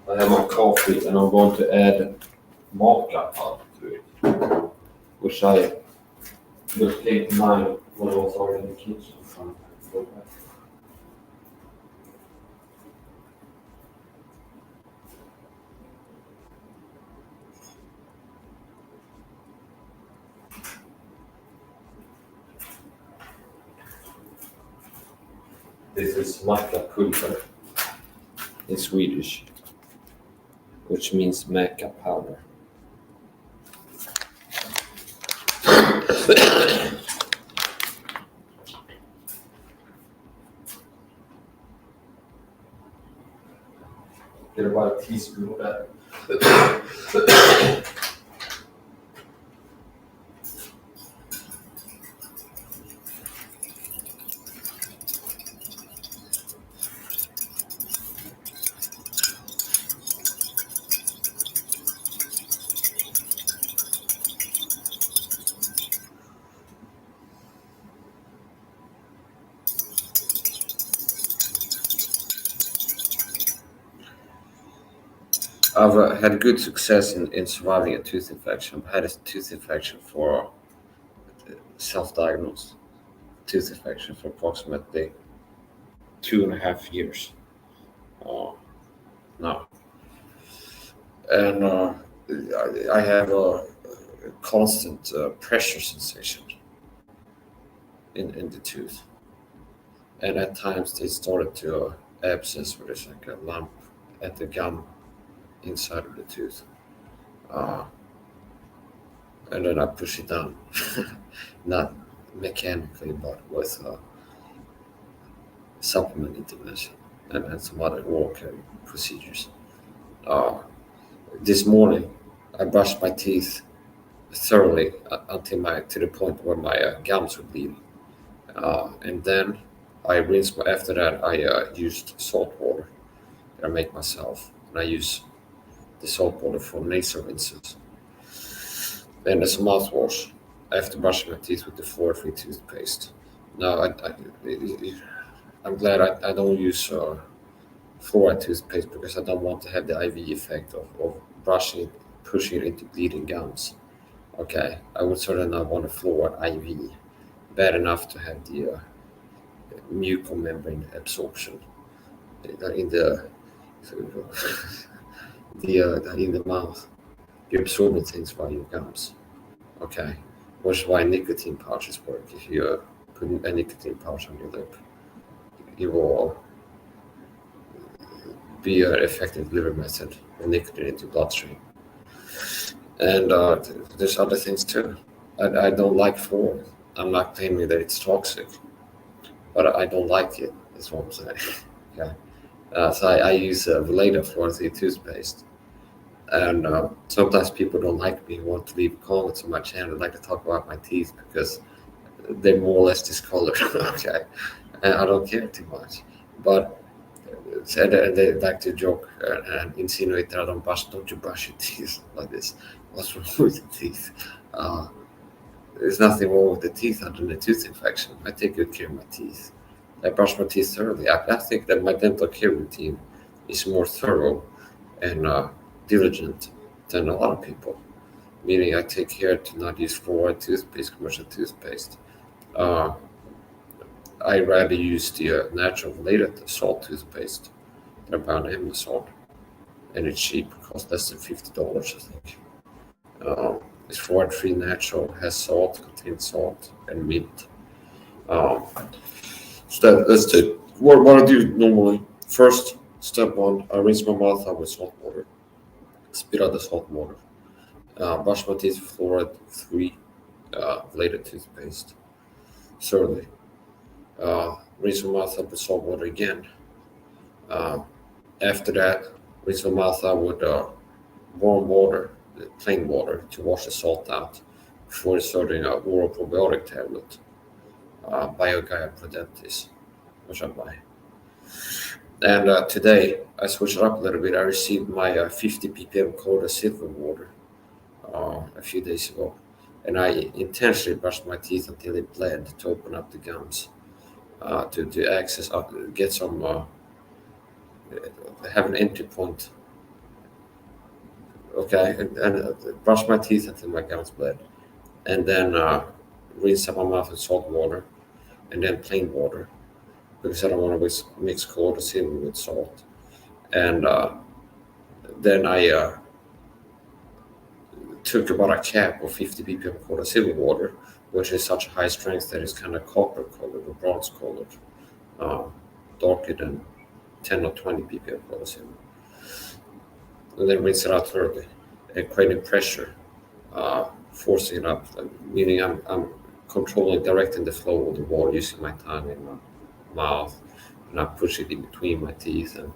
S4: I have my coffee and I'm going to add maca powder to it, which I just came to mind when I was already in the kitchen. So go back. This is maca pulver in Swedish, which means maca powder. Get about a teaspoon of that. I've had good success in surviving a tooth infection. I've had a tooth infection for self-diagnosed tooth infection for approximately 2.5 years now. And I have a constant pressure sensation in the tooth. And at times they started to abscess where there's like a lump at the gum inside of the tooth. And then I push it down, not mechanically, but with supplement intervention and some other oral care procedures. This morning, I brushed my teeth thoroughly to the point where my gums were bleeding, and then I rinsed. After that, I used salt water that I make myself, and I use the salt water for nasal rinses. Then as a mouthwash after brushing my teeth with the fluoride-free toothpaste. Now, I'm glad I don't use fluoride toothpaste because I don't want to have the IV effect of brushing, pushing it into bleeding gums. Okay, I would certainly not want a fluoride IV. Bad enough to have the mucous membrane absorption in the in the mouth. You're absorbing things by your gums. Okay, which is why nicotine pouches work. If you put a nicotine pouch on your lip, it will be an effective liver method of nicotine into bloodstream. And there's other things too. I don't like fluoride. I'm not claiming that it's toxic, but I don't like it. Is what I'm saying. Okay, so I use Veleda fluoride toothpaste. And sometimes people don't like me, want to leave comments on my channel. They like to talk about my teeth because they're more or less discolored. Okay, and I don't care too much. But they like to joke and insinuate that don't you brush your teeth like this? What's wrong with the teeth? There's nothing wrong with the teeth other than a tooth infection. I take good care of my teeth. I brush my teeth thoroughly. I think that my dental care routine is more thorough and diligent than a lot of people, meaning I take care to not use fluoride toothpaste, commercial toothpaste. I rather use the natural Veleda salt toothpaste that I buy on Amazon, and it's cheap. It costs less than $50, I think. It's fluoride-free, natural, has salt, contains salt, and mint. So that's it. What I do normally, first, step one, I rinse my mouth out with salt water. Spit out the salt water. Brush my teeth with fluoride-free Veleda toothpaste. Thirdly, rinse my mouth out with salt water again. After that, rinse my mouth out with warm water, plain water, to wash the salt out before inserting an oral probiotic tablet, BioGaia Prodentis, which I buy. And today, I switched it up a little bit. I received my 50 ppm Coda Silver water a few days ago. And I intentionally brushed my teeth until it bled to open up the gums, to access, get some, have an entry point
S1: Okay, and brush my teeth until my gums bled, and then rinse out my mouth with salt water, and then plain water because I don't want to mix cold silver with salt. And then I took about a cap of 50 ppm of cold silver water, which is such a high strength that it's kind of copper colored or bronze colored, uh, darker than 10 or 20 ppm cold silver. And then rinse it out thoroughly and creating pressure, forcing it up, meaning I'm controlling, directing the flow of the water using my tongue and my mouth, and I push it in between my teeth and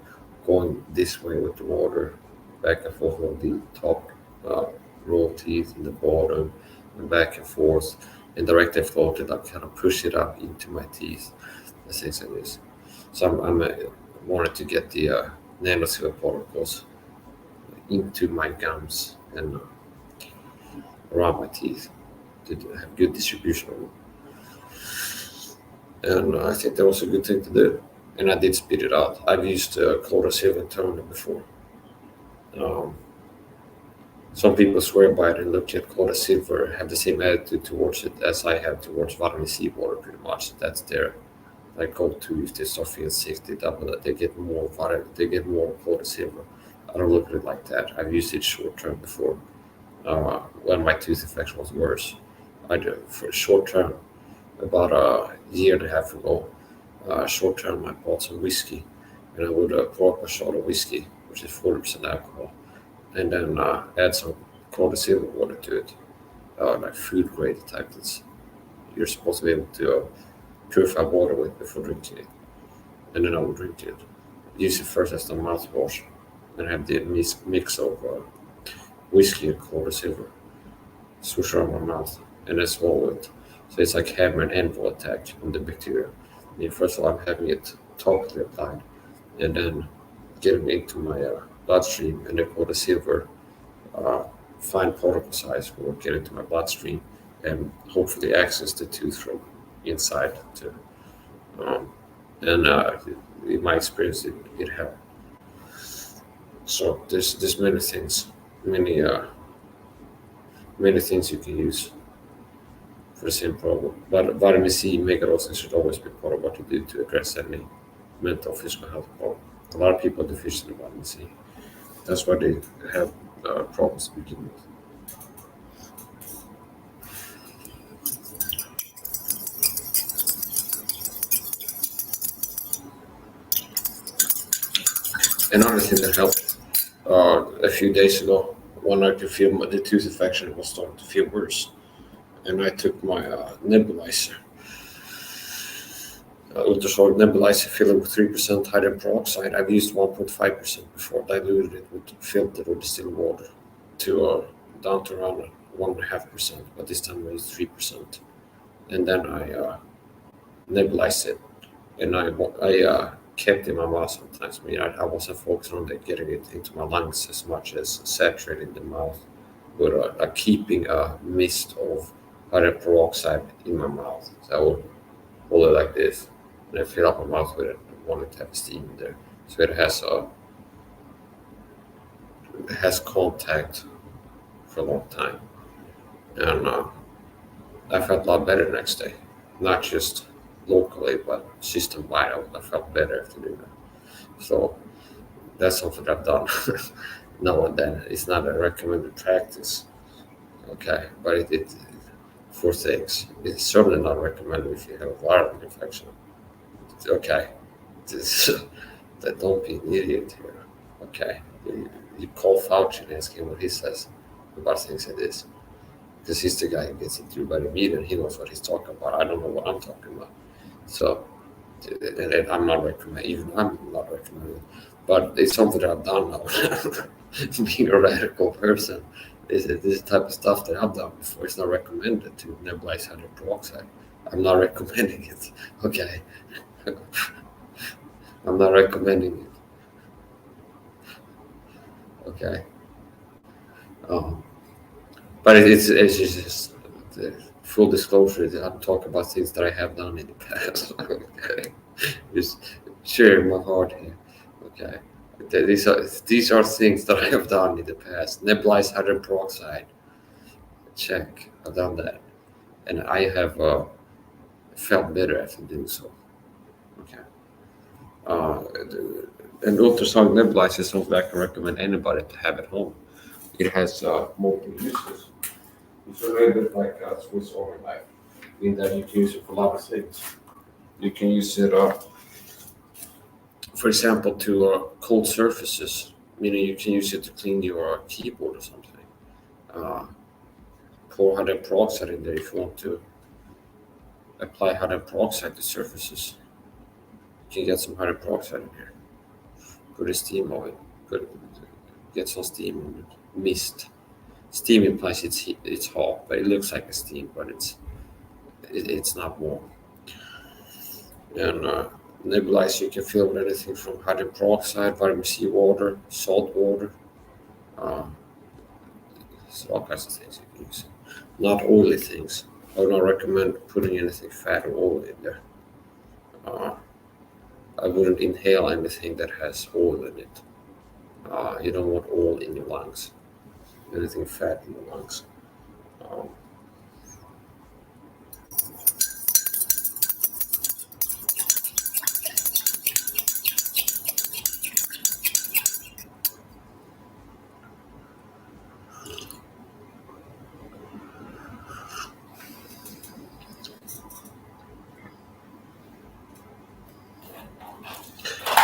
S1: going this way with the water, back and forth on the top row of teeth and the bottom, and back and forth, and direct the flow to like kind of push it up into my teeth, as things like this. So I'm wanted to get the nanosilver particles into my gums and around my teeth to have good distribution of them. And I think that was a good thing to do. And I did spit it out. I've used Cloracil internally before. Some people swear by it and look at Cloracil have the same attitude towards it as I have towards vitamin C water, pretty much. That's their go-to if they start feeling sick. They double it. They get more vitamin. They get more Cloracil. I don't look at it like that. I've used it short term before. When my tooth infection was worse, I do for short term. About a year and a half ago, short term, I bought some whiskey, and I would pour up a shot of whiskey, which is 40% alcohol, and then add some Cloracil water to it, like food grade type that you're supposed to be able to purify water with before drinking it. And then I would drink it. Use it first as a mouthwash, and have the mix of whiskey and Cloracil swoosh around my mouth, and then swallow it. So it's like having an anvil attack on the bacteria. I mean, first of all, I'm having it topically applied, and then getting into my bloodstream, and then Cloracil fine particle size will get into my bloodstream and hopefully access the tooth from inside too. And in my experience, it helped. So there's many things, many things you can use for the same problem. But vitamin C, megadosing should always be part of what you do to address any mental or physical health problem. A lot of people are deficient in vitamin C. That's why they have problems to begin with. Another thing that helped a few days ago, when I could feel the tooth infection was starting to feel worse, and I took my nebulizer, ultrasonic nebulizer filled with 3% hydrogen peroxide. I've used 1.5% before, diluted it with filtered or distilled water to down to around 1.5%, but this time I used 3%. And then I nebulized it, and I kept it in my mouth sometimes. I mean, I wasn't focused on getting it into my lungs as much as saturating the mouth, but keeping a mist of hydrogen peroxide in my mouth. So I would hold it like this, and I fill up my mouth with it. I want it to have steam in there, so it has contact for a long time, and I felt a lot better the next day, not just locally but system wide. I felt better after doing that. So that's something I've done now and then. It's not a recommended practice, okay, but it for things. It's certainly not recommended if you have a viral infection. Okay, don't be an idiot here. Okay, you call Fauci and ask him what he says about things like this, because he's the guy who gets it through by the media and he knows what he's talking about. I don't know what I'm talking about. So, and I'm not recommending, even I'm not recommending, but it's something that I've done now. Being a radical person, this type of stuff that I've done before. It's not recommended to nebulize hydrogen peroxide. I'm not recommending it. Okay, I'm not recommending it. Okay, but it's just full disclosure. I'm talking about things that I have done in the past. Okay, just sharing my heart here. Okay, these are things that I have done in the past. Nebulized hydrogen peroxide, check. I've done that, and I have felt better after doing so. Okay. And ultrasonic nebulizer is something I can recommend anybody to have at home. It has multiple uses. It's a little bit like a Swiss Army knife, in that you can use it for a lot of things. You can use it, for example, to cold surfaces. Meaning you can use it to clean your keyboard or something. Pour hydrogen peroxide in there if you want to apply hydrogen peroxide to surfaces. You can get some hydrogen peroxide in here. Put a steam on it. Get some steam on it. Mist. Steam implies it's hot, but it looks like a steam, but it's not warm. And nebulizer you can fill with anything from hydrogen peroxide, vitamin C water, salt water. So all kinds of things you can use. Not oily things. I would not recommend putting anything fat or oil in there. I wouldn't inhale anything that has oil in it. You don't want oil in your lungs. Anything fat in the lungs.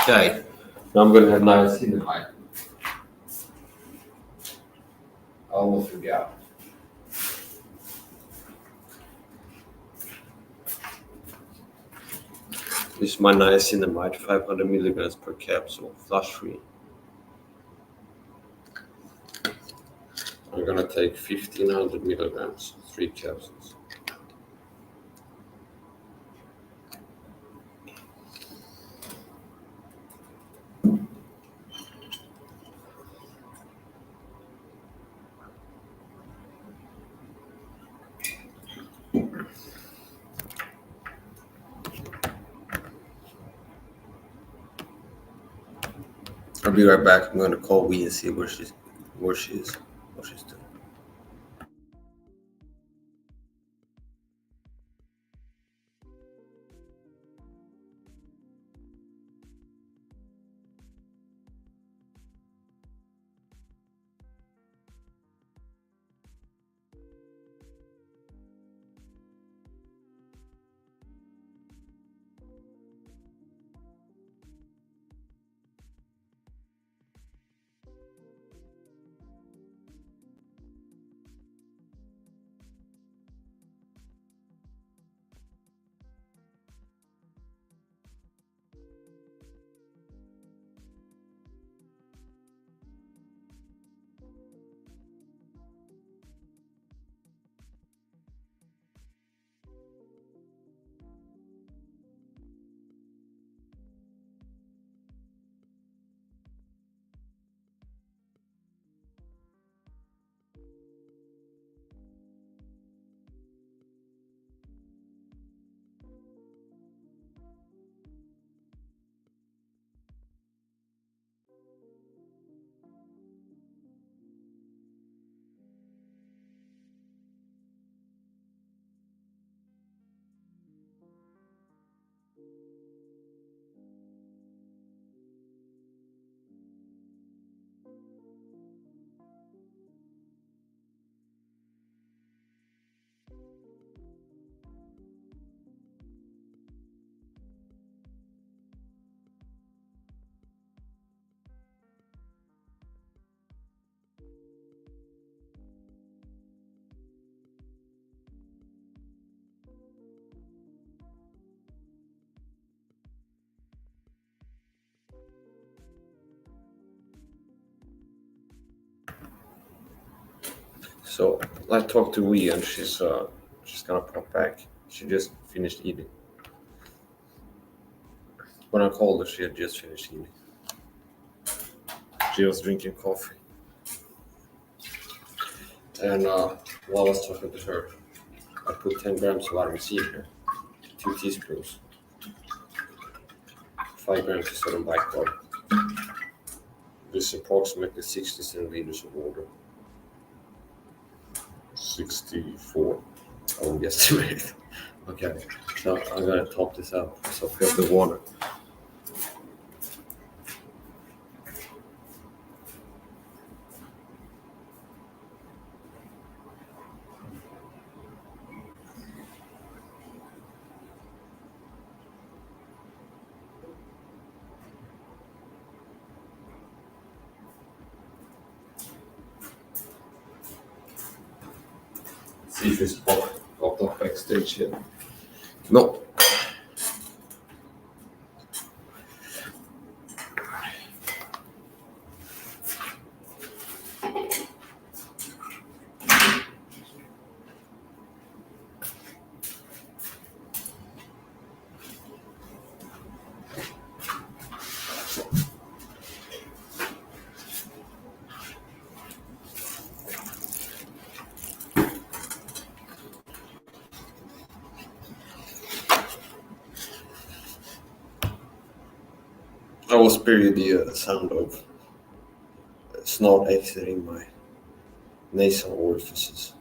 S1: Okay, now I'm gonna have niacinamide. I almost forgot. This is my niacinamide, 500 milligrams per capsule, flush free. I'm gonna take 1500 milligrams, 3 capsules. I'll be right back. I'm going to call Wee and see where she is, what she's doing. So I talked to Wee and she's gonna pop back. She just finished eating. When I called her, she had just finished eating. She was drinking coffee. And while I was talking to her, I put 10 grams of vitamin C in here, 2 teaspoons, 5 grams of sodium bicarbonate. This is approximately 60 centiliters of water. 64. I will guesstimate. Okay, so I'm gonna top this out. So fill the water. See if it's popped up backstage here. No. I will spare you the sound of snot exiting my nasal orifices.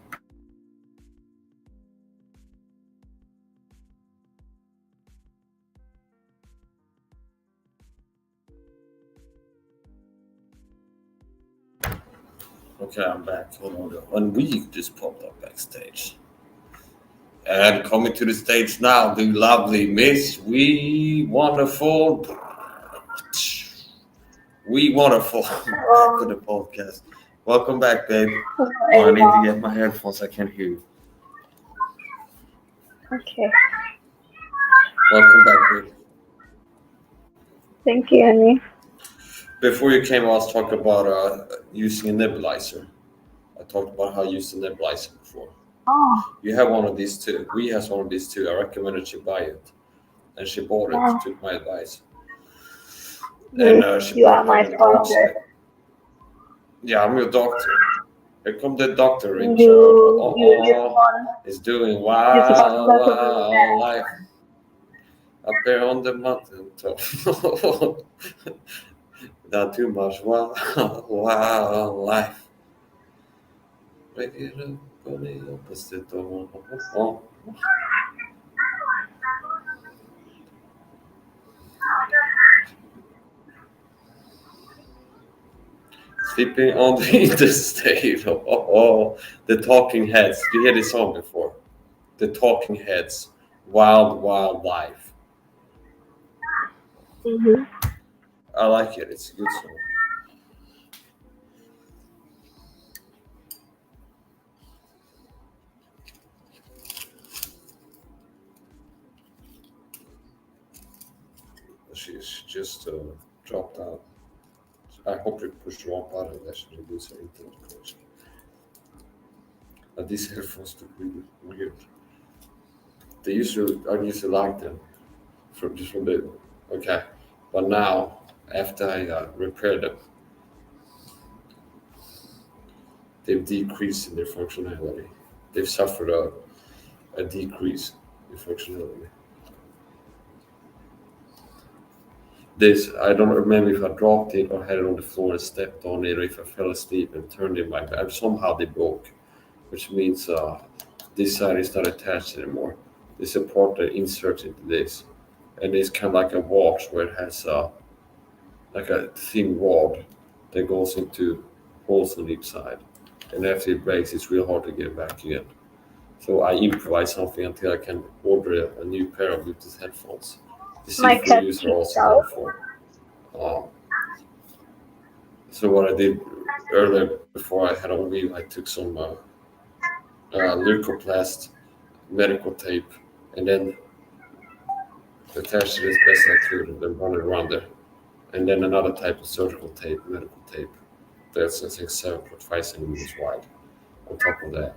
S1: Okay, I'm back. One week just popped up backstage. And coming to the stage now, the lovely Miss We Wonderful. We Wonderful. Back to the podcast. Welcome back, babe. Oh, I need to get my headphones. I can't hear you.
S2: Okay.
S1: Welcome back, babe.
S2: Thank you, Annie.
S1: Before you came, I was talking about using a nebulizer. I talked about how I used a nebulizer before.
S2: Oh.
S1: You have one of these too. We has one of these too. I recommended she buy it, and she bought it. She took my advice. And she
S2: you are my sponsor.
S1: Yeah, I'm your doctor. Here come the doctor in is doing wild life up there on the mountain top. Not too much wild life. Sleeping on the interstate. The Talking Heads. You hear this song before? The Talking Heads. Wild, Wild Life.
S2: Mm-hmm.
S1: I like it. It's a good song. She's just dropped out. I hope you pushed the wrong button. That should reduce her internet connection. These headphones look really weird. I used to like them from the okay, but now after I repaired them, they've decreased in their functionality. They've suffered a decrease in functionality. This, I don't remember if I dropped it or had it on the floor and stepped on it, or if I fell asleep and turned it my back. Somehow they broke, which means this side is not attached anymore. They support the insert into this, and it's kind of like a watch where it has like a thin rod that goes into holes on each side, and after it breaks, it's real hard to get back again. So I improvise something until I can order a new pair of Bluetooth headphones.
S2: My cat
S1: so what I did earlier before I had on wheel, I took some Leukoplast medical tape and then attached it as best I could and then run it around there. And then another type of surgical tape, medical tape, that's I think 7.5 centimeters wide on top of that.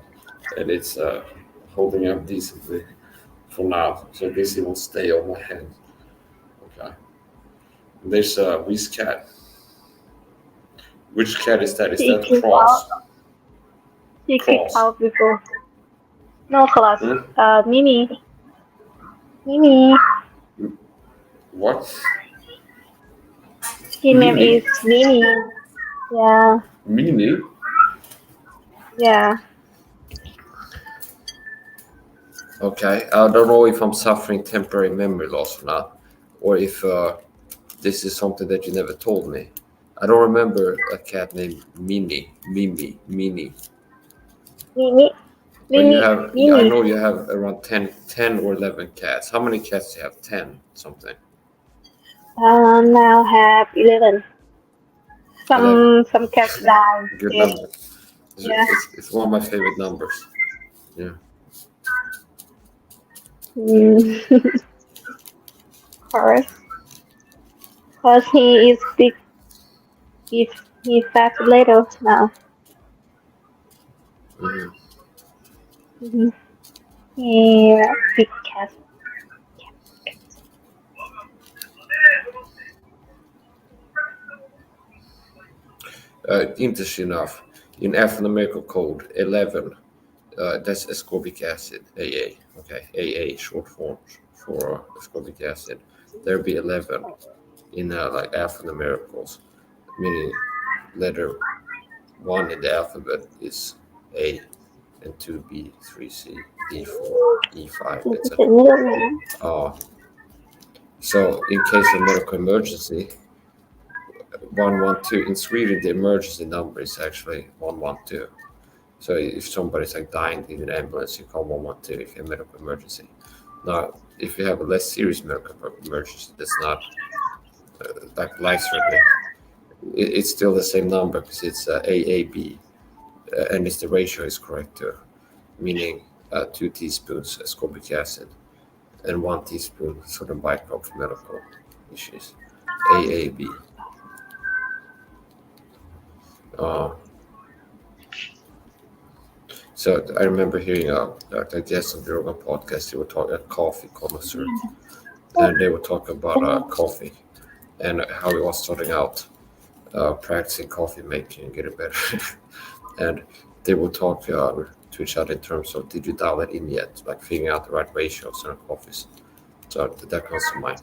S1: And it's holding up decently for now, so this it will stay on my hand. Okay. And there's Whiz cat. Which cat is that? Is that Cross?
S2: He kicked out before. No, class. Mimi. Mimi.
S1: What?
S2: His name is Mimi. Yeah,
S1: Mini?
S2: yeah.
S1: Okay, I don't know if I'm suffering temporary memory loss or not, or if this is something that you never told me. I don't remember a cat named Mimi.
S2: Mini,
S1: But you
S2: Mini,
S1: have, I
S2: Mini.
S1: know you have around 10 or 11 cats. How many cats do you have? 10 something.
S2: Now have 11.
S1: 11.
S2: Some cats die.
S1: Good
S2: Yes.
S1: number.
S2: Yeah.
S1: It's one of my favorite numbers. Yeah.
S2: Mm, of course. Cause he is big. He's fat little now.
S1: Mhm.
S2: Mm-hmm. Yeah, big cat.
S1: Interesting enough, in alphanumerical code 11, that's ascorbic acid, AA. Okay, AA, short form for ascorbic acid. There'd be 11 in like alphanumericals, meaning letter 1 in the alphabet is A, and 2B, 3C, D4, E5,
S2: He's a
S1: etc.
S2: little man.
S1: So, in case of medical emergency, 112 in Sweden, the emergency number is actually 112. So if somebody's like dying in an ambulance, you call 112 if you have a medical emergency. Now, if you have a less serious medical emergency that's not like life-threatening, it's still the same number because it's AAB, and it's the ratio is correct too, meaning 2 teaspoons ascorbic acid and 1 teaspoon sodium bicarbonate for medical issues. AAB. Uh, so I remember hearing a guest on the Rogan podcast. They were talking a coffee connoisseur, and they were talking about coffee and how he was starting out practicing coffee making and getting better. And they would talk to each other in terms of, did you dial it in yet? Like figuring out the right ratio of certain coffees. So that comes to mind.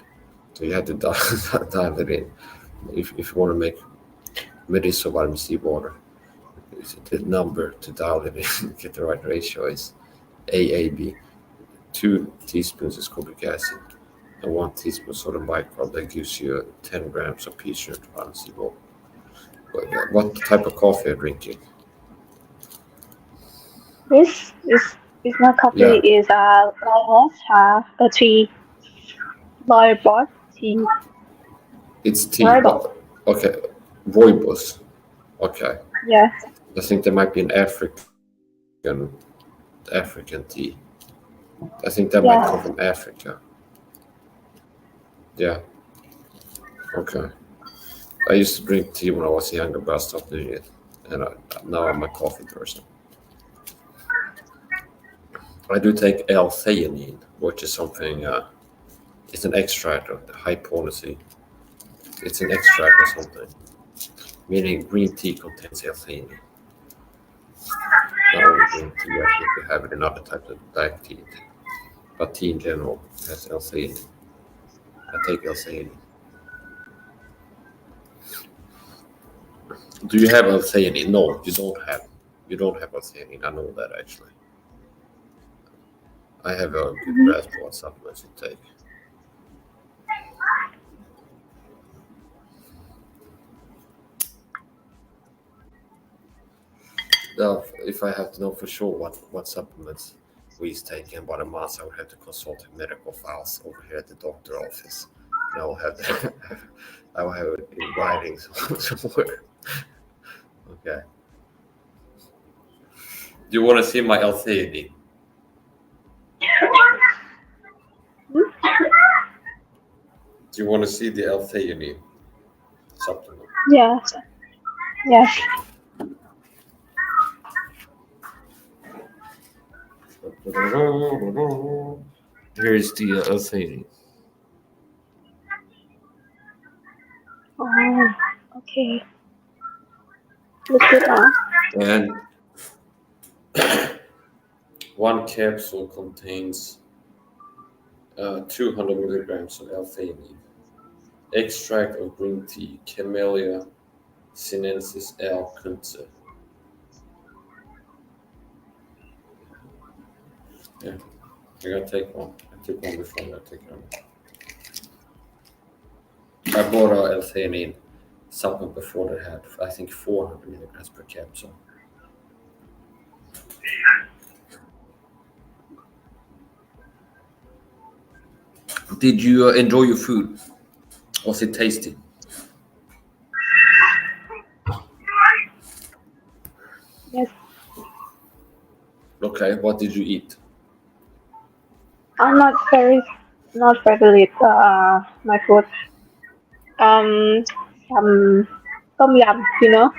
S1: So you have to dial it in. If you want to make medicinal vitamin C water, the number to dial it in, get the right ratio is AAB. 2 teaspoons ascorbic acid and 1 teaspoon sodium bicarbonate. That gives you 10 grams of pea sugar to vitamin C water. What type of coffee are you drinking?
S2: This my coffee
S1: Yeah,
S2: is a tea boy tea
S1: it's tea,
S2: boy.
S1: but okay, rooibos. Okay,
S2: Yeah,
S1: I think there might be an African tea. I think that might come
S2: yeah.
S1: from Africa. Yeah, okay. I used to drink tea when I was younger, but I stopped doing it, and now I'm a coffee person. I do take L-theanine, which is something. It's an extract of the high potency. It's an extract or something, meaning green tea contains L-theanine. Not only green tea, I think you have it in other types of black tea, but tea in general has L-theanine. I take L-theanine. Do you have L-theanine? No, you don't have. You don't have L-theanine. I know that actually. I have a good grasp of what supplements you take. Now, if I have to know for sure what supplements we take and what amounts, I would have to consult medical files over here at the doctor office. And I will have I will have it in writing somewhere. Okay. Do you want to see my L-theanine? Do you want to see the L-theanine supplement?
S2: Yeah, yeah.
S1: Here's the L-theanine.
S2: Oh, okay. Look it up.
S1: And one capsule contains 200 milligrams of L-theanine. Extract of green tea, camellia Sinensis L. Kunze. Yeah, I gotta take one. I took one before, I'm gonna take one. I bought a L-theanine supplement before that had, I think, 400 milligrams per capsule. Did you enjoy your food? Was it tasty?
S2: Yes.
S1: Okay, what did you eat?
S2: I'm not favorite my food. Some tom yum, you know?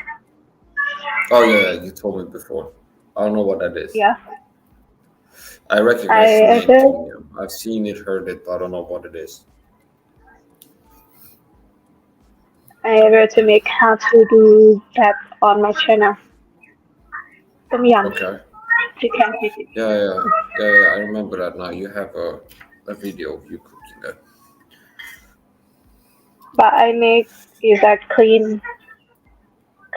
S1: Oh yeah, you told me before. I don't know what that is.
S2: Yeah.
S1: I recognize the
S2: I
S1: name
S2: ever
S1: Tom Yum. I've seen it, heard it, but I don't know what it is.
S2: to make how to do that on my channel. Tom yum.
S1: Okay.
S2: You can see it.
S1: Yeah. I remember that now. You have a video of you cooking that.
S2: But I make is a clean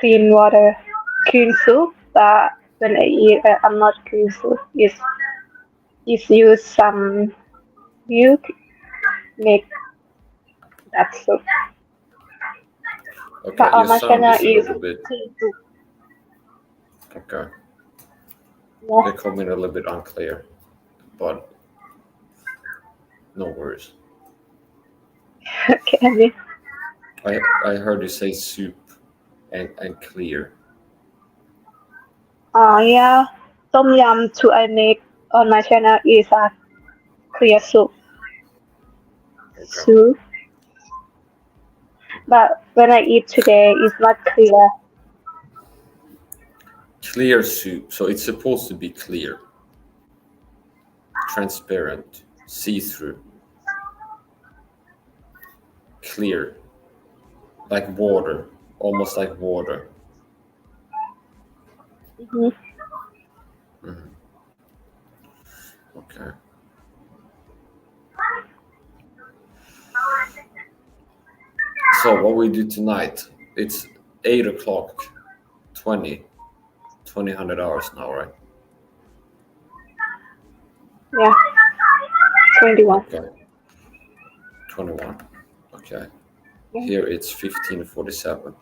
S2: water, clean soup. But when I eat, I'm not clean soup. It's use some milk make that soup.
S1: Okay,
S2: But
S1: your
S2: on my
S1: sound
S2: channel
S1: is a
S2: is
S1: little bit.
S2: clean soup.
S1: Okay,
S2: Yeah.
S1: they're coming a little bit unclear, but no worries.
S2: Okay.
S1: I heard you say soup and clear.
S2: Yeah. Tom yum too I make on my channel is a clear soup.
S1: Okay.
S2: Soup. But when I eat today, it's not clear.
S1: Clear soup. So it's supposed to be clear, transparent, see-through, clear, like water, almost like water.
S2: Hmm.
S1: Mhm. Okay. So what we do tonight? It's 8 o'clock, 2000 hours now, right?
S2: Yeah. 21.
S1: Okay. 21. Okay.
S2: Yeah.
S1: Here it's 15:47.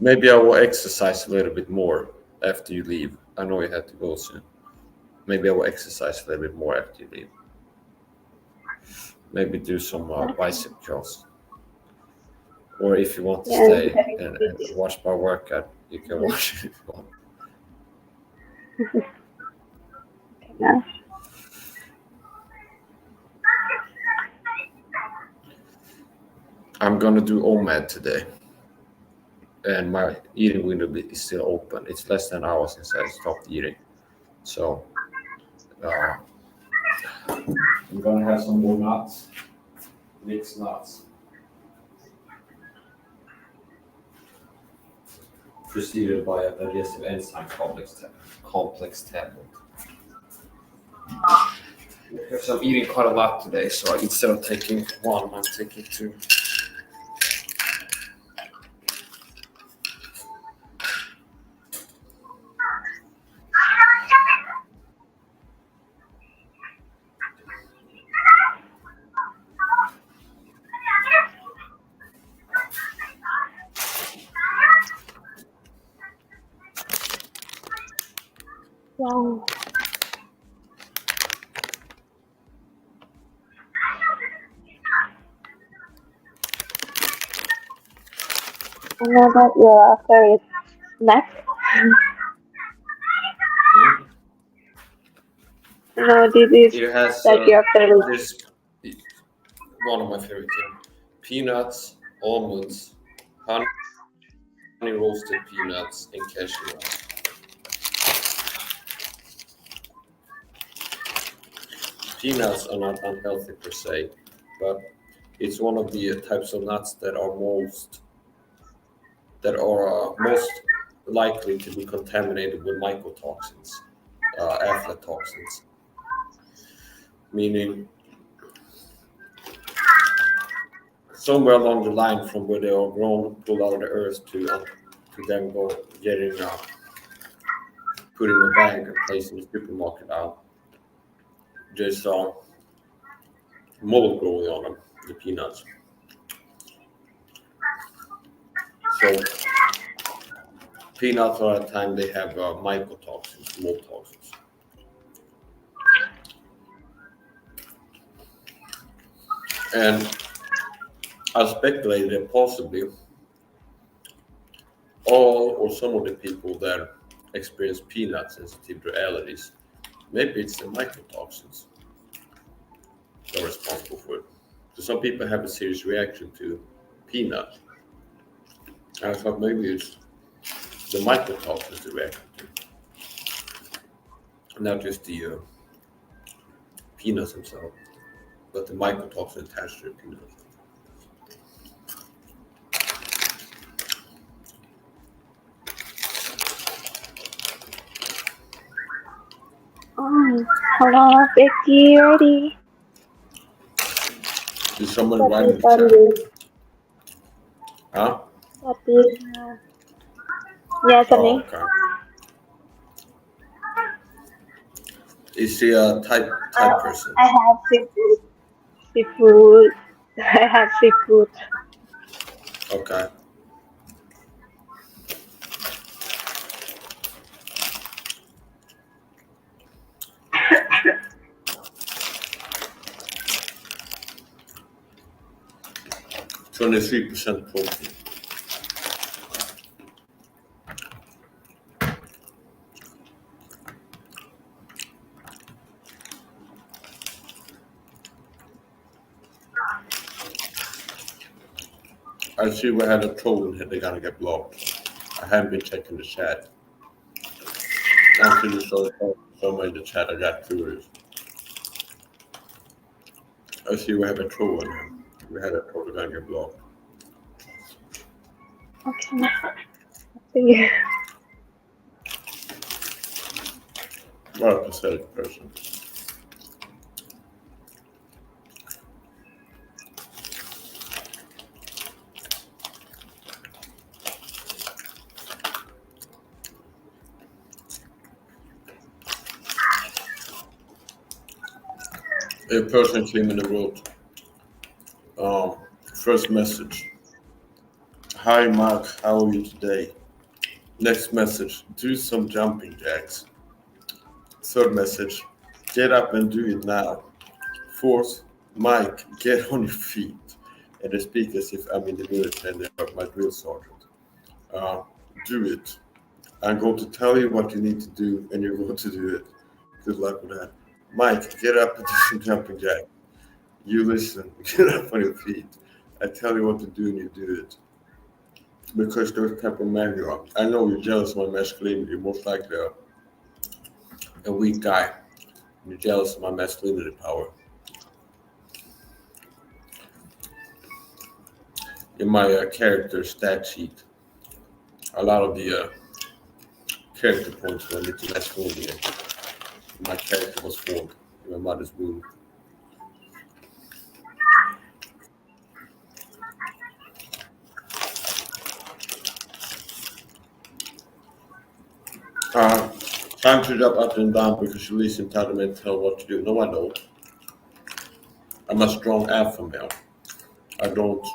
S1: Maybe I will exercise a little bit more after you leave. I know you have to go soon. Maybe I will exercise a little bit more after you leave. Maybe do some bicep curls. Or if you want to
S2: Yeah.
S1: stay and watch my workout, you can watch it if you want.
S2: Yeah.
S1: I'm gonna do OMAD today, and my eating window is still open. It's less than an hour since I stopped eating, so I'm gonna have some more nuts, mixed nuts, preceded by a digestive enzyme complex tablet. Because I'm eating quite a lot today, so instead of taking one, I'm taking two.
S2: Wow. I know that your favorite snack. No, this is
S1: It has
S2: that your favorite.
S1: this one of my favorite things: peanuts, almonds, honey roasted peanuts, and cashew nuts. Peanuts are not unhealthy per se, but it's one of the types of nuts that are most likely to be contaminated with mycotoxins, aflatoxins. meaning somewhere along the line from where they are grown, pulled out of the earth to them go getting put in a bag and placed in the supermarket out. There's mold growing on them, the peanuts. So peanuts all the time they have mycotoxins, mold toxins. And I speculated that possibly all or some of the people that experience peanut sensitivity or allergies, maybe it's the mycotoxins that are responsible for it. So some people have a serious reaction to peanut. I thought maybe it's the mycotoxins they react to, not just the peanuts themselves, but the mycotoxin attached to the peanuts.
S2: Hello, Becky, ready?
S1: Is someone
S2: สวัส
S1: writing
S2: ดี
S1: in
S2: ตอน
S1: the chat?
S2: เย็น
S1: Huh?
S2: สวัสดีค่ะ Yes,
S1: Oh,
S2: honey.
S1: okay. Is she a type person?
S2: I have seafood. Seafood. I have seafood.
S1: Okay. %23% protein. I see we had a troll in here, they're gonna get blocked. I haven't been checking the chat. Until you saw someone in the chat, I got curious. I see we have a troll in here. We had a troll, they're gonna get blocked.
S2: Okay. See you.
S1: What a pathetic person. A person came in and wrote, first message. Hi Mark, how are you today? Next message, do some jumping jacks. Third message, get up and do it now. Fourth, Mike, get on your feet. And they speak as if I'm in the military and they're my drill sergeant. Do it. I'm going to tell you what you need to do and you're going to do it. Good luck with that. Mike, get up and do some jumping jack. You listen, get up on your feet. I tell you what to do and you do it. Because those type of men you are. I know you're jealous of my masculinity. You're most likely a weak guy. You're jealous of my masculinity power. In my character stat sheet, a lot of the character points were into masculinity. My character was formed in my mother's womb. Time to jump up and down because you listen to them and tell what to do. No, I don't. I'm a strong alpha male. I don't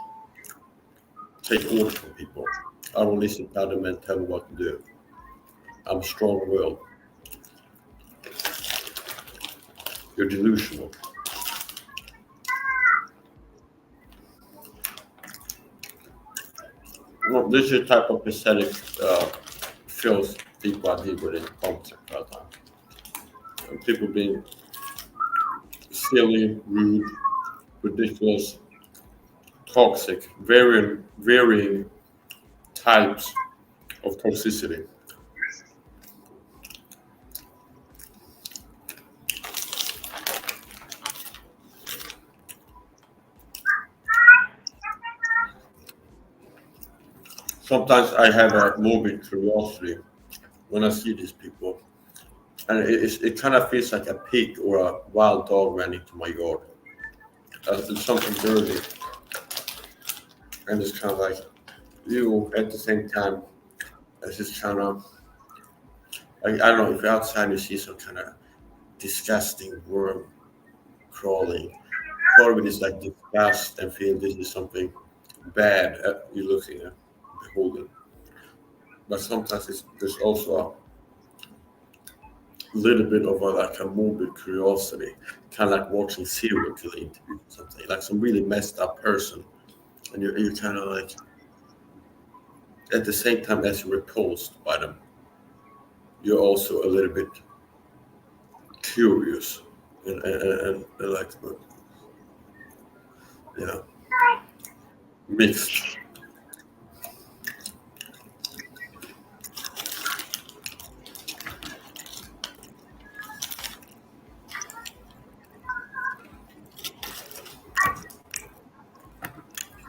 S1: take orders from people. I don't listen to them and tell them what to do. I'm strong-willed. You're delusional. Well, this is the type of pathetic filth people I deal with in politics all the time. And people being silly, rude, ridiculous, toxic, varying types of toxicity. Sometimes I have a morbid curiosity when I see these people. and it kind of feels like a pig or a wild dog ran into my yard. It's something dirty, and it's kind of like you at the same time. It's just kind of like, I don't know, if you're outside you see some kind of disgusting worm crawling. Part of it is like disgust and feel this is something bad you're looking at, beholding. But sometimes there's also a little bit of like a morbid curiosity, kind of like watching serial killer interviews or something, like some really messed up person, and you're kind of like, at the same time as you're repulsed by them, you're also a little bit curious and like, yeah, mixed.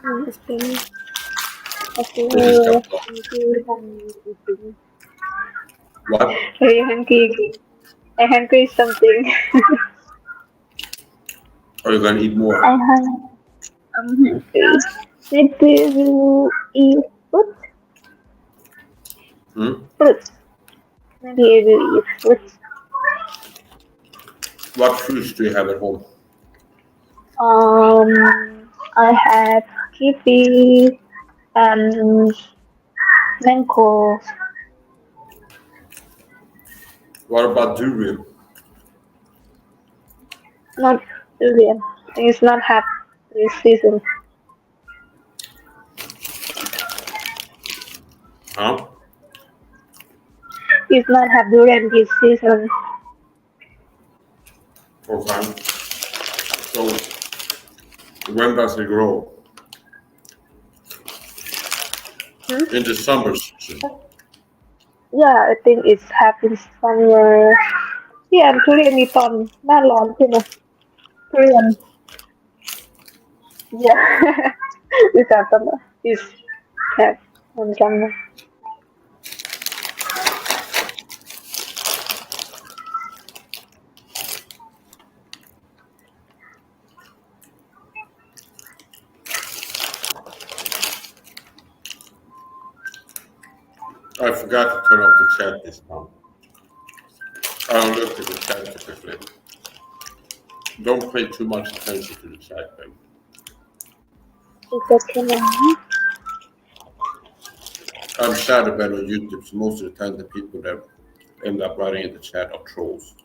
S2: I think I think
S1: This is tough. What?
S2: very hungry. I'm hungry something.
S1: Are you gonna eat more?
S2: I'm hungry. Maybe you eat fruit?
S1: Hmm?
S2: Fruit. Maybe you will eat fruit.
S1: What fruits do you have at home?
S2: I have kiwi and mango.
S1: What about durian?
S2: Not durian. It's not have this season.
S1: Huh?
S2: It's not have durian this season.
S1: Okay. So when does it grow? In the summer season.
S2: Yeah, I think it's happening somewhere. Yeah, ทุเรียนมีตอนหน้าร้อนใช่ไหมทุเรียน Yeah, it's summer. It's have on summer.
S1: I forgot to turn off the chat this time. I don't look at the chat typically. Don't pay too much attention to the chat, babe.
S2: It's okay now.
S1: I'm sad about on YouTube, so most of the time the people that end up writing in the chat are trolls.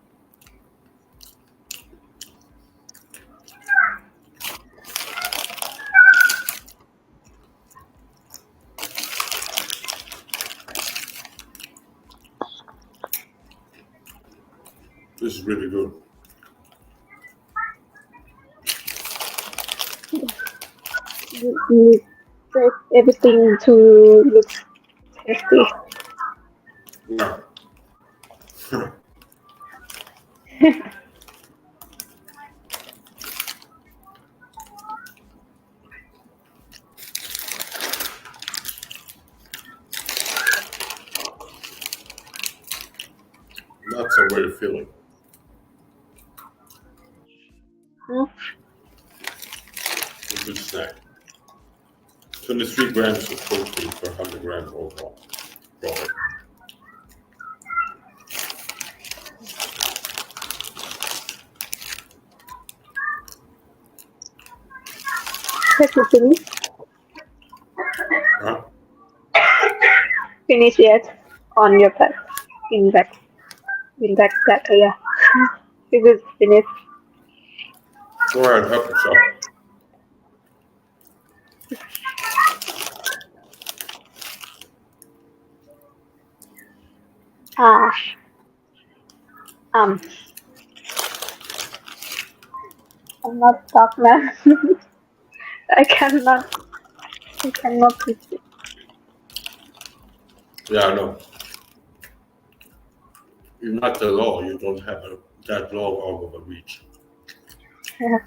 S1: This is really good.
S2: You press everything to look tasty.
S1: Yeah. That's a weird feeling. A good snack. 23 grams of protein per 100 grams overall. Product.
S2: Have you finished?
S1: Huh?
S2: Finish yet? On your pad. In that area. It is finished.
S1: Go ahead, help yourself.
S2: Ah. I'm not talk man. I cannot teach it.
S1: Yeah, I know. You're not the law. You don't have that long arm of a reach.
S2: Yeah.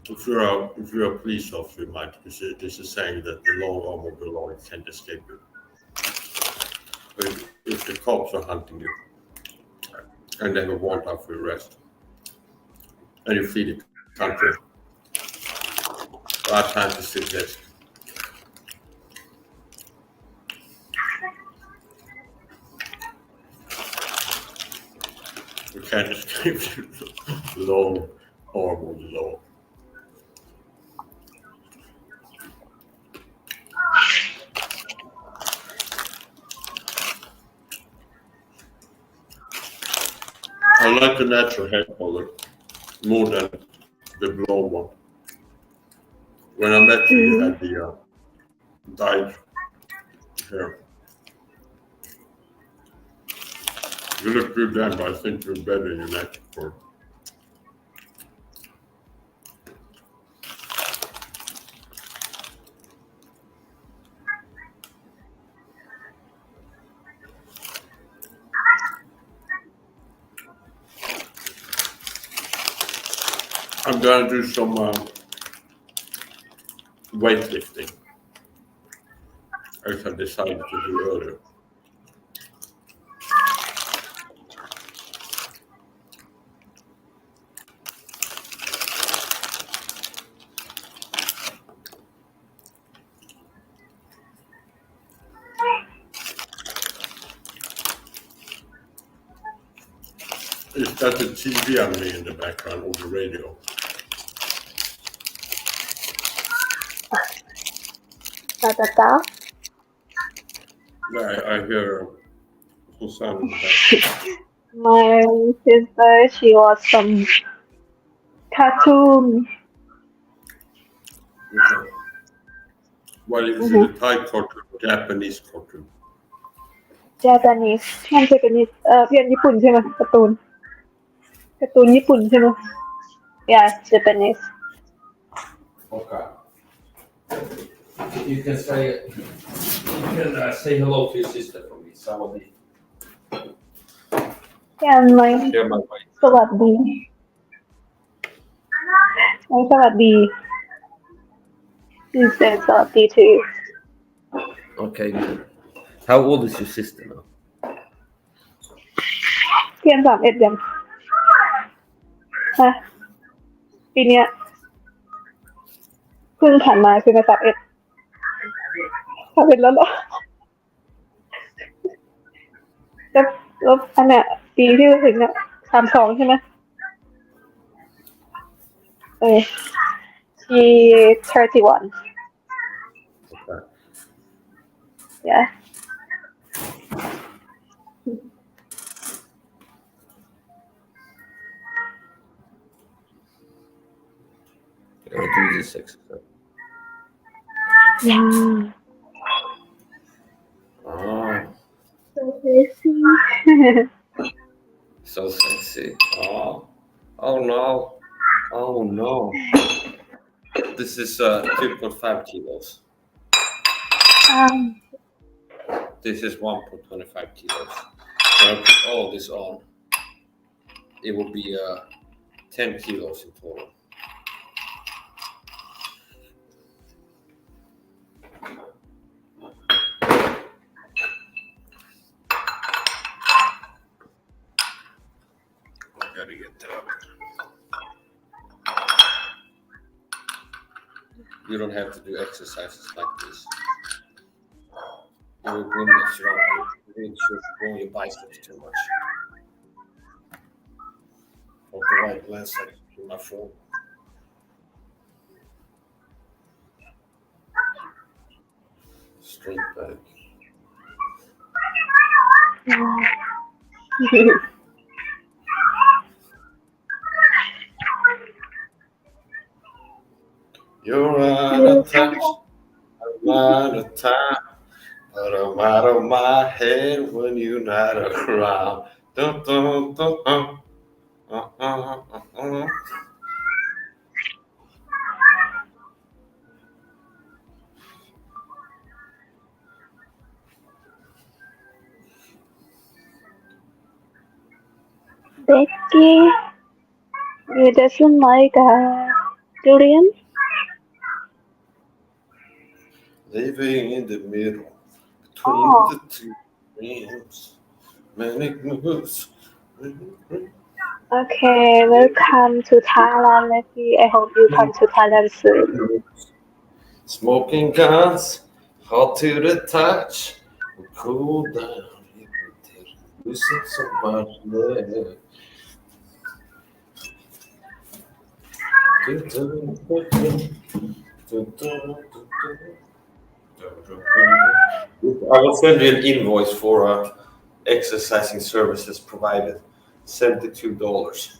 S1: If you're a police officer, you might. This is saying that the long arm of the law can't escape you. But if the cops are hunting you, and they have a warrant out for your arrest, and you flee the country. Our time to still exist. You can't escape the law, horrible law. I like the natural hair color more than the blonde one. When I met you, you had the dyed hair. You look good then, but I think you're better in your neck for. I'm gonna do some weightlifting, as I decided to do earlier. Is that the TV I'm in the background or the radio?
S2: Ta-ta-ta.
S1: I hear Susanne in the background.
S2: My sister, she watched some cartoon.
S1: Okay. Well, is it a Thai cartoon or Japanese cartoon?
S2: Japanese มันจะเป็นเรียนญี่ปุ่นใช่ไหมการ์ตูนญี่ปุ่นใช่ไหม Yeah Japanese
S3: Okay. You can say hello to your sister for me. Sawadee.
S2: ยังไม่
S3: Share my way.
S2: สวัสดีไม่สวัสดี You said สวัสดี to you
S3: Okay. Good. How old is your sister now?
S2: เพียน31ยังฮะปีเนี้ยเพิ่งผ่านมาคือมา31แล้วเหรอแล้วอันเนี้ยปีที่ถึงเนี่ย32ใช่ไหมshe 31
S1: Okay.
S2: yeah
S3: Do this exercise.
S2: yeah
S3: Oh,
S2: so crazy
S3: so sexy. Oh no. Oh no. This is 2.5 kilos. This is 1.25 kilos. When I put all this on, it will be 10 kilos in total.
S1: Gotta get that.
S3: You don't have to do exercises like this. You will ruin if you don't ruin your biceps too much.
S1: Of the right lens in my phone. Straight back. You're out of touch, I'm out of time, but I'm out of my head when you're not around. Dun, dun, dun, dun.
S2: Becky you doesn't like durian
S1: Living in the middle between
S2: Oh.
S1: the two dreams. Many moves,
S2: Okay, welcome to Thailand, Leslie. I hope you come to Thailand soon.
S4: Smoking guns, hot to the touch, cool down. Losing so much love. I will send you an invoice for exercising services provided. $72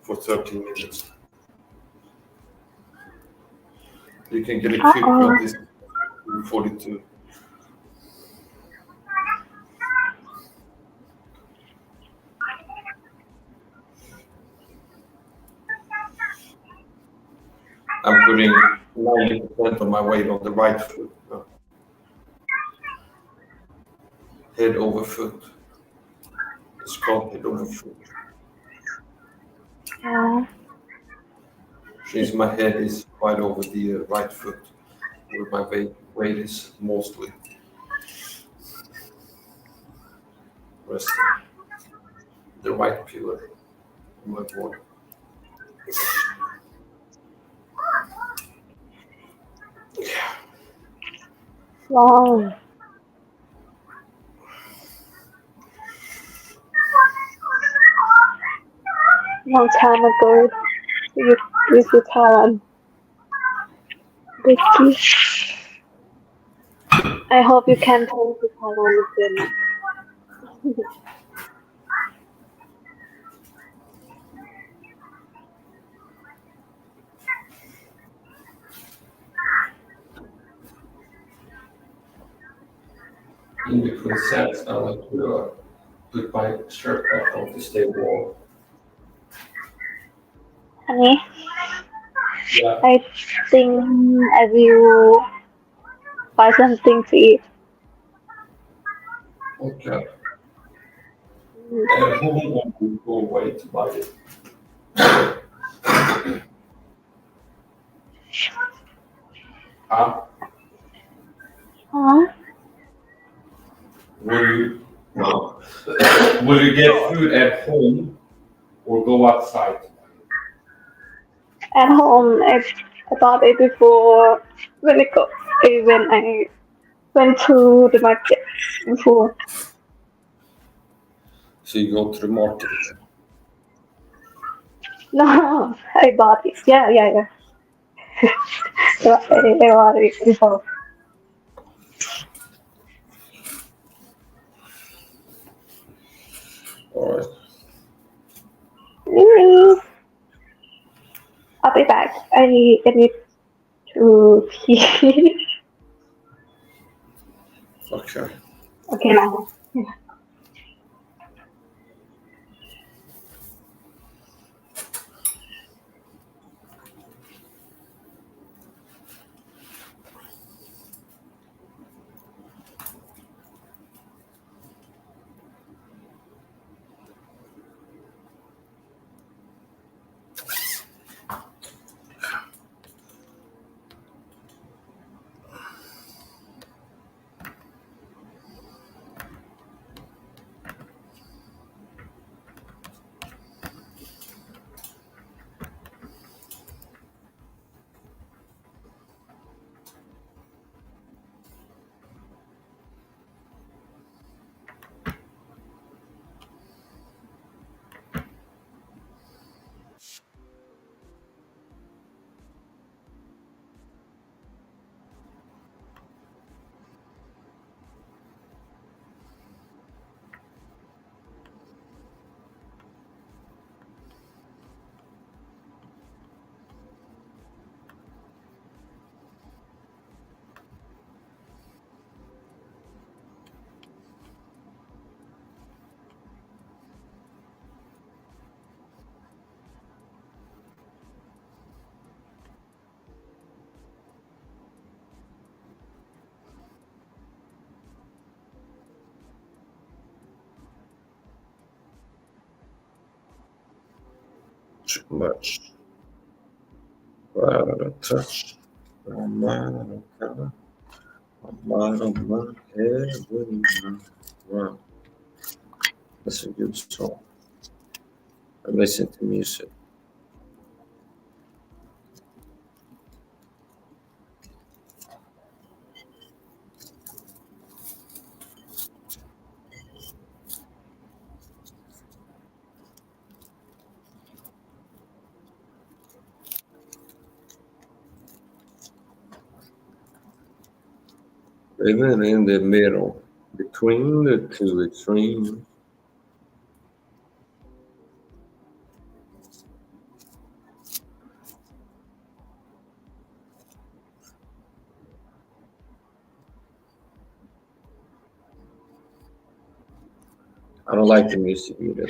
S4: for 13 minutes. You can get a coupon
S2: Uh-oh.
S4: this 42. I'm putting 90% of my weight on the right foot. Head over foot. It's called head over foot.
S2: Yeah.
S4: Since my head is quite over the right foot, where my weight is mostly resting. The right pillar of my body.
S2: Wow. Long time ago, you visit Thailand. Vicky. I hope you can come to Thailand again.
S4: In between sets, I like to put my shirt back on to stay warm.
S2: Honey,
S4: Yeah.
S2: I think I will buy something to eat.
S4: Okay. At home, I will go away to buy it. Huh?
S2: Huh?
S4: Will you, will you get food at home or go outside?
S2: At home, I thought it before when I went to the market before.
S1: So you go to the market.
S2: No, I bought it. Yeah. So I bought it before.
S1: All right.
S2: I'll be back. I need to pee.
S1: Okay.
S2: Okay, now.
S1: Too much. Out of touch. I'm out of color. I'm out of my head. Wow. That's a good song. I'm listening to music. Living in the middle, between the two extremes. I don't like the music either.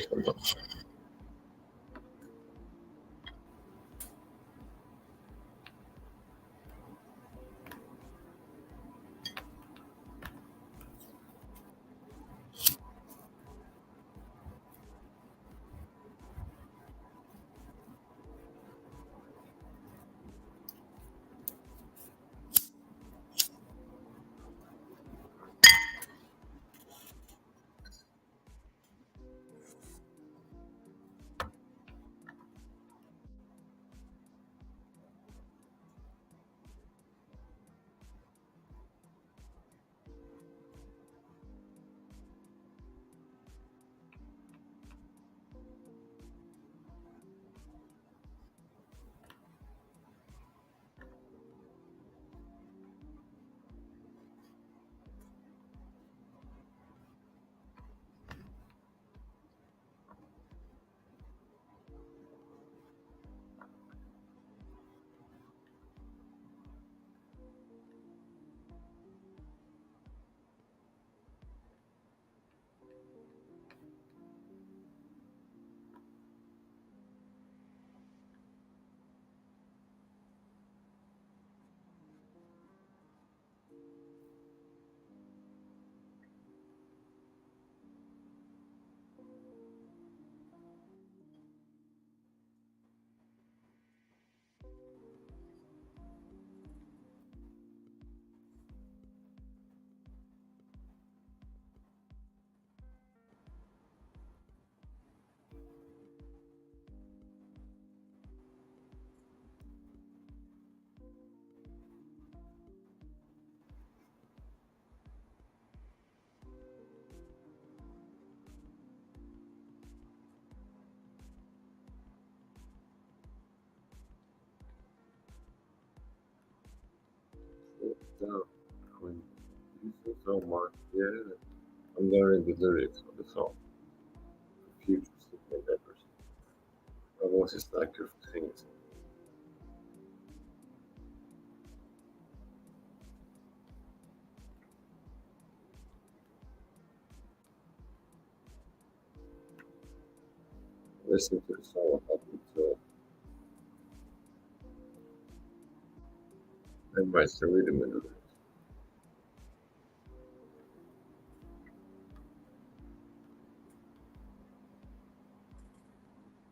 S1: Down. When you so much, yeah. I'm learning the lyrics of the song. Future Sleeping Endeavors. My voice is not good for singing. Listen to the song about to memorize the rhythm and the lyrics.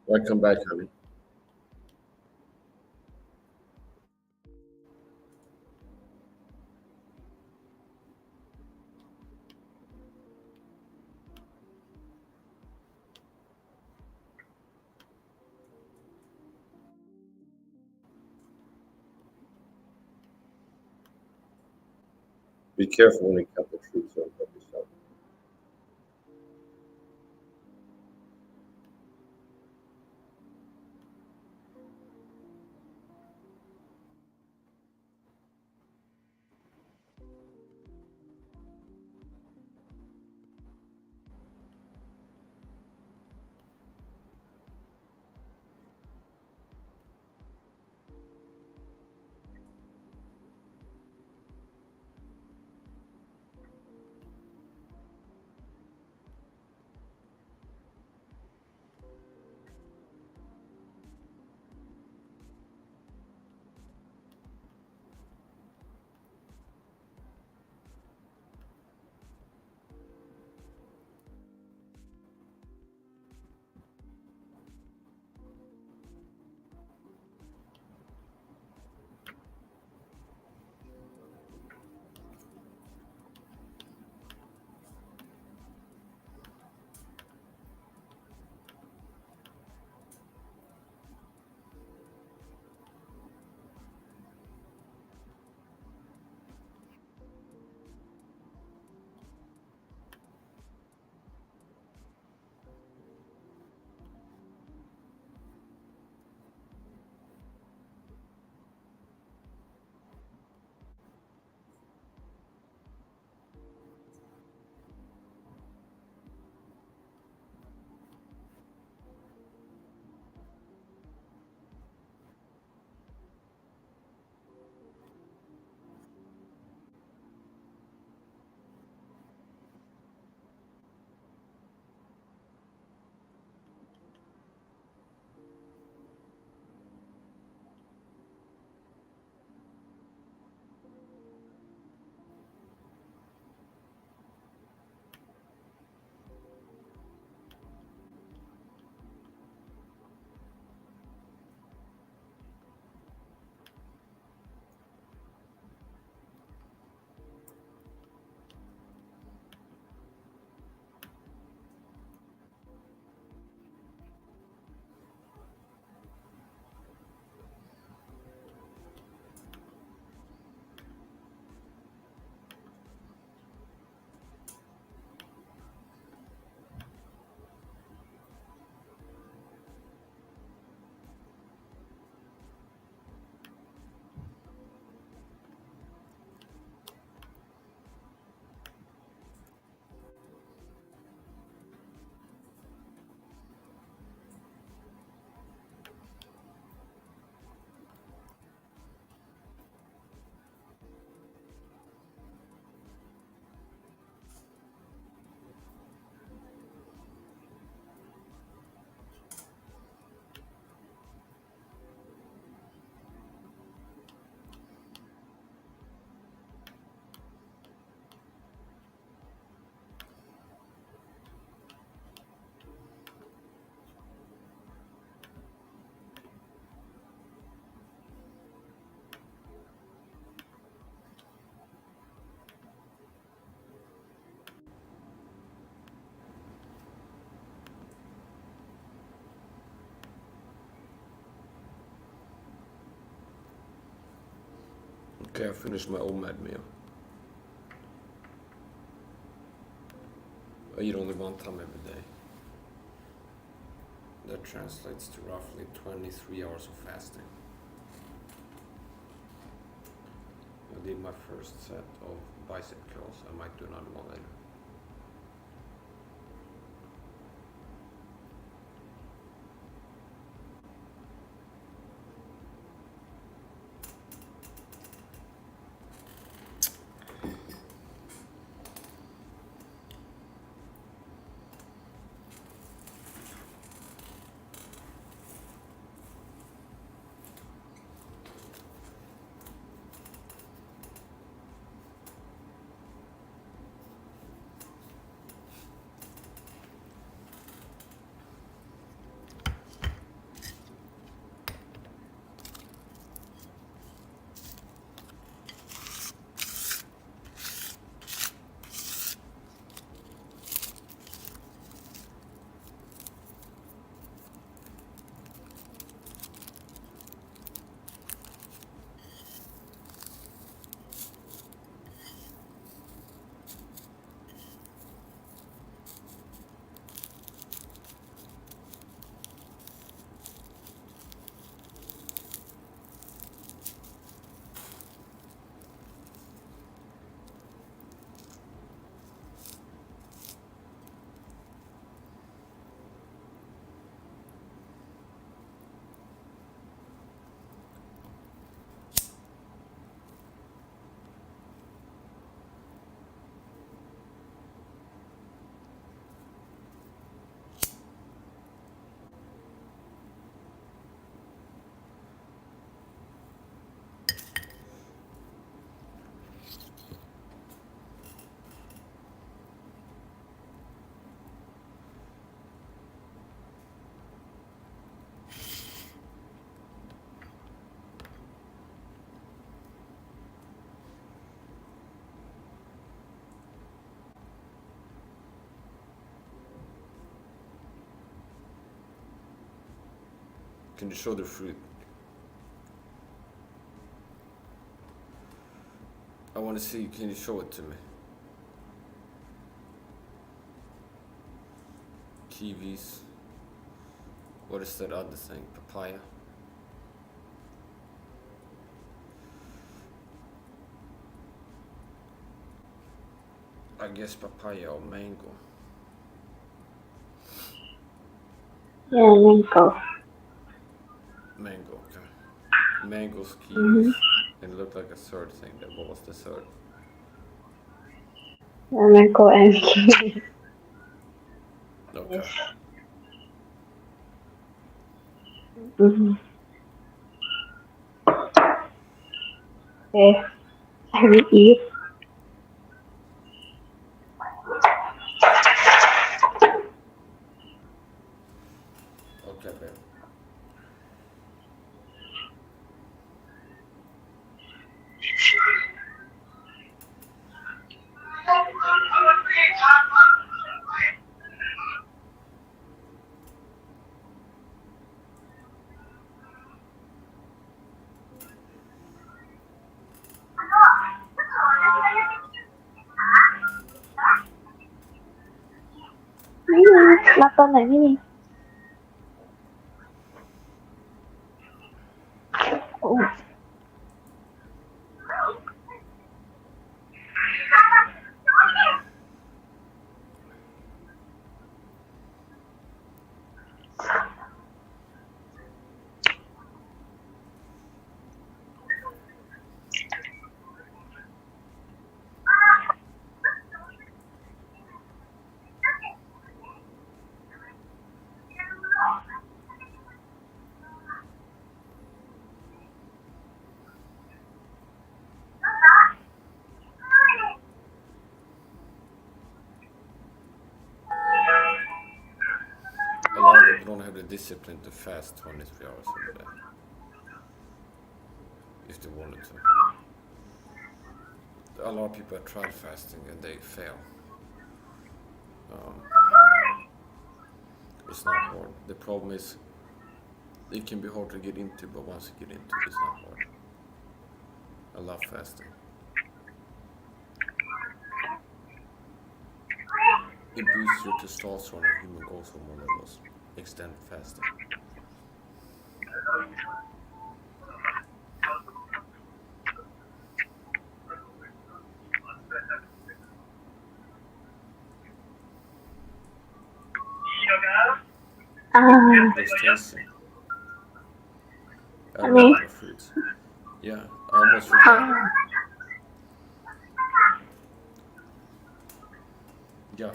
S1: Welcome back, honey. Be careful when you cut the trees on yourself. Okay, I finished my OMAD meal. I eat only one time every day. That translates to roughly 23 hours of fasting. I did my first set of bicep curls. I might do another one later. Can you show the fruit? I want to see, can you show it to me? Kiwis. What is that other thing? Papaya? I guess papaya or mango.
S2: Yeah, mango.
S1: Mango, okay. Mangoes, kiwis,
S2: Mm-hmm.
S1: and it looked like a third thing. That what was the third?
S2: Yeah, mango and kiwi.
S1: Okay.
S2: Yes. Mm-hmm. Okay. I will eat.
S1: Okay, babe.
S2: ไม่มีรับตอนไหนไม่มีโอ้
S1: A lot of people don't have the discipline to fast 23 hours every day. If they wanted to. A lot of people have tried fasting and they fail. It's not hard. The problem is it can be hard to get into, but once you get into it, it's not hard.
S4: a lot faster. It boosts your testosterone and human growth hormone levels. Extend faster. Looks tasty. I
S2: I mean,
S4: love the fruits. Yeah, I almost forgot. Yeah,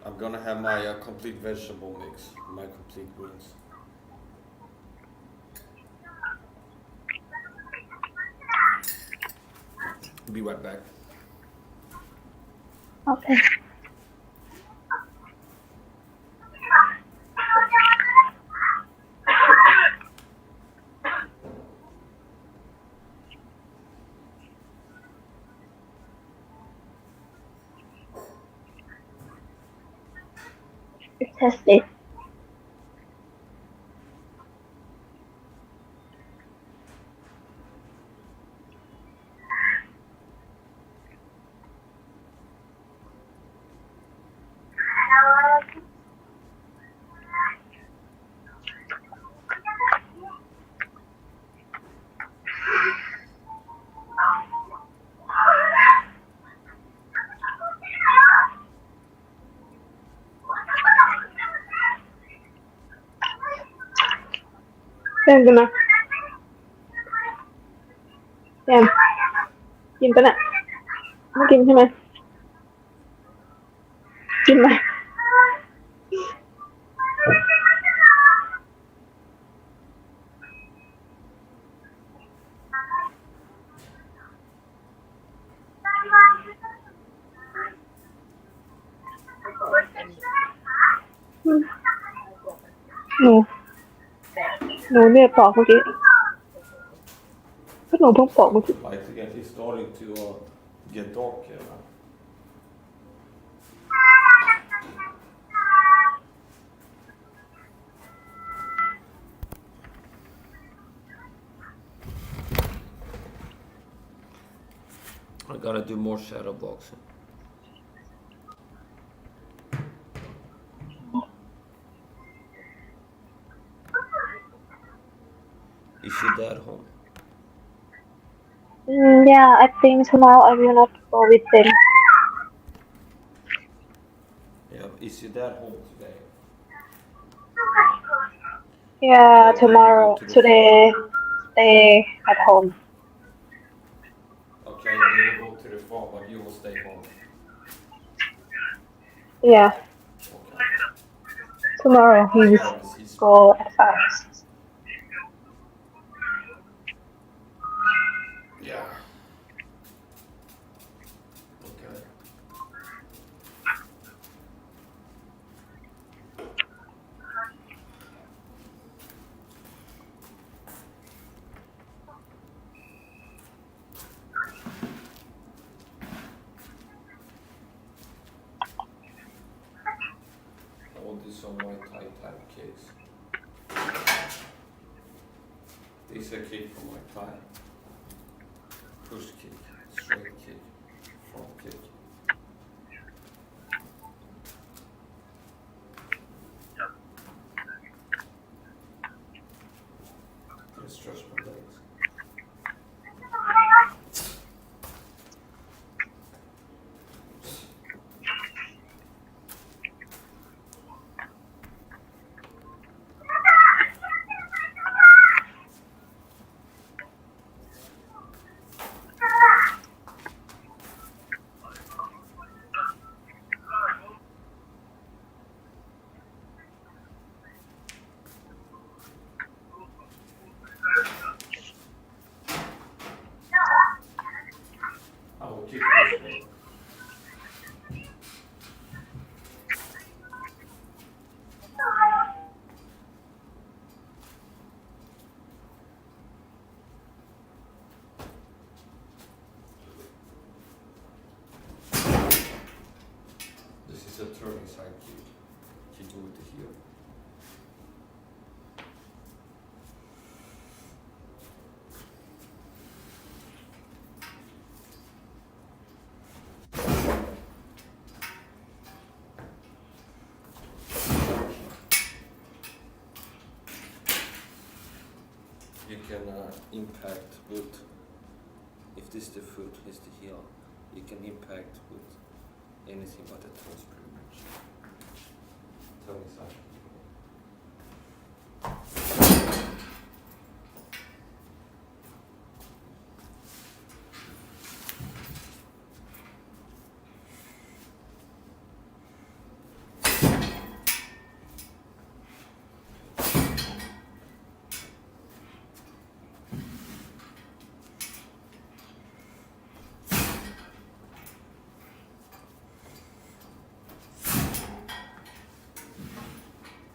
S4: I'm gonna have my complete vegetable mix, my complete greens. Be right back.
S2: okay. It's tasty. Xem kìa mà. Xem. Kim cái này. Nó kim thế mà. Kim này. Hนูหนูเนี่ยปอกเมื่อกี้ก็หนูเพิ่งปอกเมื่อกี้
S4: Like it's starting to get dark here now. I gotta do more shadow boxing. Is your dad home?
S2: Yeah, I think tomorrow I will not go with them.
S4: Yeah, is your dad home today?
S2: Yeah, tomorrow. Today, stay at home.
S4: Okay, they will go to the farm, but you will stay home.
S2: Yeah,
S4: Okay.
S2: tomorrow he will
S4: Yeah, 'cause he's
S2: go at 5.
S4: yeah. Okay. I will do some white tie type cakes. These are cake from white tie. Push cake, straight cake, front cake. Gonna stretch my legs. I will keep this one. This is a turning side kick. Kick with the heel. impact with, if this is the foot, here's the heel, you can impact with anything but the toes pretty much. Toe inside.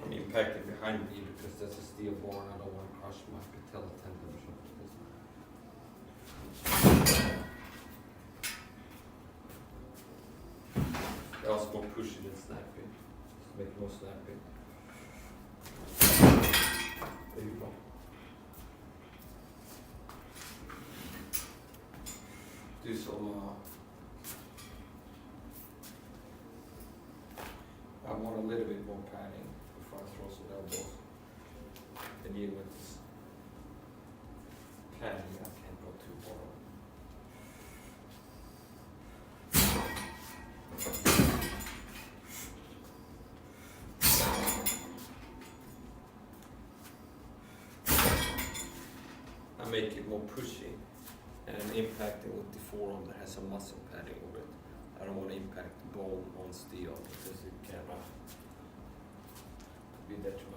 S4: I'm impacting behind me because that's a steel bar and I don't want to crush my patella tendon or something. That was more pushing than snapping. Just make more snapping. There you go. Do some I want a little bit more padding before I throw some elbows. And even with this padding, I can't go too far. I make it more pushy and impacting with the forearm that has some muscle padding over it. I don't want to impact the bone on steel because it can be detrimental.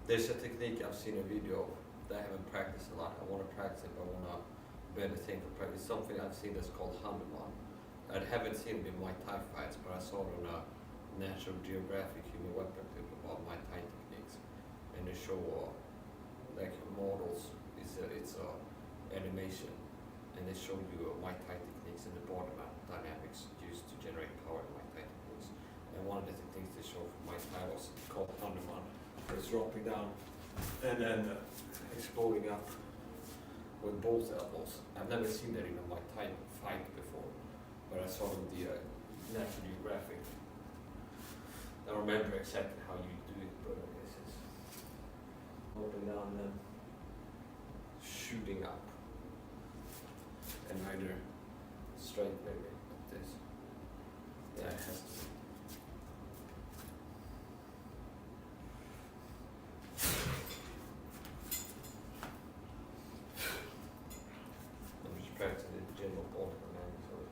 S4: There's a technique I've seen a video that I haven't practiced a lot. I want to practice it, but I want to better think for practice. Something I've seen that's called Hanuman. I haven't seen it in Muay Thai fights, but I saw it on a National Geographic Human Weapon clip about Muay Thai techniques, and they show like models. It's a animation, and they show you Muay Thai techniques and the body dynamics used to generate power in Muay Thai techniques. And one of the techniques they showed for Muay Thai was called Hanuman. It's dropping down and then exploding up with both elbows. I've never seen that in a Muay Thai fight before, but I saw it in the National Geographic. I don't remember exactly how you do it, but I guess it's dropping down and then shooting up, and either straight maybe like this. Yeah, it has to be. Practicing the general body dynamics of it.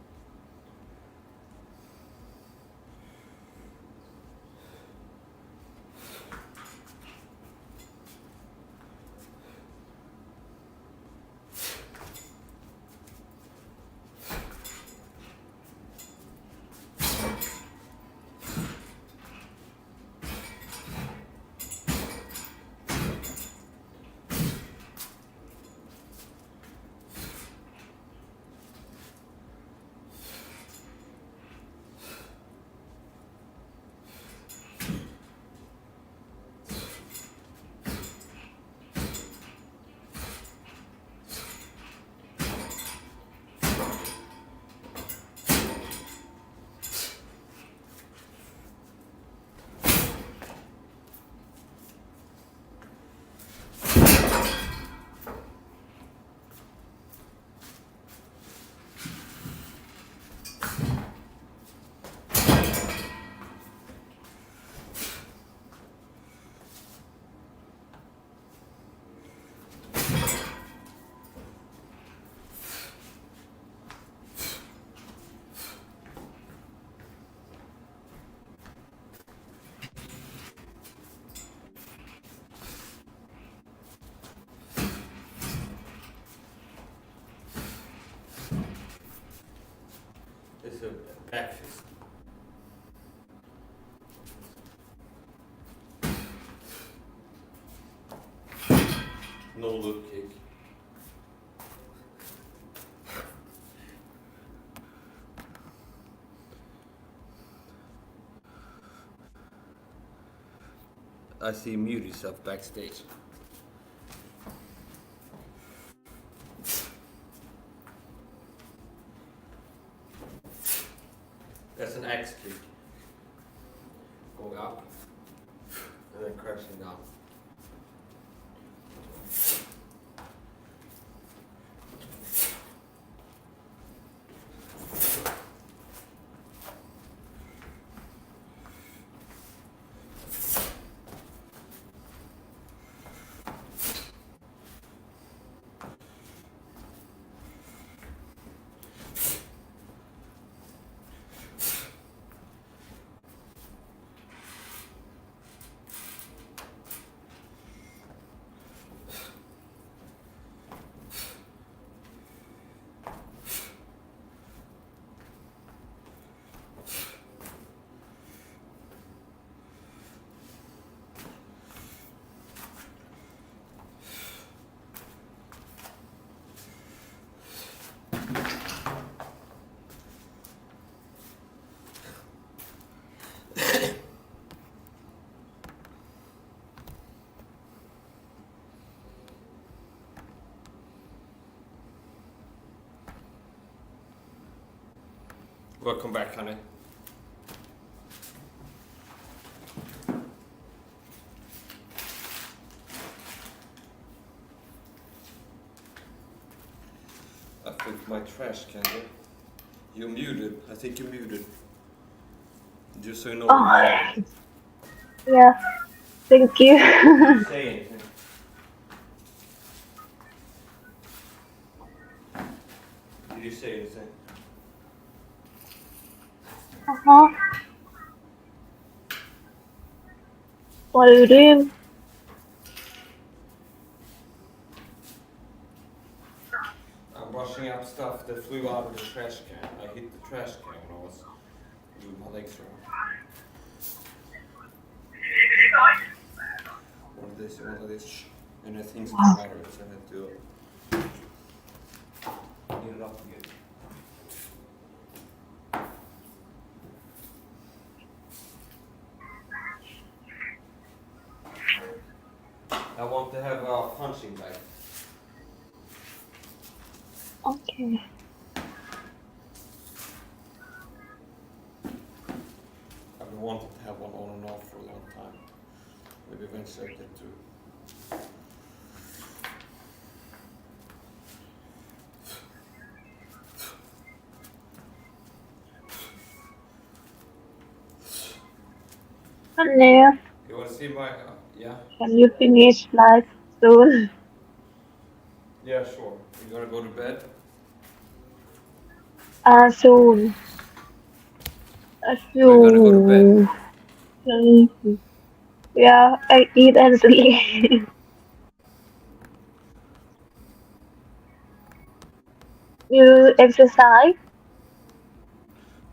S4: It's a back fist. No look kick.
S1: I see you mute yourself backstage. That's an X kick. Going up and then crashing down. Welcome back, honey. I think my trash can. You're muted. I think you're muted. Just so you know.
S2: Oh, yeah. Thank you.
S1: Say anything. Did you say anything?
S2: Uh-huh. What are you doing?
S1: I'm brushing up stuff that flew out of the trash can. I hit the trash can when I was moving my legs around. One of this, and I think it's matter, so I had to clean it up again. I want to have a punching bag.
S2: Okay.
S1: I've been wanting to have one on and off for a long time. Maybe eventually I get to.
S2: Hello.
S1: You want to see my? Yeah.
S2: Can you finish live soon?
S1: Yeah, sure. You gonna go to bed?
S2: Soon.
S1: Are you gonna go to bed?
S2: Soon. Yeah, I eat and sleep. You exercise?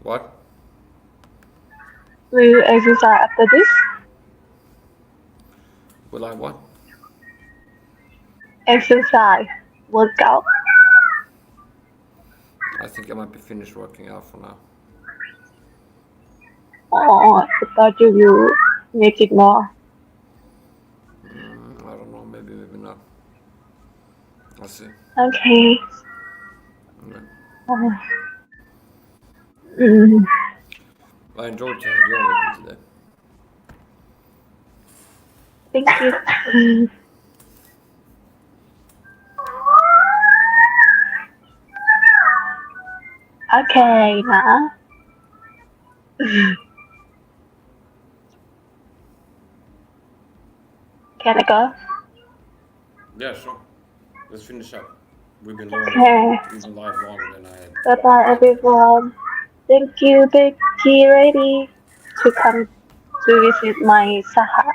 S1: What?
S2: Will you exercise after this?
S1: Will I what?
S2: Exercise. Workout.
S1: I think I might be finished working out for now.
S2: Oh, I thought you will make it more.
S1: I don't know. Maybe, maybe not. I'll see.
S2: Okay.
S1: Yeah.
S2: Uh, mm,
S1: I enjoyed to have you on with me today.
S2: thank you. Okay, now. Can I go?
S1: Yeah, sure. Let's finish up. We've been live longer than I had.
S2: Bye bye, everyone. Thank you, Becky, ready to come to visit my Saha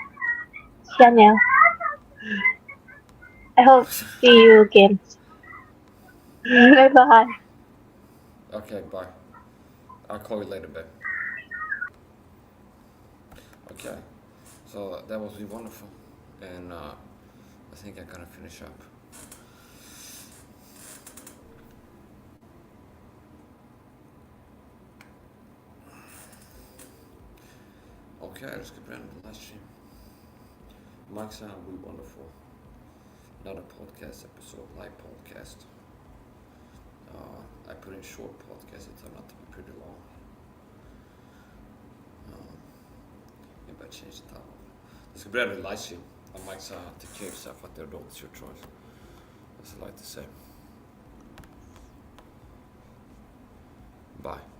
S2: channel. I hope see you again. Bye bye.
S1: Okay, bye. I'll call you later, babe. Okay. So that was really wonderful, and I think I'm gonna finish up. Okej, då ska jag bränna på livestream. Mike Sam will be wonderful. Another podcast episode, live podcast. I put in short podcast, it turned out to be pretty long. Maybe I changed the title. Det ska bli en livestream av Mike Sam. Take care of yourself out there, don't, it's your choice. As I like to say. Bye.